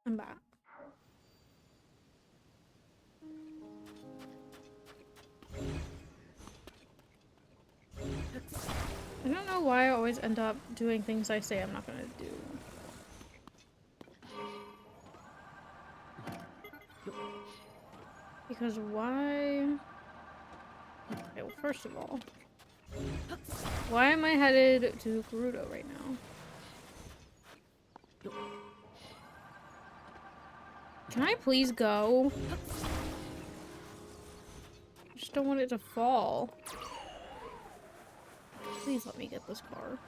S1: I'm back. I don't know why I always end up doing things I say I'm not gonna do. Because why? Okay, well, first of all, why am I headed to Gerudo right now? Can I please go? I just don't want it to fall. Please let me get this car.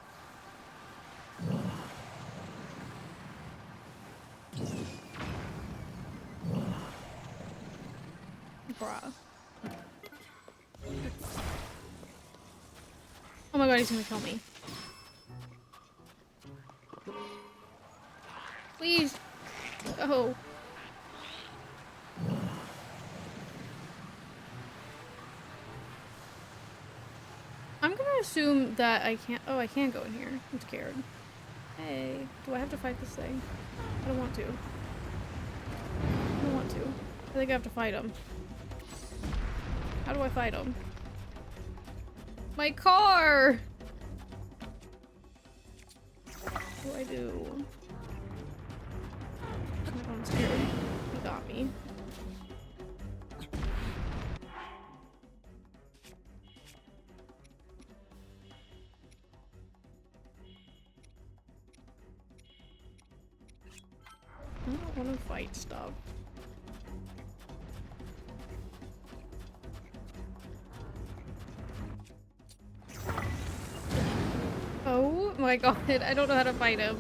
S1: Bruh. Oh my god, he's gonna kill me. Please. Oh. I'm gonna assume that I can't. Oh, I can go in here. I'm scared. Hey, do I have to fight this thing? I don't want to. I don't want to. I think I have to fight him. How do I fight him? My car! What do I do? Oh, I'm scared. He got me. I don't want to fight stuff. Oh my god, I don't know how to fight him.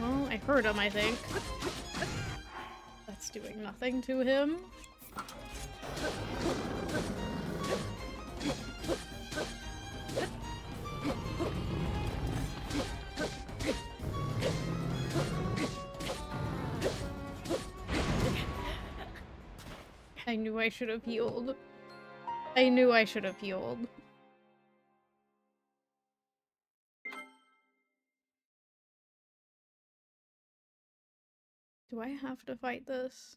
S1: Well, I hurt him, I think. That's doing nothing to him. I knew I should have healed. I knew I should have healed. Do I have to fight this?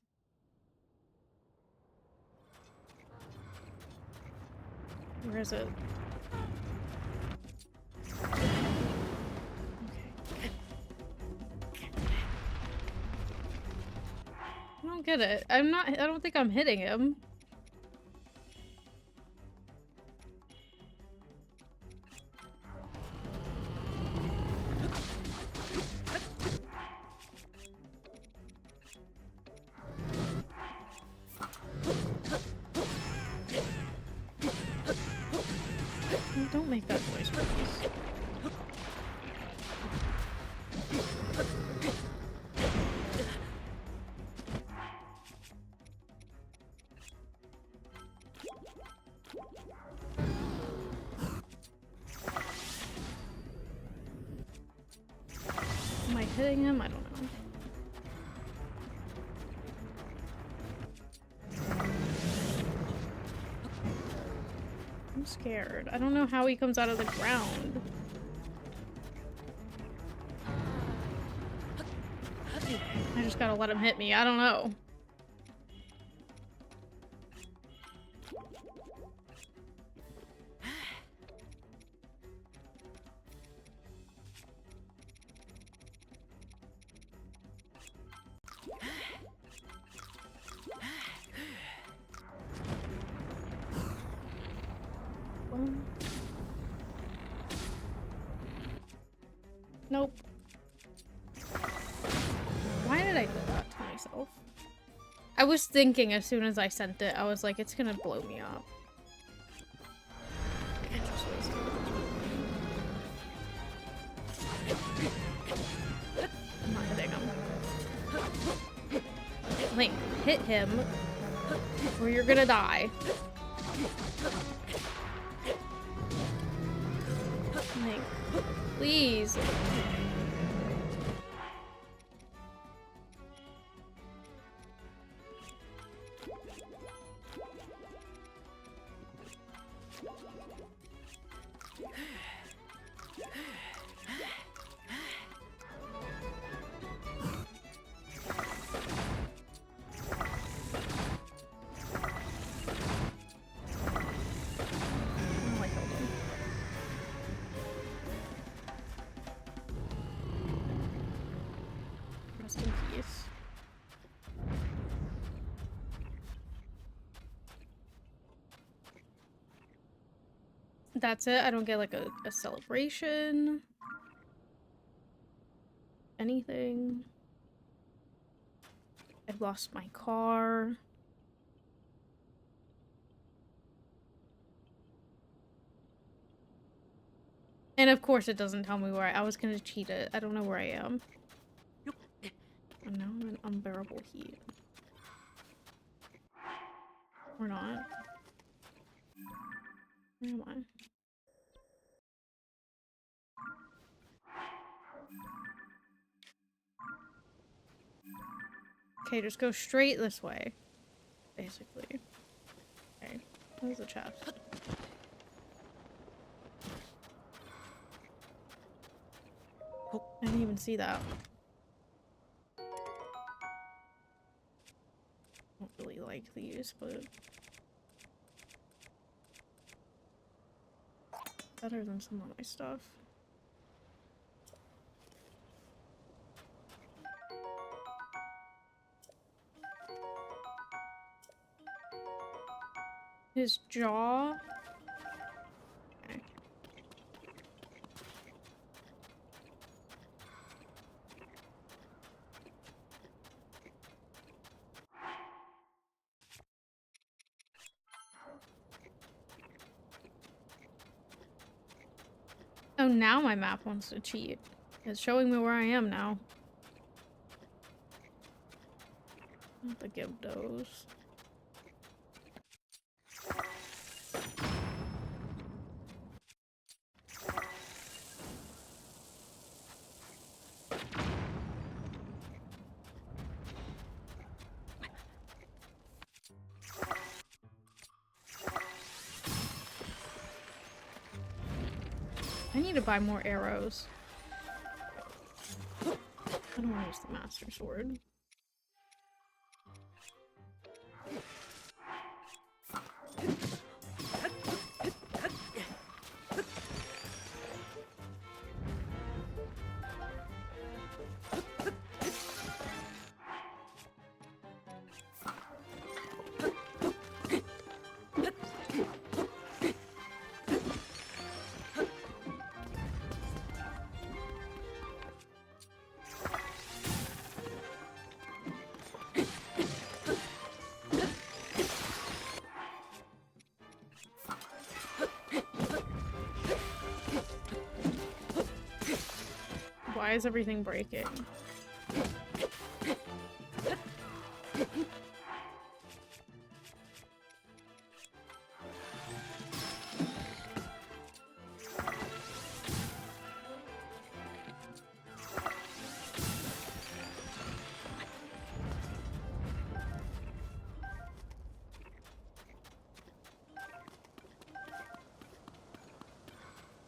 S1: Where is it? Okay. I don't get it. I don't think I'm hitting him. Don't make that noise, please. Am I hitting him? I don't know. I'm scared. I don't know how he comes out of the ground. I just gotta let him hit me. I don't know. Nope. Why did I do that to myself? I was thinking as soon as I sent it, I was like, it's gonna blow me up. I just wasted it. I'm not hitting him. Link, hit him, or you're gonna die. Link, please. Rest in peace. That's it? I don't get like a celebration? Anything? I've lost my car. And of course it doesn't tell me where I was gonna cheat it. I don't know where I am. And now I'm in unbearable heat. Or not. Where am I? Okay, just go straight this way. Basically. Okay, there's a chest. Oh, I didn't even see that. I don't really like these, but better than some of my stuff. His jaw. Okay. Oh, now my map wants to cheat. It's showing me where I am now. I have to give those. I need to buy more arrows. I don't want to use the Master Sword. Why is everything breaking?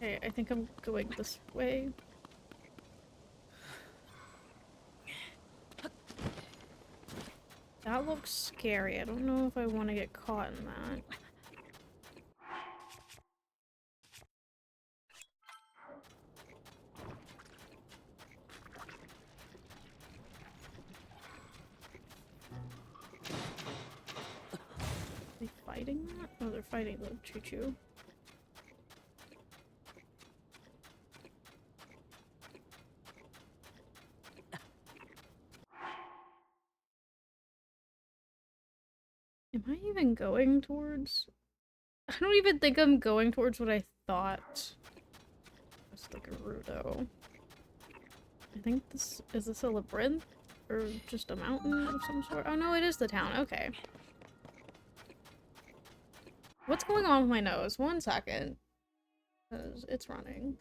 S1: Okay, I think I'm going this way. That looks scary. I don't know if I want to get caught in that. Are they fighting that? Oh, they're fighting the choo-choo. Am I even going towards... I don't even think I'm going towards what I thought. That's the Gerudo. I think this... Is this a labyrinth? Or just a mountain of some sort? Oh no, it is the town. Okay. What's going on with my nose? 1 second. Because it's running.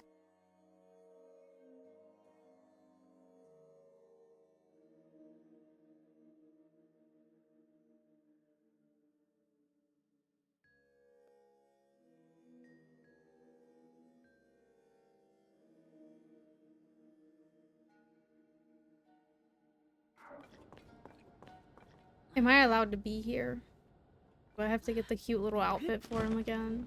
S1: Am I allowed to be here? Do I have to get the cute little outfit for him again?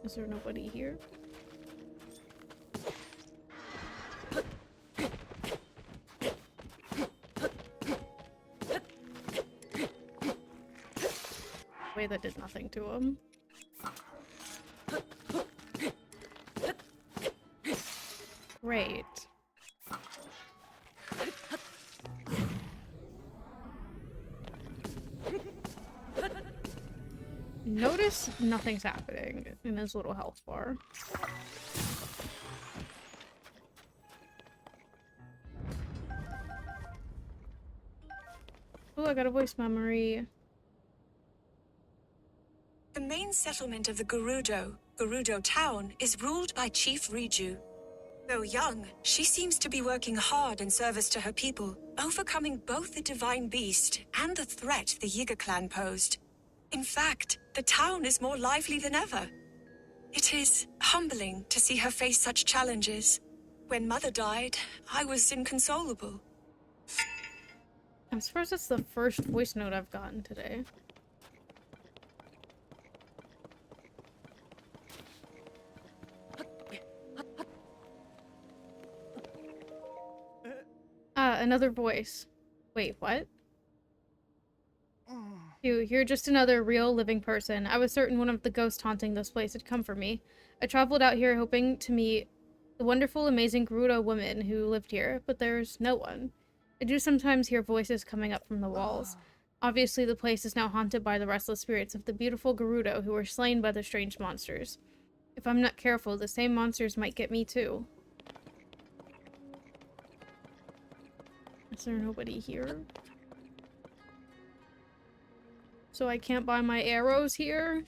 S1: Is there nobody here? Wait, that did nothing to him. Great. Notice nothing's happening in his little health bar. Oh, I got a voice memory.
S2: The main settlement of the Gerudo Town, is ruled by Chief Riju. Though young, she seems to be working hard in service to her people, overcoming both the divine beast and the threat the Yiga clan posed. In fact, the town is more lively than ever. It is humbling to see her face such challenges. When Mother died, I was inconsolable.
S1: I'm surprised that's the first voice note I've gotten today. Ah, another voice. Wait, what? You're just another real living person. I was certain one of the ghosts haunting this place had come for me. I traveled out here hoping to meet the wonderful, amazing Gerudo woman who lived here, but there's no one. I do sometimes hear voices coming up from the walls. Obviously, the place is now haunted by the restless spirits of the beautiful Gerudo who were slain by the strange monsters. If I'm not careful, the same monsters might get me too. Is there nobody here? So I can't buy my arrows here?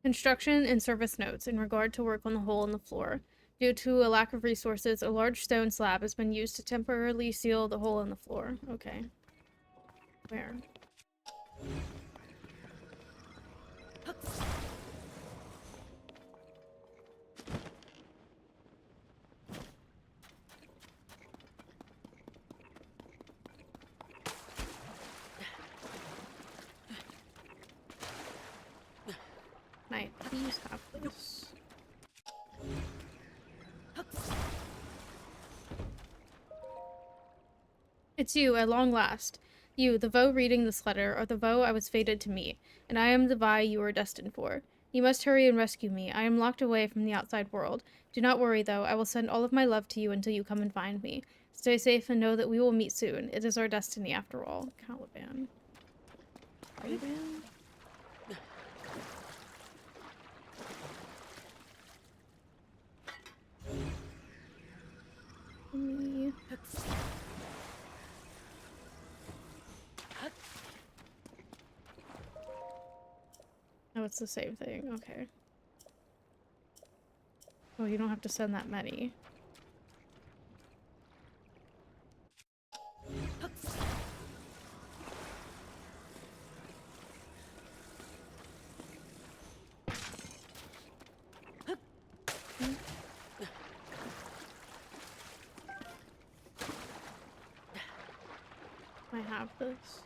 S1: Construction and service notes in regard to work on the hole in the floor. Due to a lack of resources, a large stone slab has been used to temporarily seal the hole in the floor. Okay. Where? Can I please have this? It's you, at long last. You, the Vo reading this letter, are the Vo I was fated to meet, and I am the Vi you are destined for. You must hurry and rescue me. I am locked away from the outside world. Do not worry, though. I will send all of my love to you until you come and find me. Stay safe and know that we will meet soon. It is our destiny, after all. Caliban. Caliban? Me. Oh, it's the same thing. Okay. Oh, you don't have to send that many. I have this.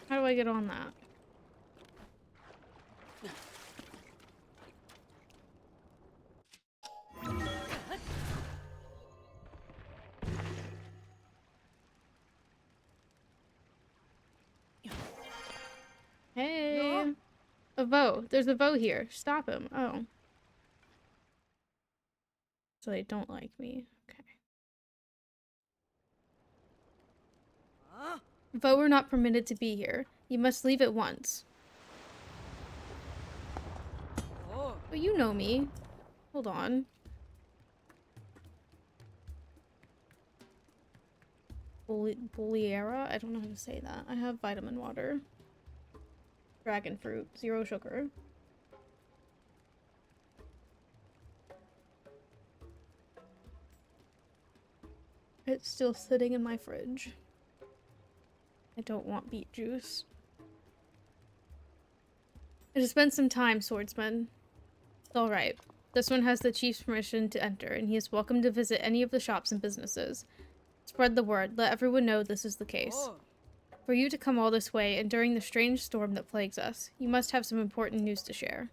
S1: How do I get on that? Hey! No. A Vo. There's a Vo here. Stop him. Oh. So they don't like me. Okay. Vo are not permitted to be here. You must leave at once. Oh, you know me. Hold on. Boliera? I don't know how to say that. I have vitamin water. Dragon fruit. 0 sugar. It's still sitting in my fridge. I don't want beet juice. It has been some time, swordsman. It's alright. This one has the chief's permission to enter, and he is welcome to visit any of the shops and businesses. Spread the word. Let everyone know this is the case. Oh. For you to come all this way, and during the strange storm that plagues us, you must have some important news to share.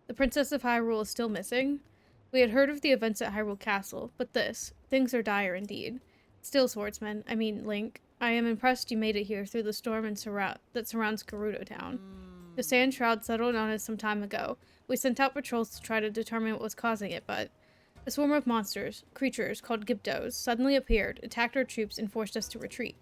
S1: The Princess of Hyrule is still missing. We had heard of the events at Hyrule Castle, but things are dire indeed. Still, swordsman, Link, I am impressed you made it here through the storm that surrounds Gerudo Town. The sand shroud settled on us some time ago. We sent out patrols to try to determine what was causing it, but a swarm of creatures called Gibdos, suddenly appeared, attacked our troops, and forced us to retreat.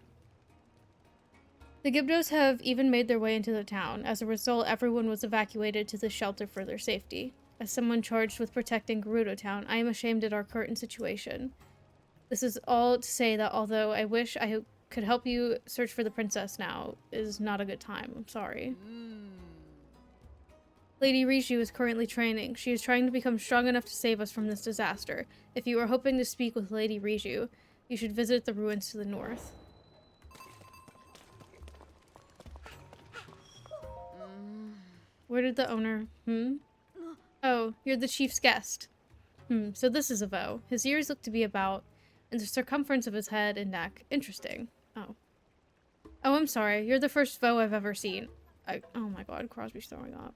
S1: The Gibdos have even made their way into the town. As a result, everyone was evacuated to the shelter for their safety. As someone charged with protecting Gerudo Town, I am ashamed at our current situation. This is all to say that although I wish I could help you search for the princess now, is not a good time. I'm sorry. Lady Riju is currently training. She is trying to become strong enough to save us from this disaster. If you are hoping to speak with Lady Riju, you should visit the ruins to the north. Where did the owner... Oh, you're the chief's guest. So this is a Vo. His ears look to be about, and the circumference of his head and neck. Interesting. Oh, I'm sorry. You're the first Vo I've ever seen. Oh my god, Crosby's throwing up.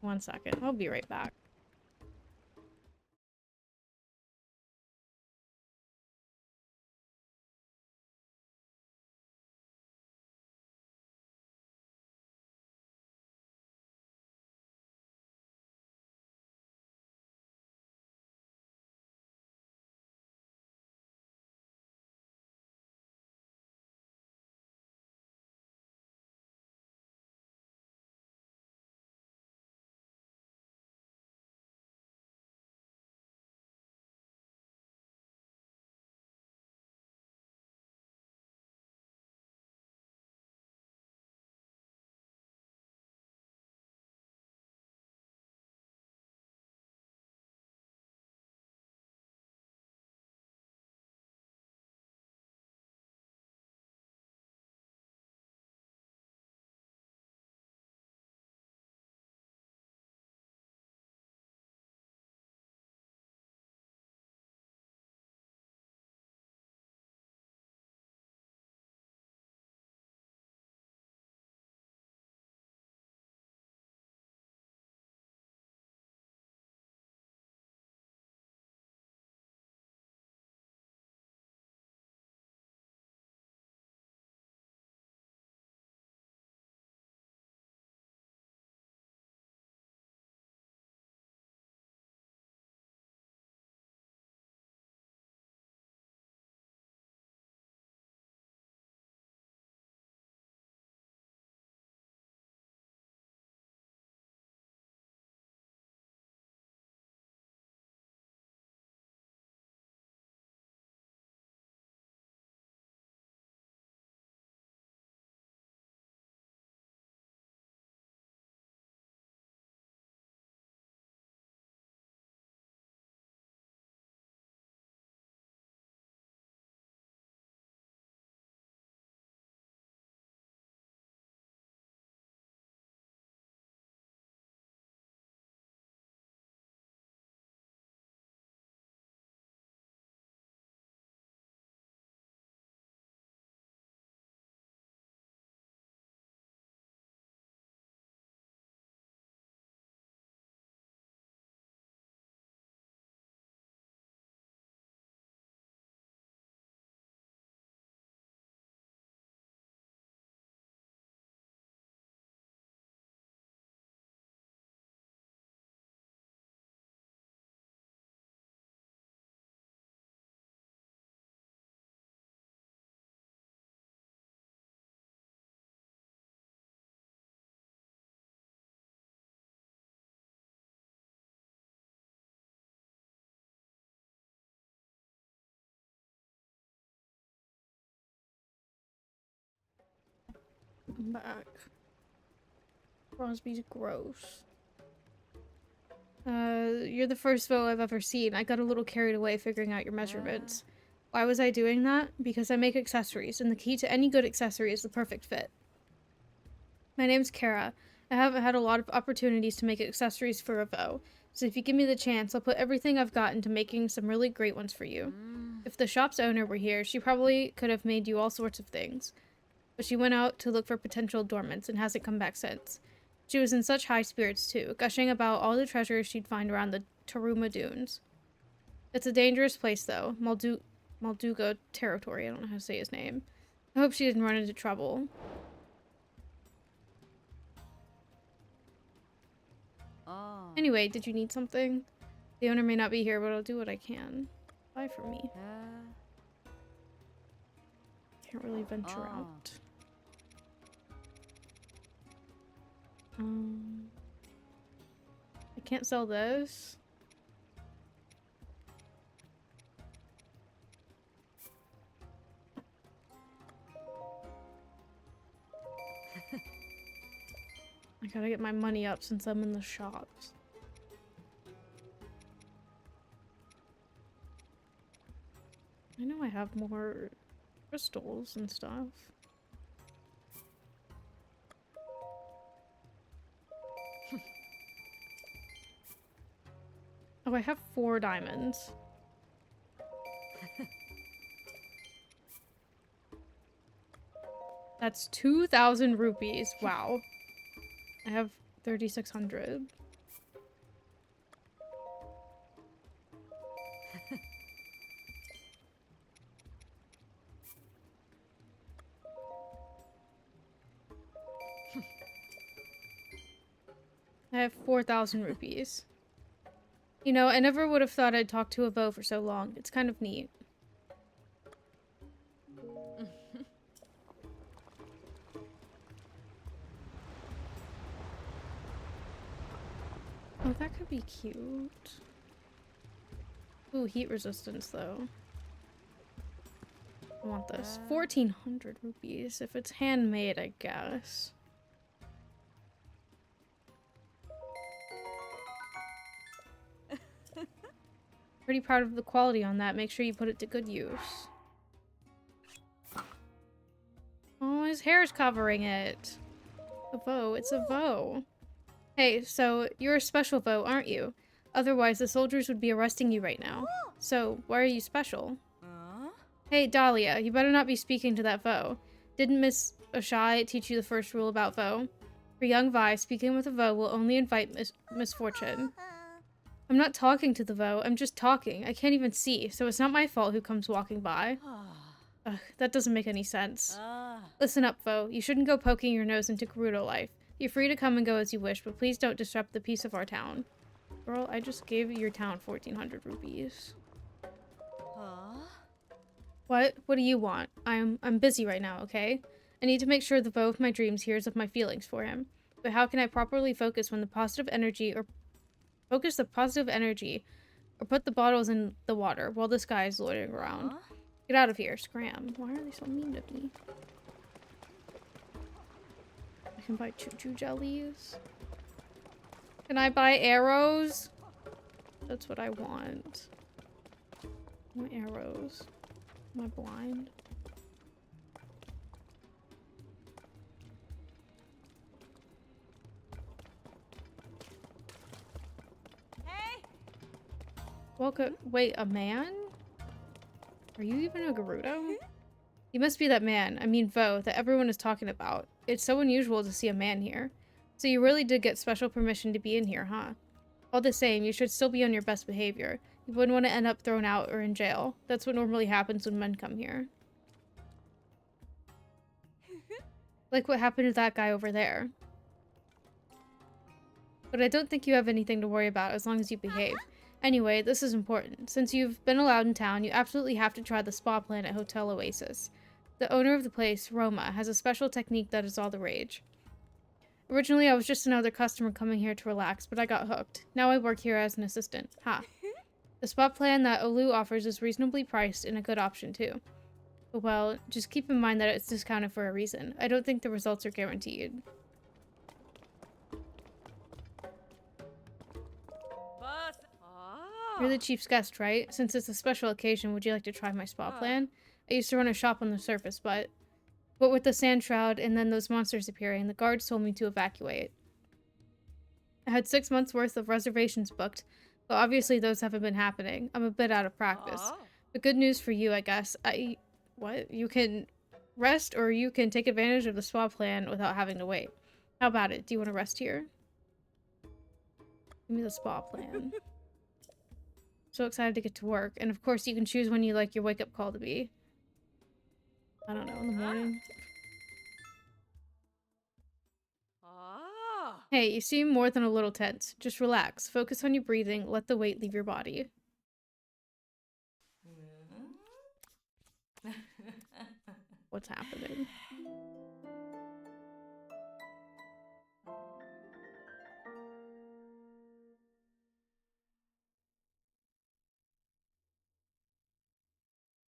S1: 1 second. I'll be right back. I'm back. Crosby's gross. You're the first Vo I've ever seen. I got a little carried away figuring out your measurements. Why was I doing that? Because I make accessories, and the key to any good accessory is the perfect fit. My name's Kara. I haven't had a lot of opportunities to make accessories for a Vo, so if you give me the chance, I'll put everything I've got into making some really great ones for you. If the shop's owner were here, she probably could have made you all sorts of things. But she went out to look for potential dormants and hasn't come back since. She was in such high spirits too, gushing about all the treasures she'd find around the Taruma Dunes. It's a dangerous place though, Malduga territory, I don't know how to say his name. I hope she didn't run into trouble. Anyway, did you need something? The owner may not be here, but I'll do what I can. Buy for me. Can't really venture out. I can't sell this. I gotta get my money up since I'm in the shops. I know I have more crystals and stuff. Oh, I have 4 diamonds. That's 2,000 rupees. Wow. I have 3,600. I have 4,000 rupees. You know, I never would have thought I'd talk to a Vo for so long. It's kind of neat. Oh, that could be cute. Ooh, heat resistance, though. I want this. 1,400 rupees. If it's handmade, I guess. Pretty proud of the quality on that. Make sure you put it to good use. Oh, his hair's covering it. A Vo. It's a Vo. Hey, so you're a special Vo, aren't you? Otherwise, the soldiers would be arresting you right now. So, why are you special? Hey, Dahlia, you better not be speaking to that Vo. Didn't Miss Ashai teach you the first rule about Vo? For young Vi, speaking with a Vo will only invite misfortune. I'm not talking to the Vo, I'm just talking. I can't even see, so it's not my fault who comes walking by. Ugh, that doesn't make any sense. Listen up, Vo. You shouldn't go poking your nose into Gerudo life. You're free to come and go as you wish, but please don't disrupt the peace of our town. Girl, I just gave your town 1,400 rupees. What? What do you want? I'm busy right now, okay? I need to make sure the Vo of my dreams hears of my feelings for him. But how can I properly focus when the positive energy or put the bottles in the water while this guy is loitering around? Get out of here, scram. Why are they so mean to me? I can buy choo-choo jellies. Can I buy arrows? That's what I want. I want arrows. Am I blind?
S3: Hey!
S1: Welcome. Wait, a man? Are you even a Gerudo? You must be that man, I mean Vo, that everyone is talking about. It's so unusual to see a man here. So you really did get special permission to be in here, huh? All the same, you should still be on your best behavior. You wouldn't want to end up thrown out or in jail. That's what normally happens when men come here. Like what happened to that guy over there. But I don't think you have anything to worry about as long as you behave. Anyway, this is important. Since you've been allowed in town, you absolutely have to try the spa plan at Hotel Oasis. The owner of the place, Roma, has a special technique that is all the rage. Originally, I was just another customer coming here to relax, but I got hooked. Now I work here as an assistant. Ha. The spa plan that Olu offers is reasonably priced and a good option too. But well, just keep in mind that it's discounted for a reason. I don't think the results are guaranteed. You're the chief's guest, right? Since it's a special occasion, would you like to try my spa plan? I used to run a shop on the surface, but with the sand shroud and then those monsters appearing, the guards told me to evacuate. I had 6 months worth of reservations booked, but obviously those haven't been happening. I'm a bit out of practice. But good news for you, I guess. What? You can rest or you can take advantage of the spa plan without having to wait. How about it? Do you want to rest here? Give me the spa plan. So excited to get to work. And of course you can choose when you like your wake-up call to be. I don't know, in the morning. Hey, you seem more than a little tense. Just relax. Focus on your breathing. Let the weight leave your body. What's happening?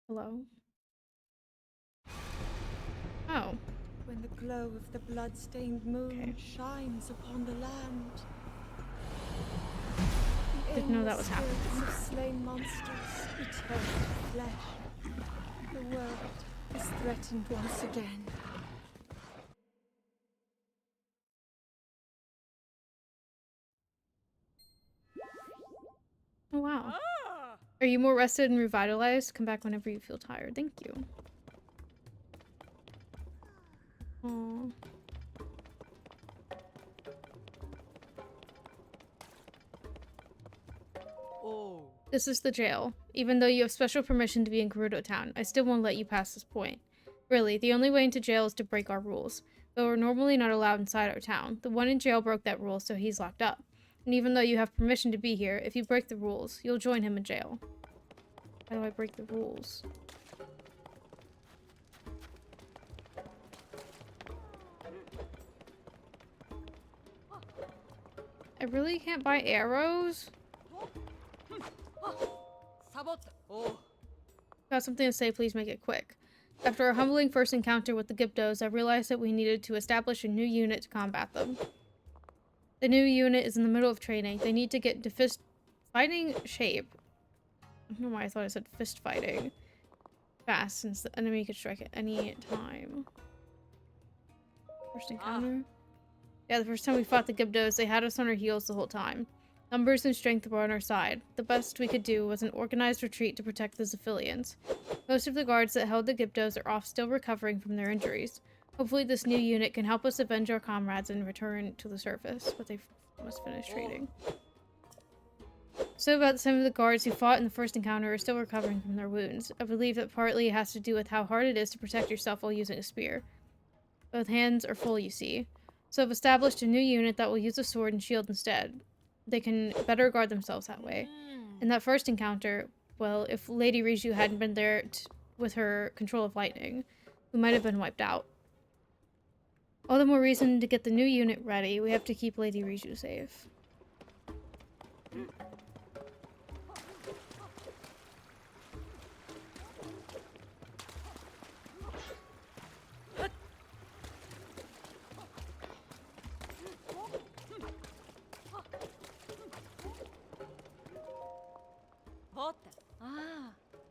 S1: Hello? Oh.
S2: When the glow of the blood-stained moon shines upon the land. The
S1: Didn't know that was
S2: spirits
S1: happening.
S2: of slain monsters return to flesh. The world is threatened once again.
S1: Oh, wow. Are you more rested and revitalized? Come back whenever you feel tired. Thank you. Aww.
S3: Oh.
S1: This is the jail. Even though you have special permission to be in Gerudo Town, I still won't let you pass this point. Really, the only way into jail is to break our rules. Though we're normally not allowed inside our town. The one in jail broke that rule, so he's locked up. And even though you have permission to be here, if you break the rules, you'll join him in jail. How do I break the rules? I really can't buy arrows?
S3: Oh.
S1: Got something to say, please make it quick. After a humbling first encounter with the Gyptos, I realized that we needed to establish a new unit to combat them. The new unit is in the middle of training. They need to get into fist fighting shape. I don't know why I thought I said fist fighting. Fast, since the enemy could strike at any time. First encounter? Yeah, the first time we fought the Gyptos, they had us on our heels the whole time. Numbers and strength were on our side. The best we could do was an organized retreat to protect the Zephylians. Most of the guards that held the Gyptos are off still recovering from their injuries. Hopefully this new unit can help us avenge our comrades and return to the surface, but they must finish training. So about some of the guards who fought in the first encounter are still recovering from their wounds. I believe that partly it has to do with how hard it is to protect yourself while using a spear. Both hands are full, you see. So I've established a new unit that will use a sword and shield instead. They can better guard themselves that way. In that first encounter, well, if Lady Riju hadn't been there with her control of lightning, we might have been wiped out. All the more reason to get the new unit ready. We have to keep Lady Riju safe.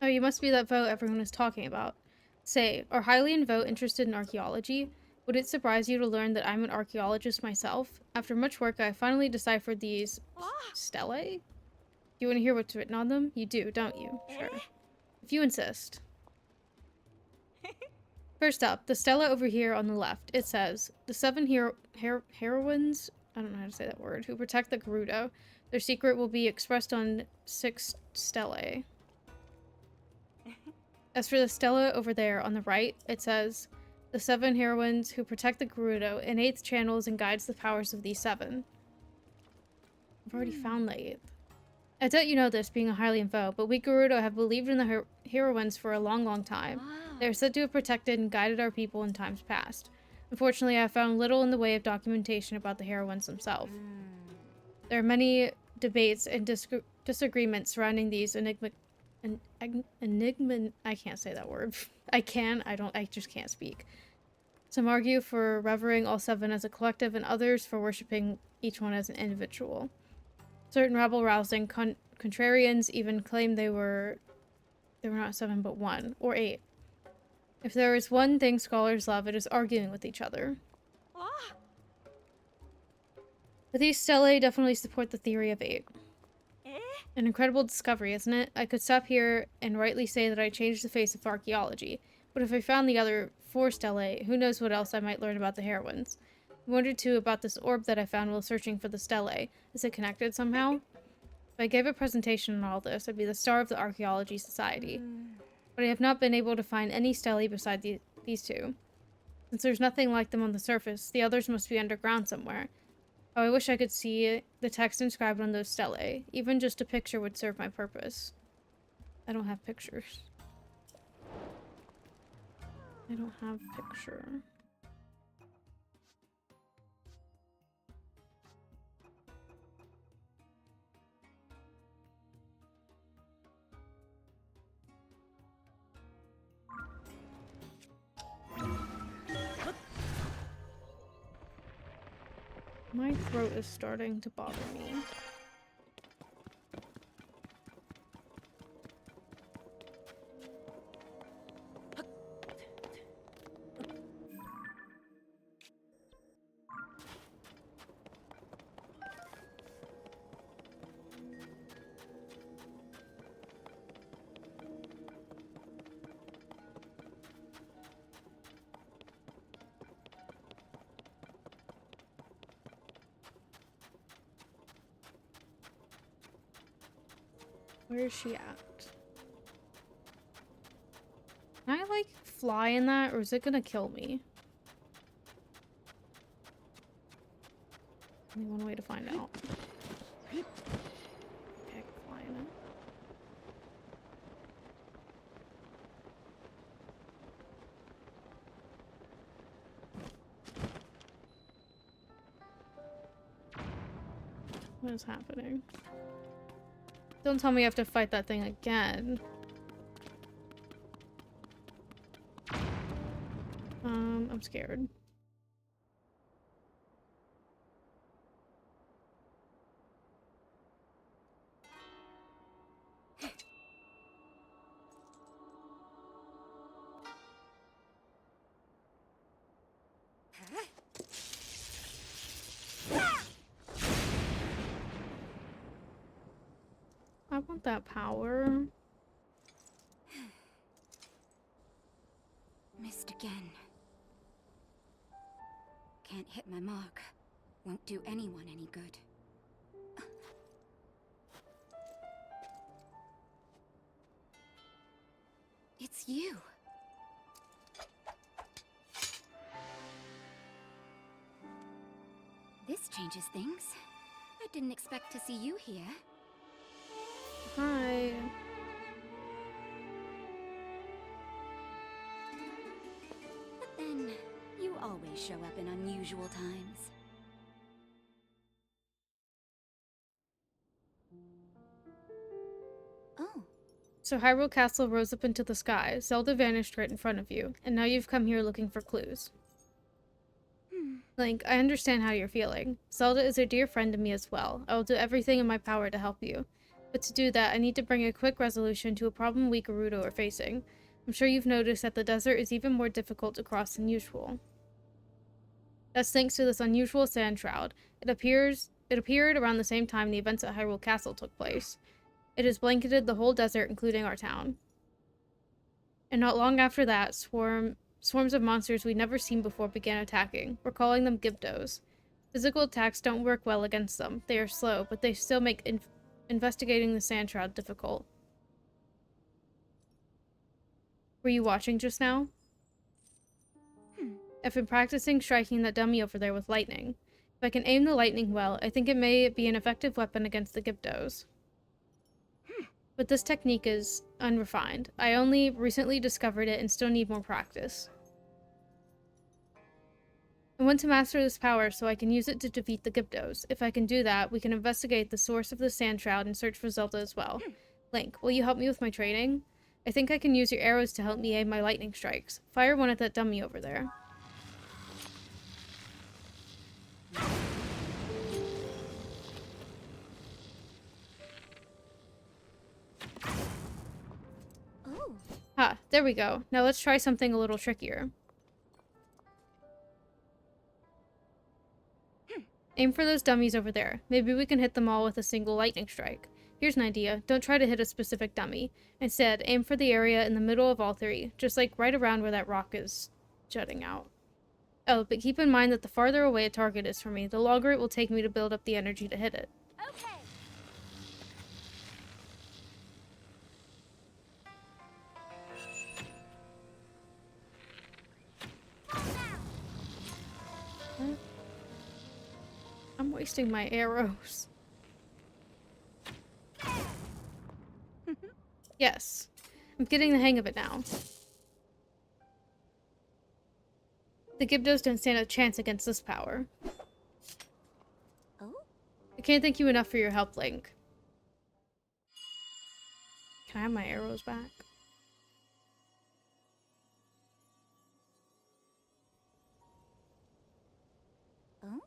S1: Oh, you must be that vote everyone is talking about. Say, are Hylian vote interested in archaeology? Would it surprise you to learn that I'm an archaeologist myself? After much work, I finally deciphered these stelae? Do you want to hear what's written on them? You do, don't you? Sure. If you insist. First up, the stela over here on the left. It says, the 7 heroines, I don't know how to say that word, who protect the Gerudo. Their secret will be expressed on 6 stelae. As for the stela over there on the right, it says, the 7 heroines who protect the Gerudo, and 8th channels and guides the powers of these 7. I've already found the 8th. I doubt you know this, being a Hylian foe, but we Gerudo have believed in the heroines for a long, long time. They are said to have protected and guided our people in times past. Unfortunately, I have found little in the way of documentation about the heroines themselves. There are many debates and disagreements surrounding these enigma. I can't say that word. I just can't speak. Some argue for revering all 7 as a collective, and others for worshipping each one as an individual. Certain rabble-rousing contrarians even claim they were not 7 but 1, or 8. If there is one thing scholars love, it is arguing with each other. But these stelae definitely support the theory of 8. An incredible discovery, isn't it? I could stop here and rightly say that I changed the face of archaeology, but if I found the other 4 stelae, who knows what else I might learn about the heroines. I wondered too about this orb that I found while searching for the stelae. Is it connected somehow? If I gave a presentation on all this, I'd be the star of the Archaeology Society. But I have not been able to find any stelae beside these 2. Since there's nothing like them on the surface, the others must be underground somewhere. Oh, I wish I could see the text inscribed on those stelae. Even just a picture would serve my purpose. I don't have pictures. I don't have picture. My throat is starting to bother me. Where is she at? Can I, like, fly in that, or is it gonna kill me? Only one way to find out. Okay, I can fly in it. What is happening? Don't tell me I have to fight that thing again. I'm scared. I want that power.
S4: Missed again. Can't hit my mark. Won't do anyone any good. It's you. This changes things. I didn't expect to see you here.
S1: Hi.
S4: But then, you always show up in unusual times. Oh.
S1: So Hyrule Castle rose up into the sky, Zelda vanished right in front of you, and now you've come here looking for clues. Link, I understand how you're feeling. Zelda is a dear friend to me as well. I will do everything in my power to help you. But to do that, I need to bring a quick resolution to a problem we Gerudo are facing. I'm sure you've noticed that the desert is even more difficult to cross than usual. That's thanks to this unusual sand shroud. It appeared around the same time the events at Hyrule Castle took place. It has blanketed the whole desert, including our town. And not long after that, swarms of monsters we'd never seen before began attacking. We're calling them Gibdos. Physical attacks don't work well against them. They are slow, but they still make investigating the sand shroud difficult. Were you watching just now? I've been practicing striking that dummy over there with lightning. If I can aim the lightning well, I think it may be an effective weapon against the Gibdos. But this technique is unrefined. I only recently discovered it and still need more practice. I want to master this power so I can use it to defeat the Gibdos. If I can do that, we can investigate the source of the sand shroud and search for Zelda as well. Link, will you help me with my training? I think I can use your arrows to help me aim my lightning strikes. Fire one at that dummy over there.
S4: Oh.
S1: Ha, there we go. Now let's try something a little trickier. Aim for those dummies over there. Maybe we can hit them all with a single lightning strike. Here's an idea. Don't try to hit a specific dummy. Instead, aim for the area in the middle of all three, just like right around where that rock is jutting out. Oh, but keep in mind that the farther away a target is from me, the longer it will take me to build up the energy to hit it.
S4: Okay.
S1: I'm wasting my arrows. Yes. I'm getting the hang of it now. The Gibdos don't stand a chance against this power.
S4: Oh?
S1: I can't thank you enough for your help, Link. Can I have my arrows back?
S4: Oh?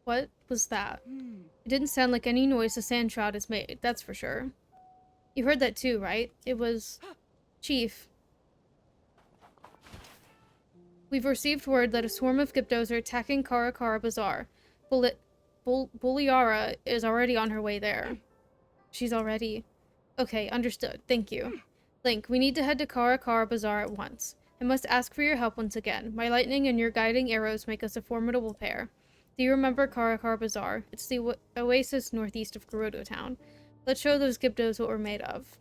S1: What was that? It didn't sound like any noise the sand shroud has made, that's for sure. You heard that too, right? It was... Chief. We've received word that a swarm of Gibdos are attacking Kara Kara Bazaar. Buliara is already on her way there. She's already... Okay, understood. Thank you. Link, we need to head to Kara Kara Bazaar at once. I must ask for your help once again. My lightning and your guiding arrows make us a formidable pair. Do you remember Kara Kara Bazaar? It's the oasis northeast of Gerudo Town. Let's show those Gibdos what we're made of.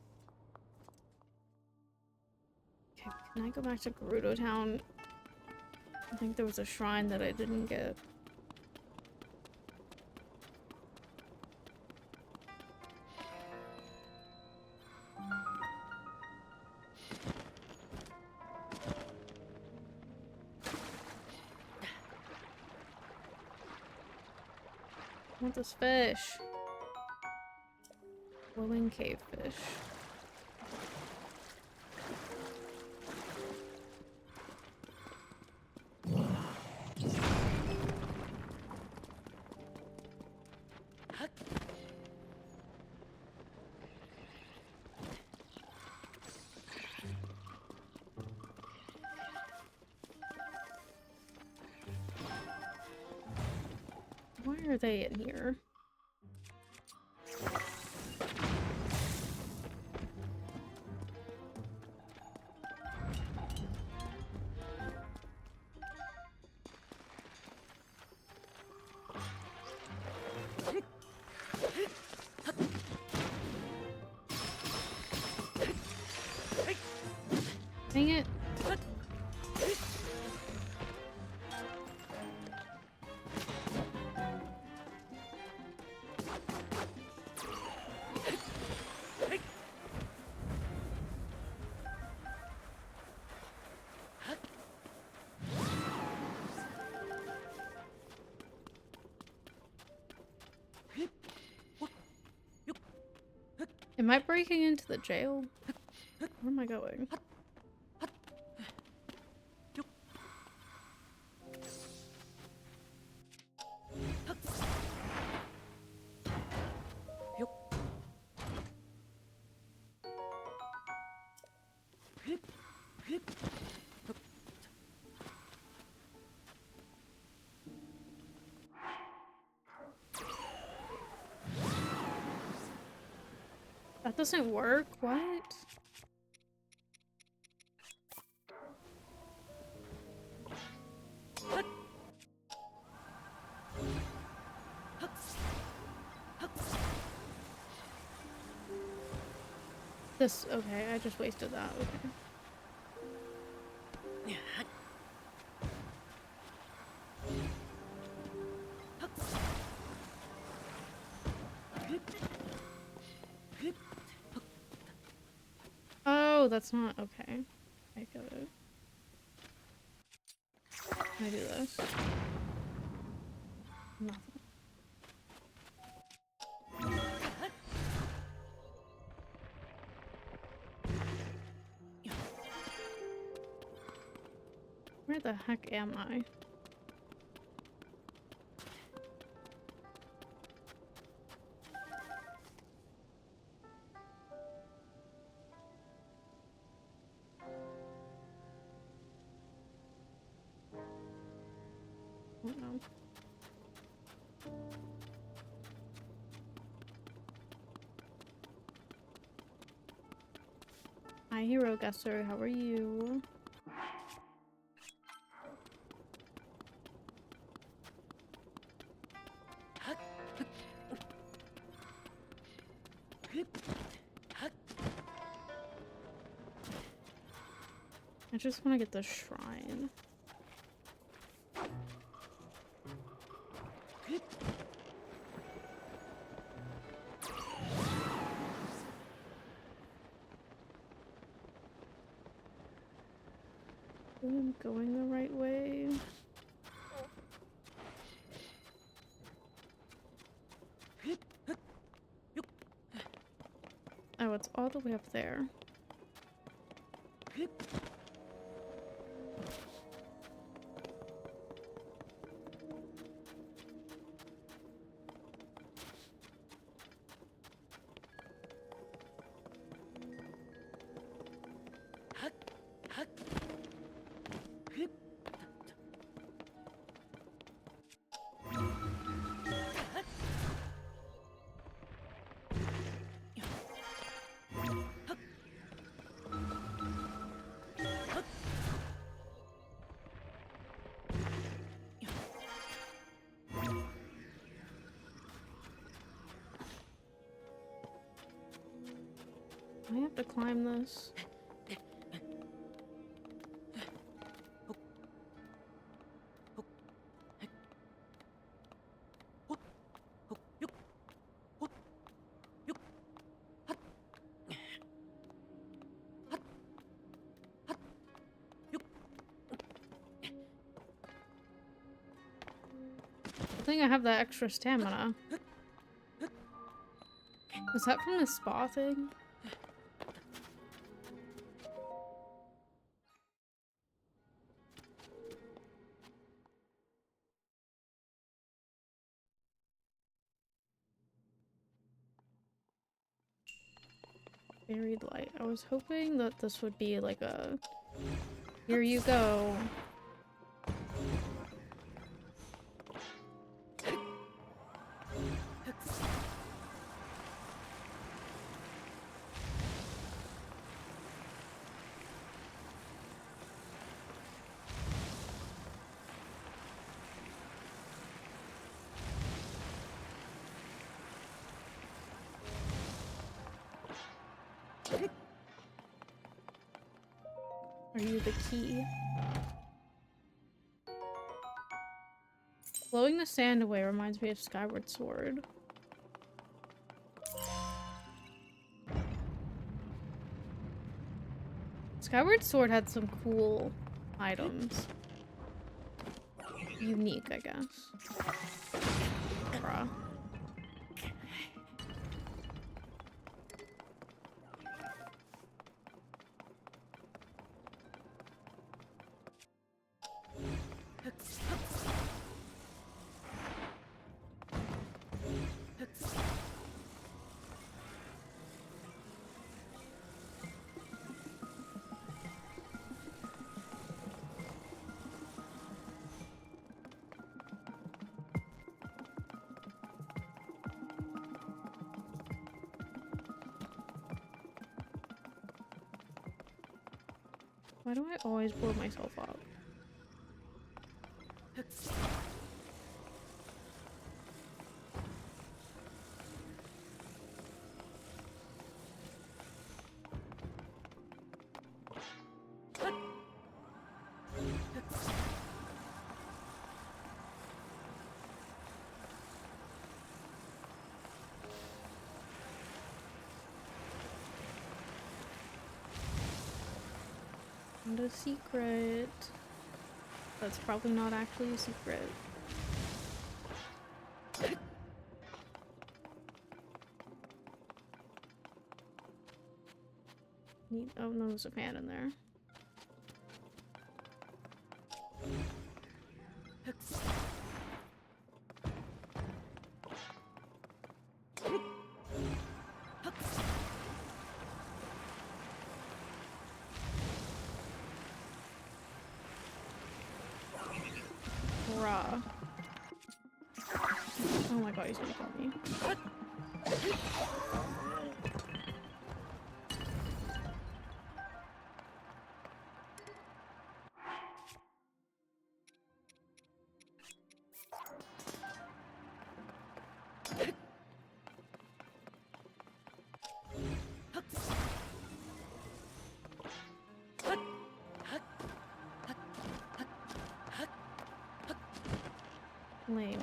S1: Okay, can I go back to Gerudo Town? I think there was a shrine that I didn't get. I want this fish. Glowing cave fish. Why are they in here? Dang it. Am I breaking into the jail? Where am I going? That doesn't work? What? This, okay, I just wasted that, okay. Oh, that's not, okay. I get it. Can I do this? Nothing. Where the heck am I? Oh no. Hi, Hero Gusser, how are you? I just want to get the shrine. Hopefully I'm going the right way. Oh, it's all the way up there. I have to climb this. I think I have that extra stamina. Is that from the spa thing? Buried light. I was hoping that this would be like a... Here you go. Are you the key? Blowing the sand away reminds me of Skyward Sword. Skyward Sword had some cool items. Unique, I guess. Bruh. Why do I always blow myself up? And a secret. That's probably not actually a secret. Oh no, there's a fan in there. Bruh. Oh my god, he's gonna kill me. Lame.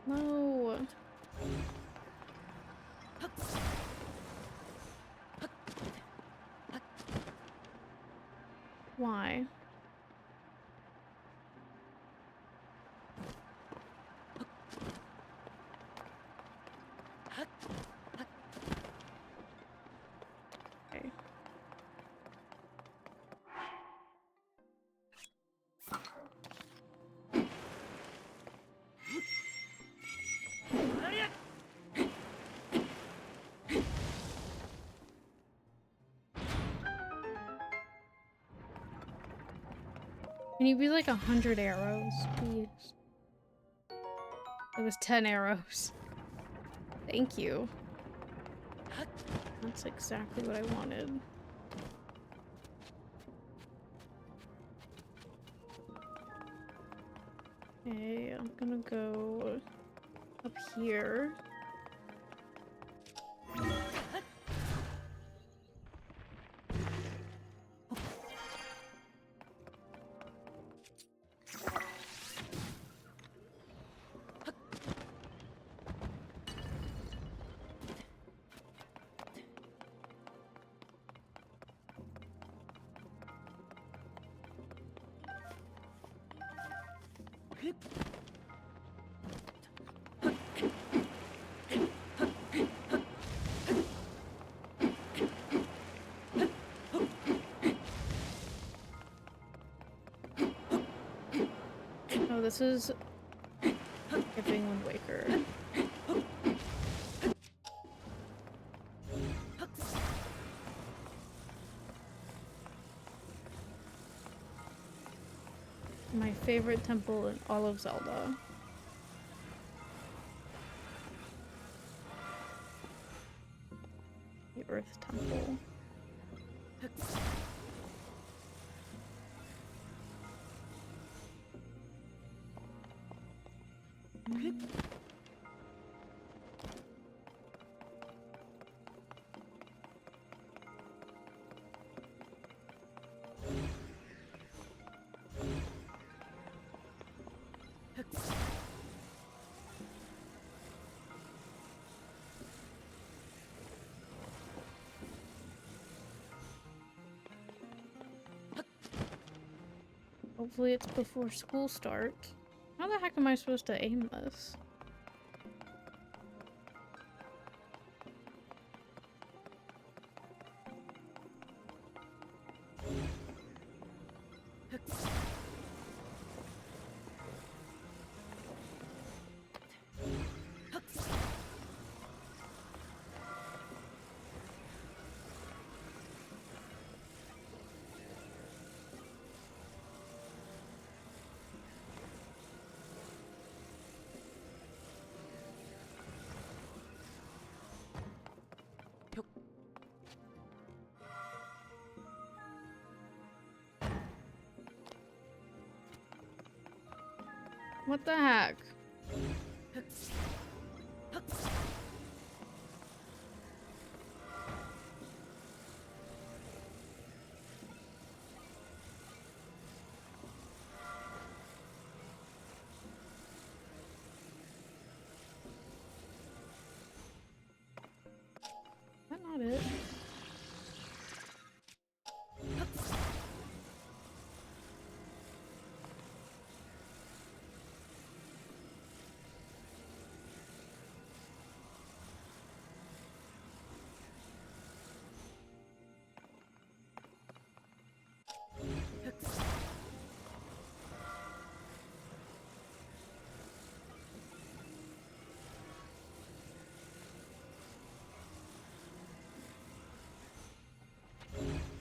S1: No. Can you be like 100 arrows, please? It was 10 arrows. Thank you. That's exactly what I wanted. Okay, I'm gonna go up here. Oh, this is skipping Wind Waker. My favorite temple in all of Zelda. The Earth Temple. Hopefully it's before school starts. How the heck am I supposed to aim this? What the heck? Is that not it?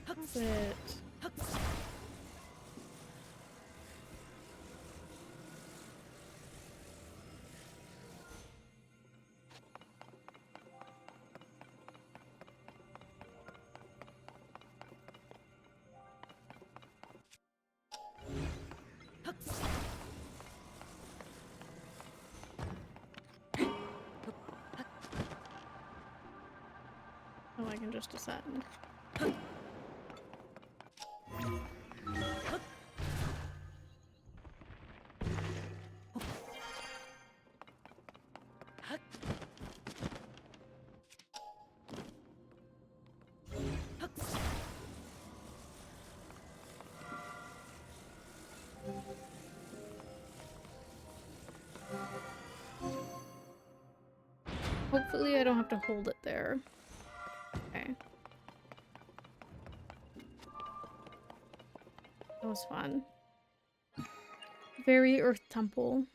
S1: That's it. Oh, I can just ascend. Hopefully I don't have to hold it there. Okay. That was fun. Very Earth Temple.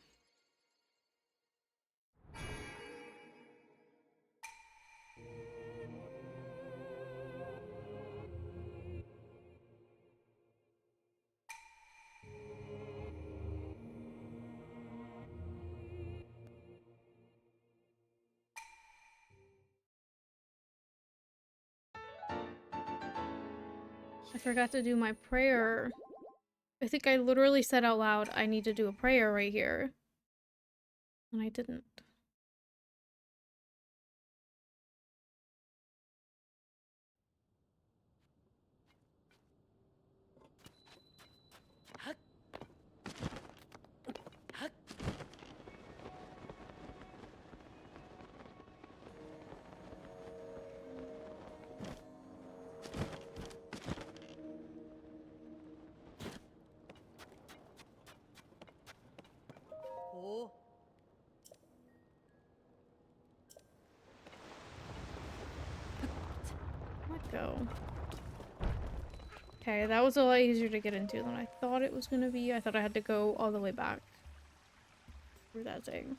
S1: I forgot to do my prayer. I think I literally said out loud, I need to do a prayer right here. And I didn't.
S3: Oh.
S1: Let go. Okay, that was a lot easier to get into than I thought it was gonna be. I thought I had to go all the way back through that thing.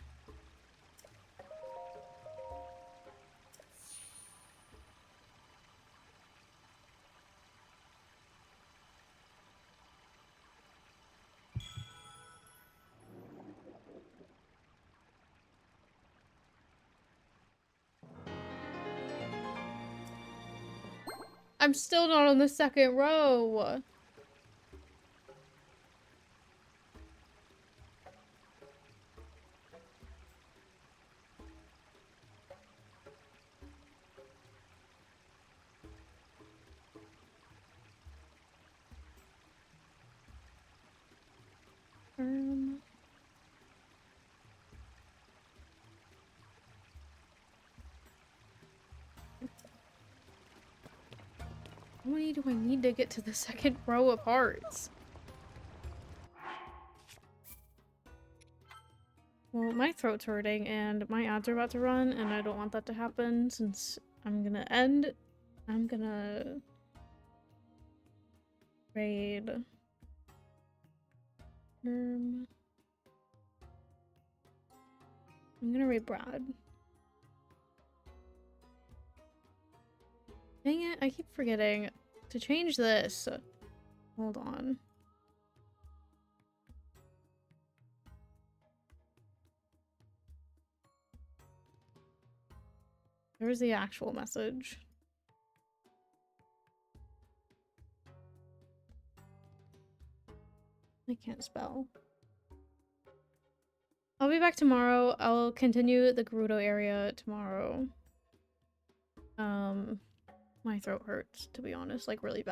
S1: I'm still not on the second row. How many do I need to get to the second row of hearts? Well, my throat's hurting and my ads are about to run and I don't want that to happen since I'm gonna raid. I'm gonna raid Brad. Dang it, I keep forgetting to change this. Hold on. There's the actual message. I can't spell. I'll be back tomorrow. I'll continue the Gerudo area tomorrow. My throat hurts, to be honest, like really bad.